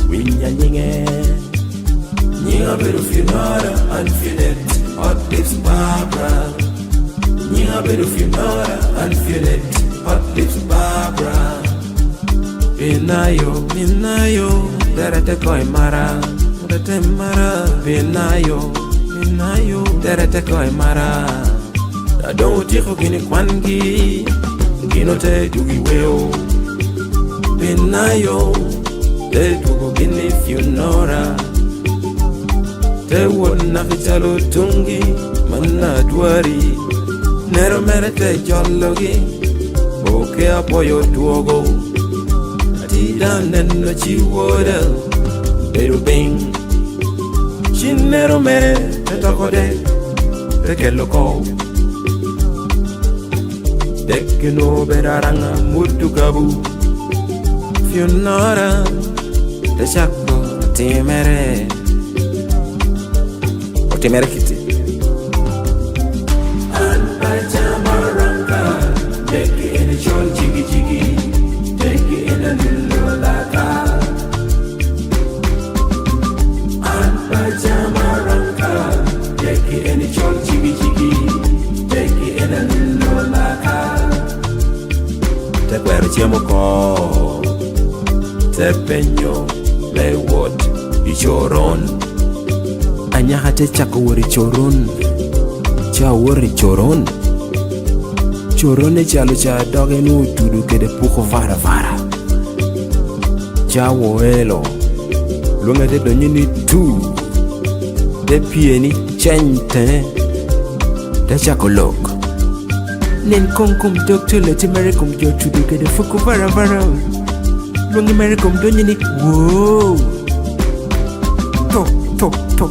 Winya nyinge Nyinga beru finora Unfillet Hot lips Barbara Nyinga beru finora Unfillet Hot lips Barbara Binayo, derete koi mara, derete mara. Binayo, derete koi mara. Da don't tiko gini kwangi, gino te dugi weo. Binayo, te dugo gini funora. Te wona fitalo tungi, mana duari. Nero merete jollogi, oke apoyo duogo. Down and no chiwoda, pero bing. Chinero mere, te toco de, te que loco. De que no veraranga, mutu kabu. Fionora, te chaco, timere. O timere kiti. Anpa chamaranga, de que en el chol chigi chigi. Take it in a little laka. Anpajamaranga. Take it in a chol chigi chigi. Take it in a little laka. Te cuero chiamoko. Te peño. Le what? Ichoron. Anyaha te chako wori choron. Cha wori choron. Chorone chalo cha doge no tudu ke de puko vara vara. Cha woelo. Lunga de donyini tu. De pieni chente. De chakolok. Nen konkum doctor le timerikum jo tudu ke de puko vara vara. Lunga merikum donyini. Whoa. Top.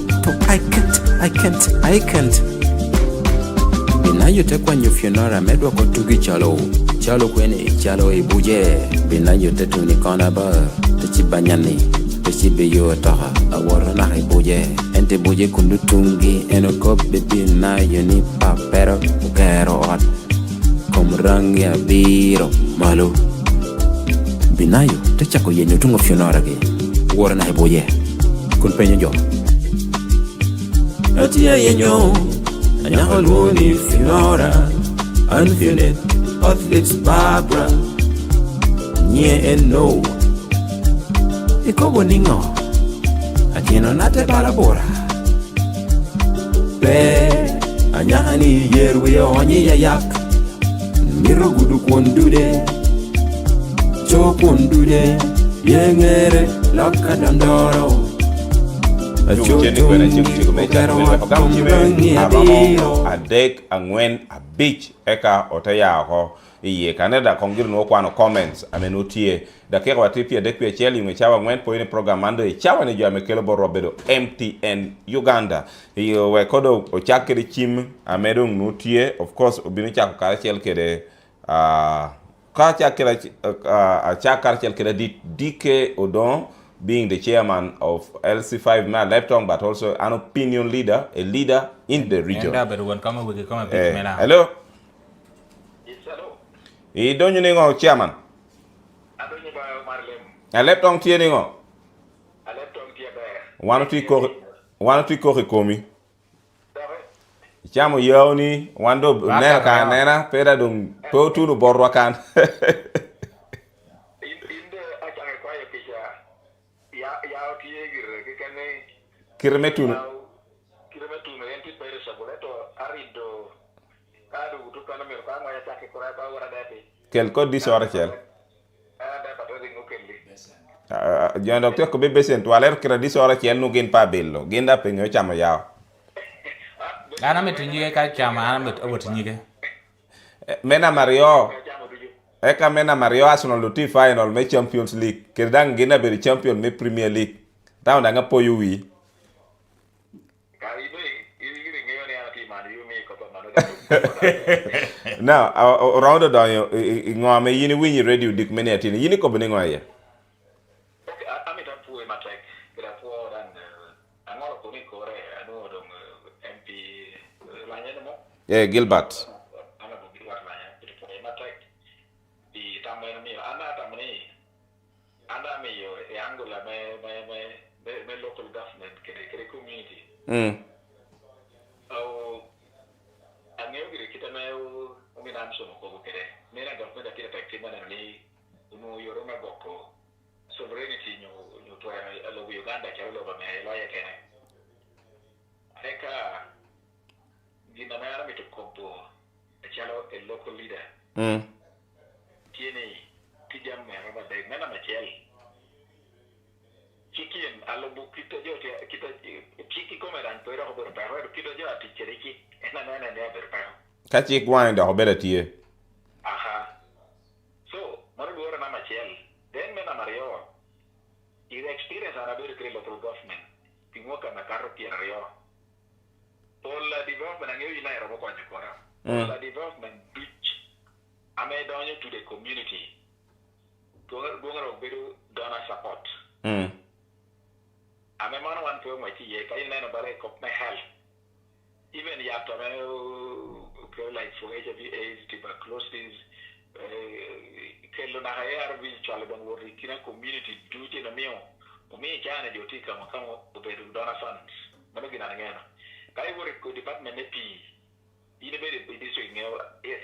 I can't. Binayo te kwanyo fionora medwa kotugi chalo kwene chalo ibuje. Binayo te tuni kona ba te chibanyani te chibiyo toha awara na ibuje. Ente buje kundu tungi eno kope binayo ni papero ugero ot komrangi ya biro malo. Binayo te chako yenyo tungo fionora ge awara na ibuje kun penyo jo atia yenyo. Anyahuluni finora, unfinished, hot lips Barbara. nye en no ikobo ningo atieno nate balabora pe anyani yerwe onyi yayak miro gudu kondude cho kondude yengere lakka dandoro adek angwen abich eka otaya ho iye Canada kongir no kwano comments amenotie dakika watipi adek pia cheli umechawa ngwen po ini program ando ichawa ni jame kelo borwa bedo MTN Uganda iyo wekodo ochakiri chim amedo nutie of course obini chako kare chel kede ka chakara chel kede DK Odon being the chairman of LC5 man Lepton, but also an opinion leader, a leader in the region. Hello? Yes, hello. You don't you know chairman? I don't know about Marlem. A Lepton Tieningo. I left on Tia Bear. One or two komi. Chamo yoni, wando neka nena, pera dum po tu no borwakan. Kirmetunu enti pere saboleto arido kadu tukana me kwa ya take kora ba wara date quel code di sora chel da patodi ngokelli John docteur ko bebe sen toiler kira di sora chel no gen pa bello genda penyo chama yaw ana metinyi ka chama ana metinyi mena Mario eka mena Mario Arsenal luti final me Champions League kirdang gena be champion me Premier League taw nga po yuwi now around the ngome yini winyi radio dik meni atini yini ko bene ngoya okay amita puwe matek kira po dan angoro ko ni kore anu dong MP lanya mo Gilbert ana ko Gilbert lanya itu puwe matek di tamai mi ana tamani ana mi yo angola me local government kere community sovereignty nyo to alo Uganda cha lo ba me lo ya kene eka gina mara mi to kompo chalo el local leader tiene tijam me ba de mena machel chikin alo bu kito jo kita chiki komeran pero ho pero kito jo ati cheriki na ne ber pero kachi gwanda ho bela tie aha so mara gora na machel then mena Mario the experience are very great local government pingoka na carro Rio all the development and you na robo kwa chikora all the development beach ame donyo to the community gonga beru dona support ame man one po mo ti ye kai na bare kop na health even ya to like for HIV AIDS tuberculosis kello na hayar vi chale bon wori kina community duty na mio umi jana joti kama obedu donor funds mano gina ngena kai wori ko department ne pi ine be district ne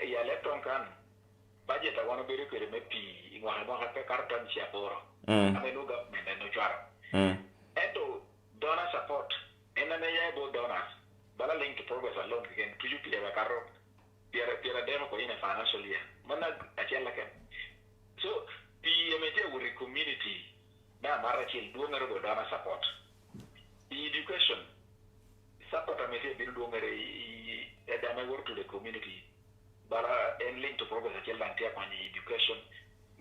ya lepton kan budget a wono be ko me pi ngwa ha pe karton sia boro ame no government no chara eto donor support ena ne ya bo donors bala link to progress alone again to you pia karo pia demo ko ina financial year mana achela ken so PMT with community na mara chil duongere go dana support education support amete bin duongere dana work to the community bala en link to progress achela ntia kwa education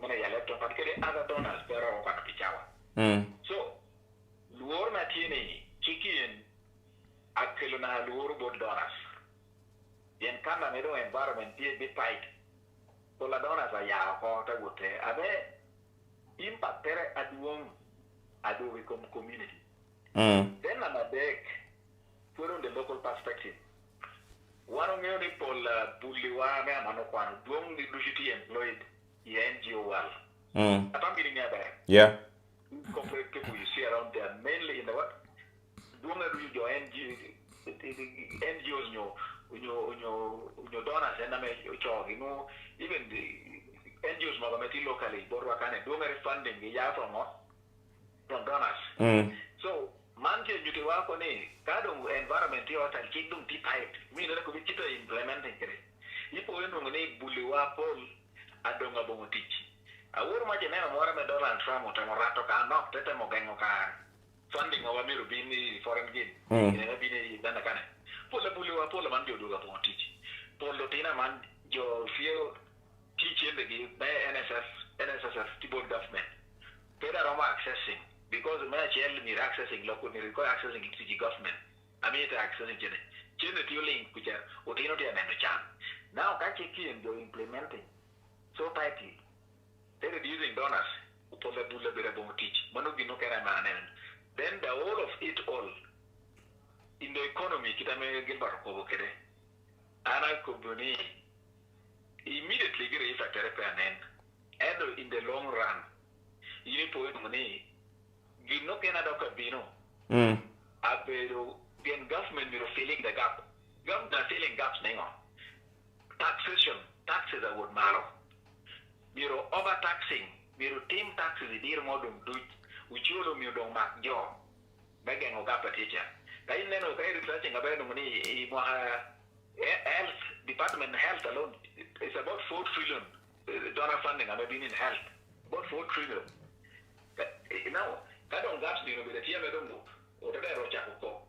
mana ya laptop but kere other donors pero kwa pichawa so luor na tiene chikin akelo na luor bo donors yen kana medo environment be tight la donors ya ko ta gote abe impactere adu we community then na back from the local perspective one of the people buliwa me amano kwano duong di duty employed NGO wal atambiri ni abe yeah corporate people you see around there mainly in the what duong do you NGOs nyo donors and I mean even the NGOs magameti locally borwa kane donor funding ya from donors. So manje nyuti wako ni kadong environment yo tal kingdom type mi na ko bikito implementing kere ipo weno ngene buliwa pol adonga bongotich awur ma jenena mora me Donald Trump otamorato ka nok tete mo gengo ka funding over miru bini foreign gain ina bini dana kane pola buliwa pola man jodo ga bongotich polo tina man jo fio teaching the NSSF Tibor government peda roma accessing because me chel ni accessing local ni require accessing the government ami it accessing chene to link kucha otino tia neno chan now ka chiki and implementing so tightly they're reducing donors upola bula bera bon teach mano gino kera manen then the whole of it all in the economy kita me gilbar ko kede ana ko boni immediately get effect repair and in the long run you need to money you know can adopt a bino abero gen government are filling the gap government are filling gaps now taxes are what matter miro overtaxing miro team taxes dir modum du uchuro mi do mak jo bagen o gap teacher kai neno kai researching about money health department health alone is about 4 trillion donor funding and been in health about 4 trillion now that don't gaps you know with the team don't go or the rocha ko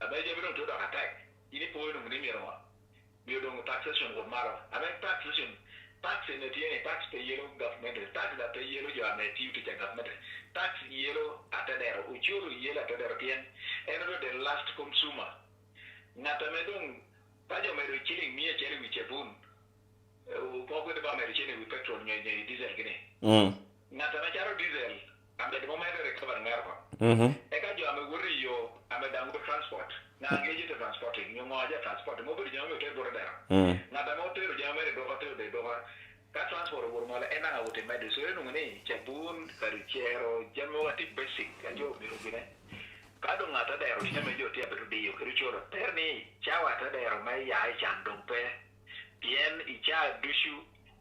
abeje we don't do the attack ini po no ni miro we don't taxation would matter I mean taxation tax in the tax the yellow government tax that the yellow you are native to the government tax yellow at the uchuru yellow at the European and the last consumer ngata medong kajo medo chilling mia cheri wichebun poko de ba medo chini with petrol nye diesel gini ngata na charo diesel ambe de momento recover ngarba e kajo ame wuri yo ame dango transport na ngeje de transporting nyo ngoja transport mo buri jame te bora dara ngata mo te jame de do ka transport wor mala ena na wote medo so eno ngene chebun karichero jame wati basic kajo biro gine kado ngata dero nyame jo tia bedo dio krichoro terni chawa ta dero mai ya chandong pe bien icha dushu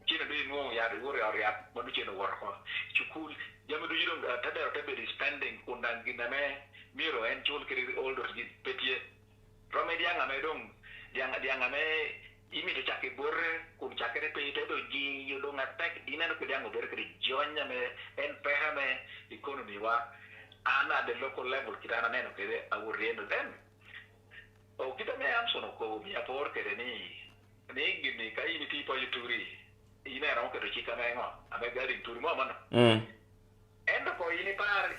chino do ngo ya do wori ya manu chino worko chukul jame do jidong ta dero te be spending kundan giname miro en chul kiri older git petie romedia ngame dong dia ngame imi to chake borre kum chake pe te do ji yo do ngatek dinan ko dia ngober kiri jonya me en pehame economy wa ana the local level kita na neno kede awurendo then o kita me am sono ko mi apor kede ni gini kai ni tipo yuturi ina ro kede chika me ngo abe gari turi mo mano endo ko ini par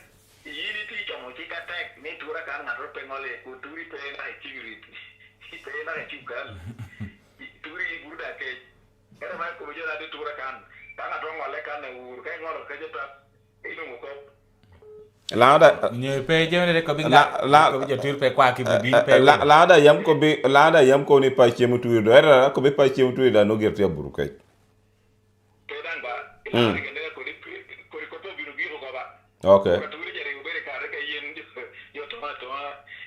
ini ti chamo chika tek ni tura kan ngaro pengole ku turi pe na security pe na chugal turi burda ke era ma ko jo da tura kan kana to ngole kan ur kai ngoro ke jota ino ko Lada nye pe jeme de ko binga ko je tur pe kwa ki bi pe lada yam ko ni pa chemu tuir do era ko be pa chemu tuir da no gerte buru kay kedan ba ila ke ne ko to biru gi ko ba okay ko tuir jere ko be ka re ke yen yo to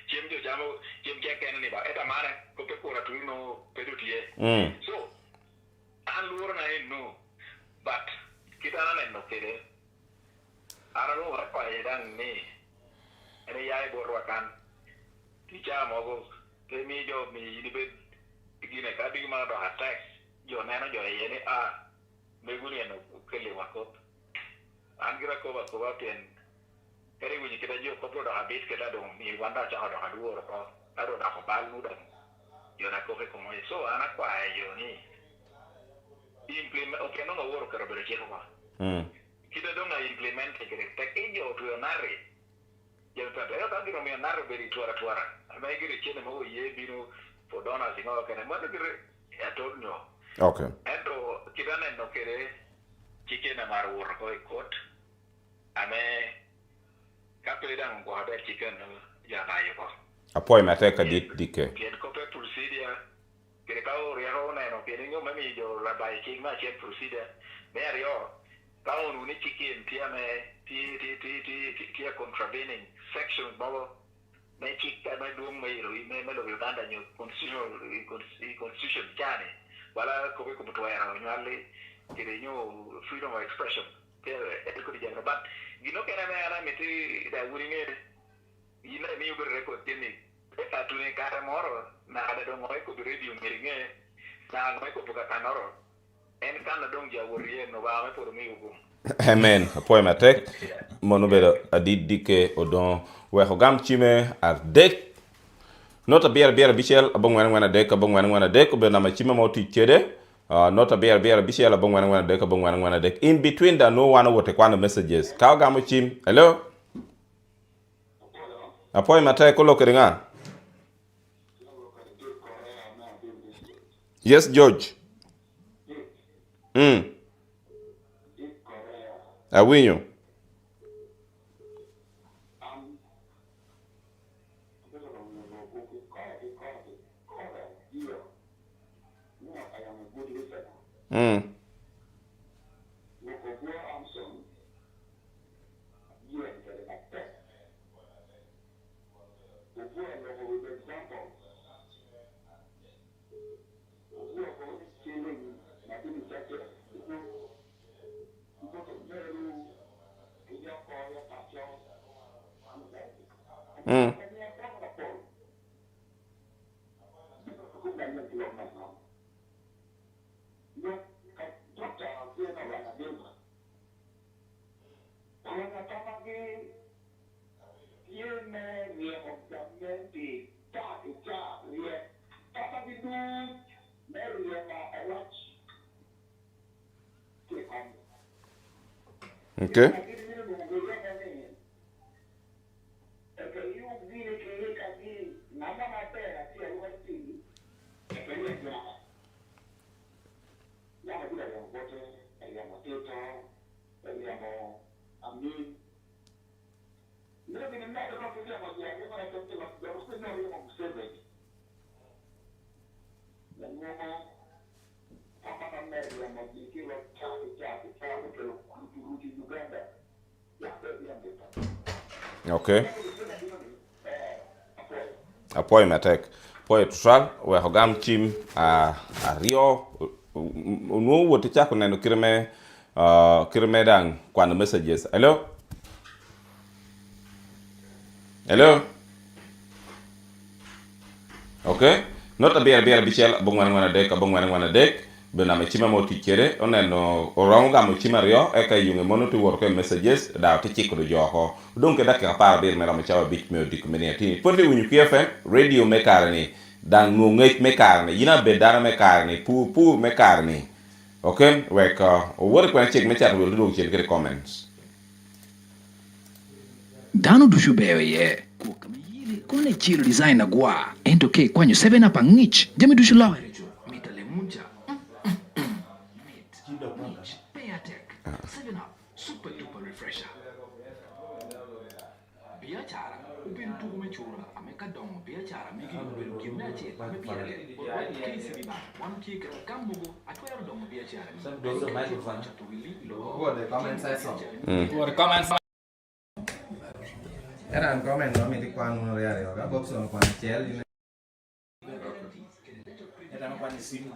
chem jo jamo chem ke ken ni ba eta mare ko pe ko ra tuir no pe do tie so an lura na no but kita na no kede ara no apa edan ni ene yai borwa kan ticha mogo ke mi jo mi ni be gine ka bi ma do attack jo na no jo yene a me guni no kele wako angira ko ba pen ere wini kita jo ko do habit ke da do mi wanda cha do hadu ro ko aro da ko bal nu da yo na ko ko mo so ana kwa yo ni implement okay no work ro bere ke ko kita dong implement ke tek ejo to nare ya ta da ta dino me nare beri tuara mai gire chene mo ye bino for donors ngo kana mo gire ya to no okay ento kita no kere chike na mar wor ko ikot ame kapeldan ko habe chike no ya na yo apoy mate ka dike ke ko pe procedure kere ka o ro na no kere ngo mami jo la bai king ma che procedure me ario Town uni chicken tiame ti contravening section babo me chikka me dum me ro me lo banda nyo constitution jane wala ko ko to era nyale freedom of expression. But you know, can I make that winning it? You know, you could record Timmy. If I do a caramoro, now I don't know, I could radio meeting it. Now I could book a canoro. And Canada don't get worried, no, I'm for me. Amen. Apoy matek. Monobelo adid dike odon. We hogam chime ar dek. Nota bier bichel abong wana dek abong wana dek be na machime mo ti chede. Nota bier bichel abong wana dek abong wana dek. In between the no one wote kwana messages. Kao gamo chim. Hello. Apoy matek ko lokeringa. Yes, George. Awinyo. Okay. Okay. Apoy matek. Poy tutal we hogam chim a rio no wote chako neno kirme dang kwana messages. Hello. Okay. Nota bier bichel abong wana dek bena me chima mo tikere oneno orango gamo chima rio e kay yunge mono to work messages da te chikro joko donc dakka par bir me la chawa bit me dik meneti ponde wunu kfm radio me karni dan no ngej me karni yina be dara me karni pour me karni. Okay, wek work when check me chat will do check comments dano dushu bewe ye kone chill design agwa ento ke kwanyo 7 up ngich jami dushu lawa mitale munja super duper refresher. Biachara, upin tu kumechura, ameka dong biachara, miki upin kimnache, amepiale. Kisi biba, one kick, kambugo, atwera dong biachara. Those are microphones. What the comments I saw. What the comments. Era un comment no mi di qua non reale, ok? Box non qua c'è. Era un qua sim.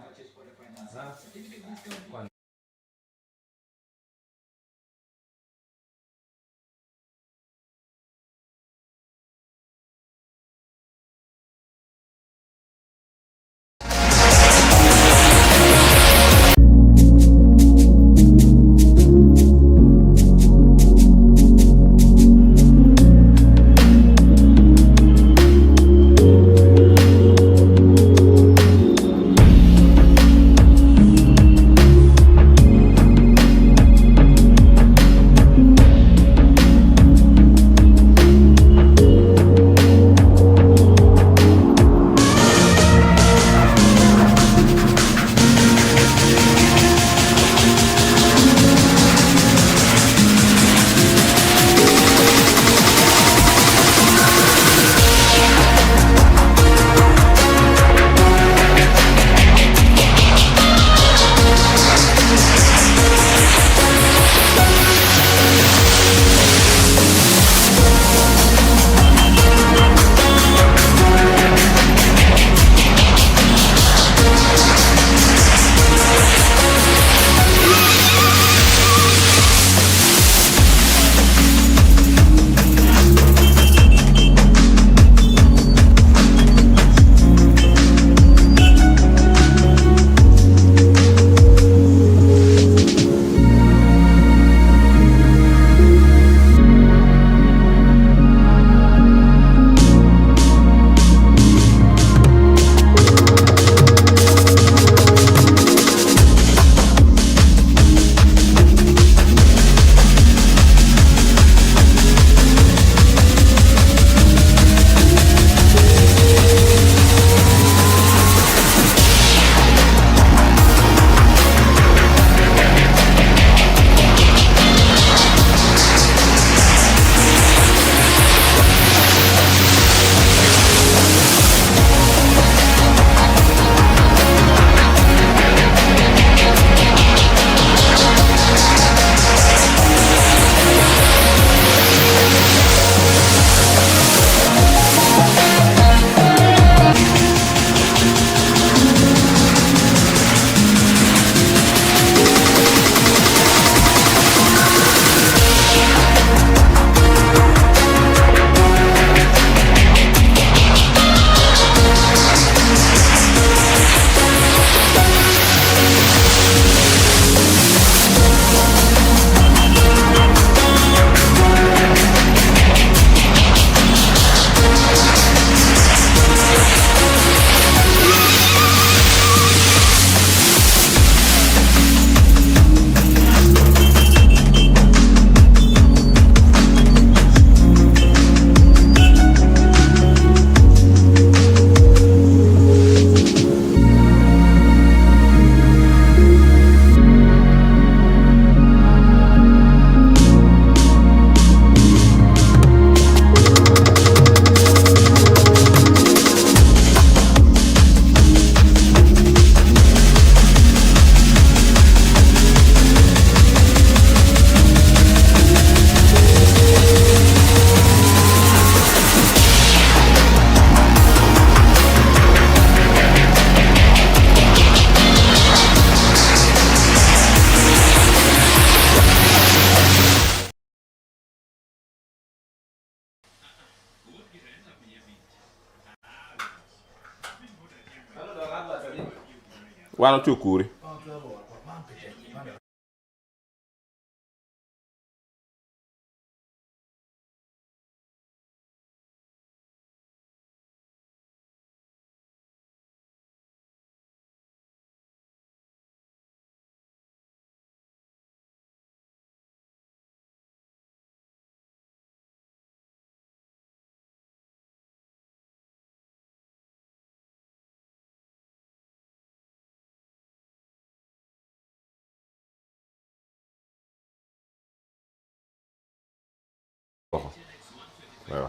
Wano chukuri.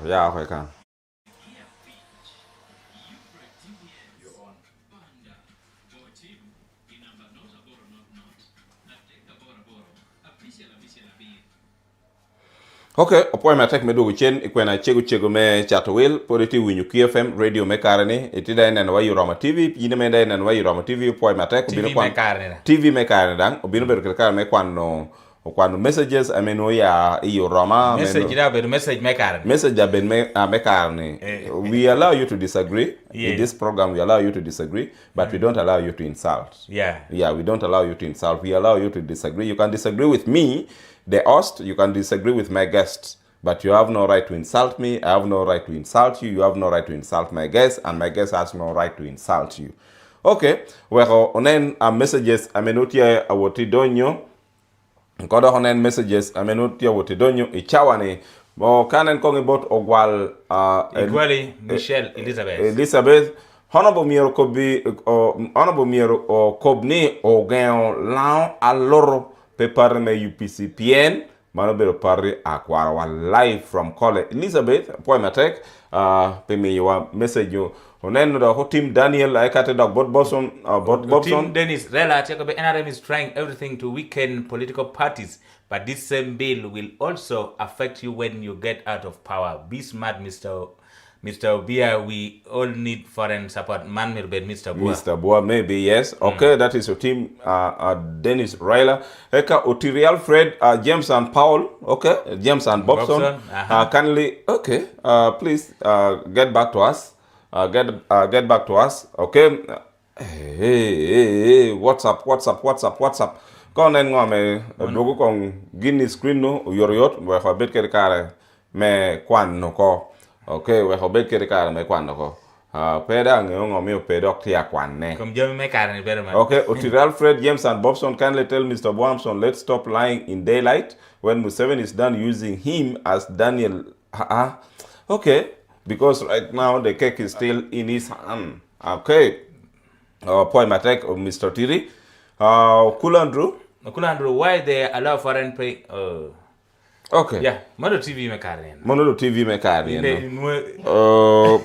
Yeah, I can. Okay, opoy ma tek me do chen ikwena chego me chatwil politi winyu KFM radio me karani itida enen wa Yuroma TV yine me enen wa Yuroma TV opoy ma tek obino kwan TV me karani dan obino ber kar me kwano messages ameno ya Yuroma message da be message me karani message da ben me karani we allow you to disagree in this program. We allow you to disagree, but we don't allow you to insult. Yeah, we don't allow you to insult. We allow you to disagree. You can disagree with me, the host. You can disagree with my guests, but you have no right to insult me. I have no right to insult you. You have no right to insult my guest, and my guest has no right to insult you. Okay, well, onen messages amenotia awotidonyo. Nkodo onen messages amenotia awotidonyo ichawani. Bo kanen kongi bot ogwal Igwali Michelle Elizabeth honorable miero kobi honorable miero kobni ogen lan aloro pepare me UPCPN manobero pare akwara wa live from Kole Elizabeth point matek pe me your message yo onen do team Daniel aikate dog bot Bobson team Dennis Rela Jacob NRM is trying everything to weaken political parties. But this same bill will also affect you when you get out of power. Be smart, Mr. Obia. We all need foreign support. Man, Mr. Bua. Mr. Bua, maybe, yes. Okay, that is your team, Dennis Ryler. Eka, Otirial Fred, James and Paul. Okay, James and Bobson. Kindly, okay, please get back to us. Get back to us. Okay. Hey, what's up? Konen ngome dogo kong gini screen no yoriot we ho bet kere kare me kwan no ko. Okay, we ho bet kere kare me kwan no ko. Peda ngome pedok tia kwan ne. Kom jami me kare ni better man. Okay, Otirial Fred, James and Bobson, kindly tell Mr. Boamson, let's stop lying in daylight when Museveni is done using him as Daniel. Okay, because right now the cake is still in his hand. Okay. Point matek of Mr. Tiri. Kulandru, why they allow foreign pay? Okay. Yeah, Mono TV me karen.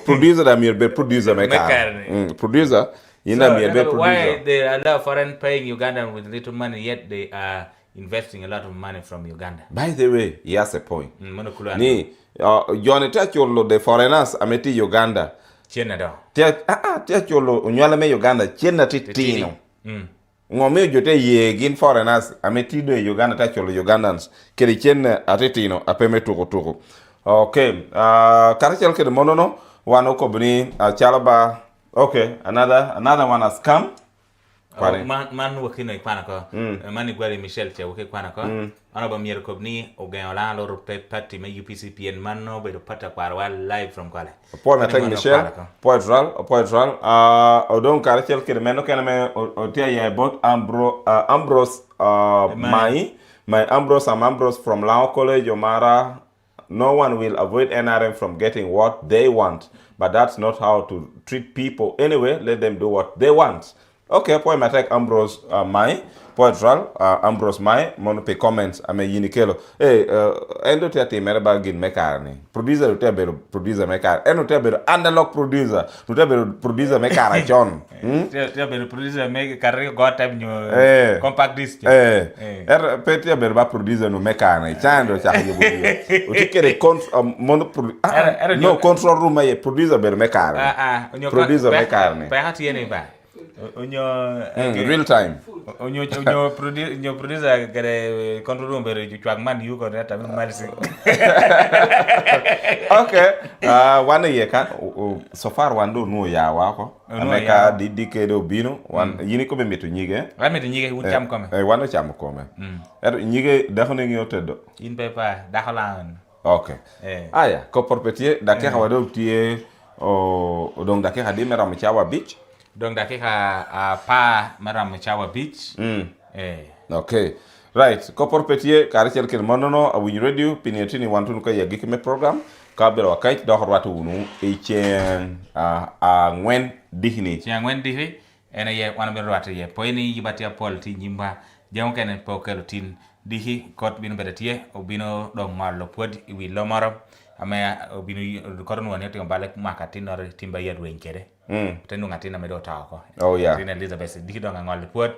Producer da mir be producer me karen. Producer, ina mir be producer. Why they allow foreign paying Ugandan with little money yet they are investing a lot of money from Uganda? By the way, he has a point. Ni John Tacholo the foreigners ameti Uganda. Chena do. Tacholo unywala me Uganda chena titino. Ngome jote ye gin foreigners ameti do Uganda tacholo Ugandans keri chena atetino apeme tuko. Okay, karachel ke monono wano kobni chalaba. Okay, another one has come. Man wakino ikwana ko mani gwali Michelle che wake kwana ko ana ba mier ko ni o gan la lo party me UPCPN man no be pata kwa live from Kwale point attack Michelle poitral odon karachel ke meno kana me o tia ye bot Ambrose my Ambrose from Lao College Omara. No one will avoid NRM from getting what they want, but that's not how to treat people. Anyway, let them do what they want. Okay, point my take Ambrose poitral Ambrose monope comments ame yinikelo. Hey, endo te mereba gin mekarni. Producer te bero producer mekar. Endo te bero analog producer. Tu te bero producer mekara John. Te bero producer make carry got time compact disc. Te bero ba producer no mekarni. Chando cha yebu. Utikere no control room producer bero mekar. Producer mekarni. Pa hati yene ba. real time. Onyo producer kare control room bere chwag man yu ko reta malisi. Okay. Wana ye ka so far wando no ya wako. Ameka didike do bino wan yini ko be metu nyige. Wa metu nyige wu cham kome. Wana cham kome. Nyige dakhone ngi otedo. In pepa dakhalan. Okay. Aya, ko porpetie dake hawado tie o donc dake hadi meram chawa beach. Donc dakika pa maram chawa beach. Okay. Right. Ko porpetie karichel kel monono awin radio pinetini wantun ko yagiki me program kabel wakait do horwatu unu echen ngwen dihni. Chen ngwen dihi ena ye wana be rwatu ye poini yibati apol ti nyimba jamu kenen pokelo tin dihi kot binu bedatie obino do ngalo pod iwi lomaro ame obino koron woni to balek makati no timba yedwe nkere. Tenu ngatina medo taako. Oh yeah. Tina Elizabeth dihi do ngalo pod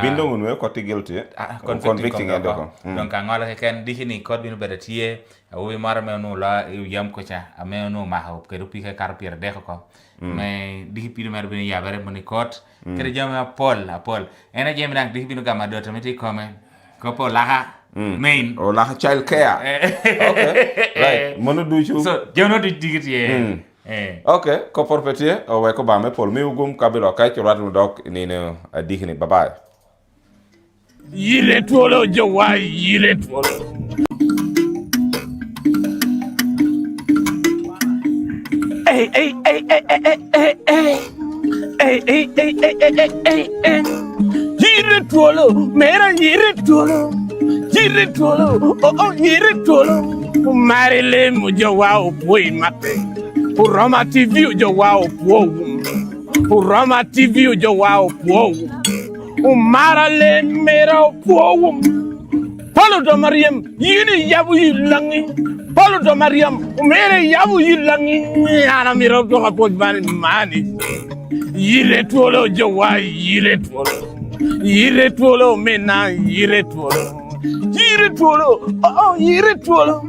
bindo ngunwe ko ti guilty convicting endo donc ngala ken dihini code binu bedatie wi mara me no la yam ko cha ame no ma ho ke rupi ke carpier de ko mais dihi pido mer binu ya bare moni code kere jama Paul ena jemi nak dihi binu gama do tamiti come ko Paul la main o la child care. Okay, right mono duchu so jono digiti Okay, ko porpetie o we ko ba me Paul mi ugum kabilo kay ci ratu dok ni ne dihni bye. Yile Twolo jawai yile Twolo. Hey. Yile Twolo, mera yile Twolo. Yile Twolo, oh yile Twolo. Marile mujawa opoi mate. Roma TV ujawa opo. Roma TV ujawa opo. Umarale mera opo. Paulo do Mariam yini yabu yilangi. Paulo do Mariam mere yabu yilangi. Ana mira do kapot mani. Yile Twolo ujawa yile Twolo. Yile Twolo mena yile Twolo. Yile Twolo, oh yile Twolo.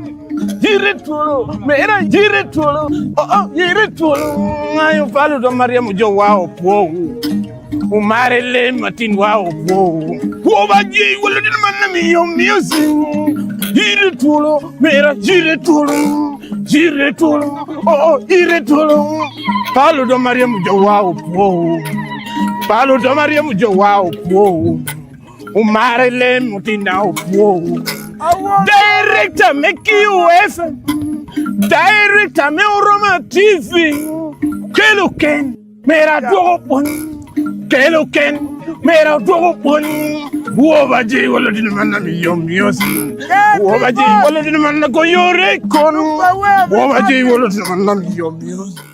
Yire Twolo, mera yire Twolo, oh yire Twolo. Ayo Paulo do Mariam ujawa opo. Umarele matin wa opo. Wobaji wala din man mi yo music. Yire Twolo, mera yire Twolo. Yire Twolo, oh yire Twolo. Paulo do Mariam ujawa opo. Paulo do Mariam ujawa opo. Umarele matin na opo. Director make you FM. Director me Roma TV. Keloken mera dopon. Keloken mera dopon. Wobaji wala din man mi yo music. Wobaji wala din man ko yore kon. Wobaji wala din man mi yo music.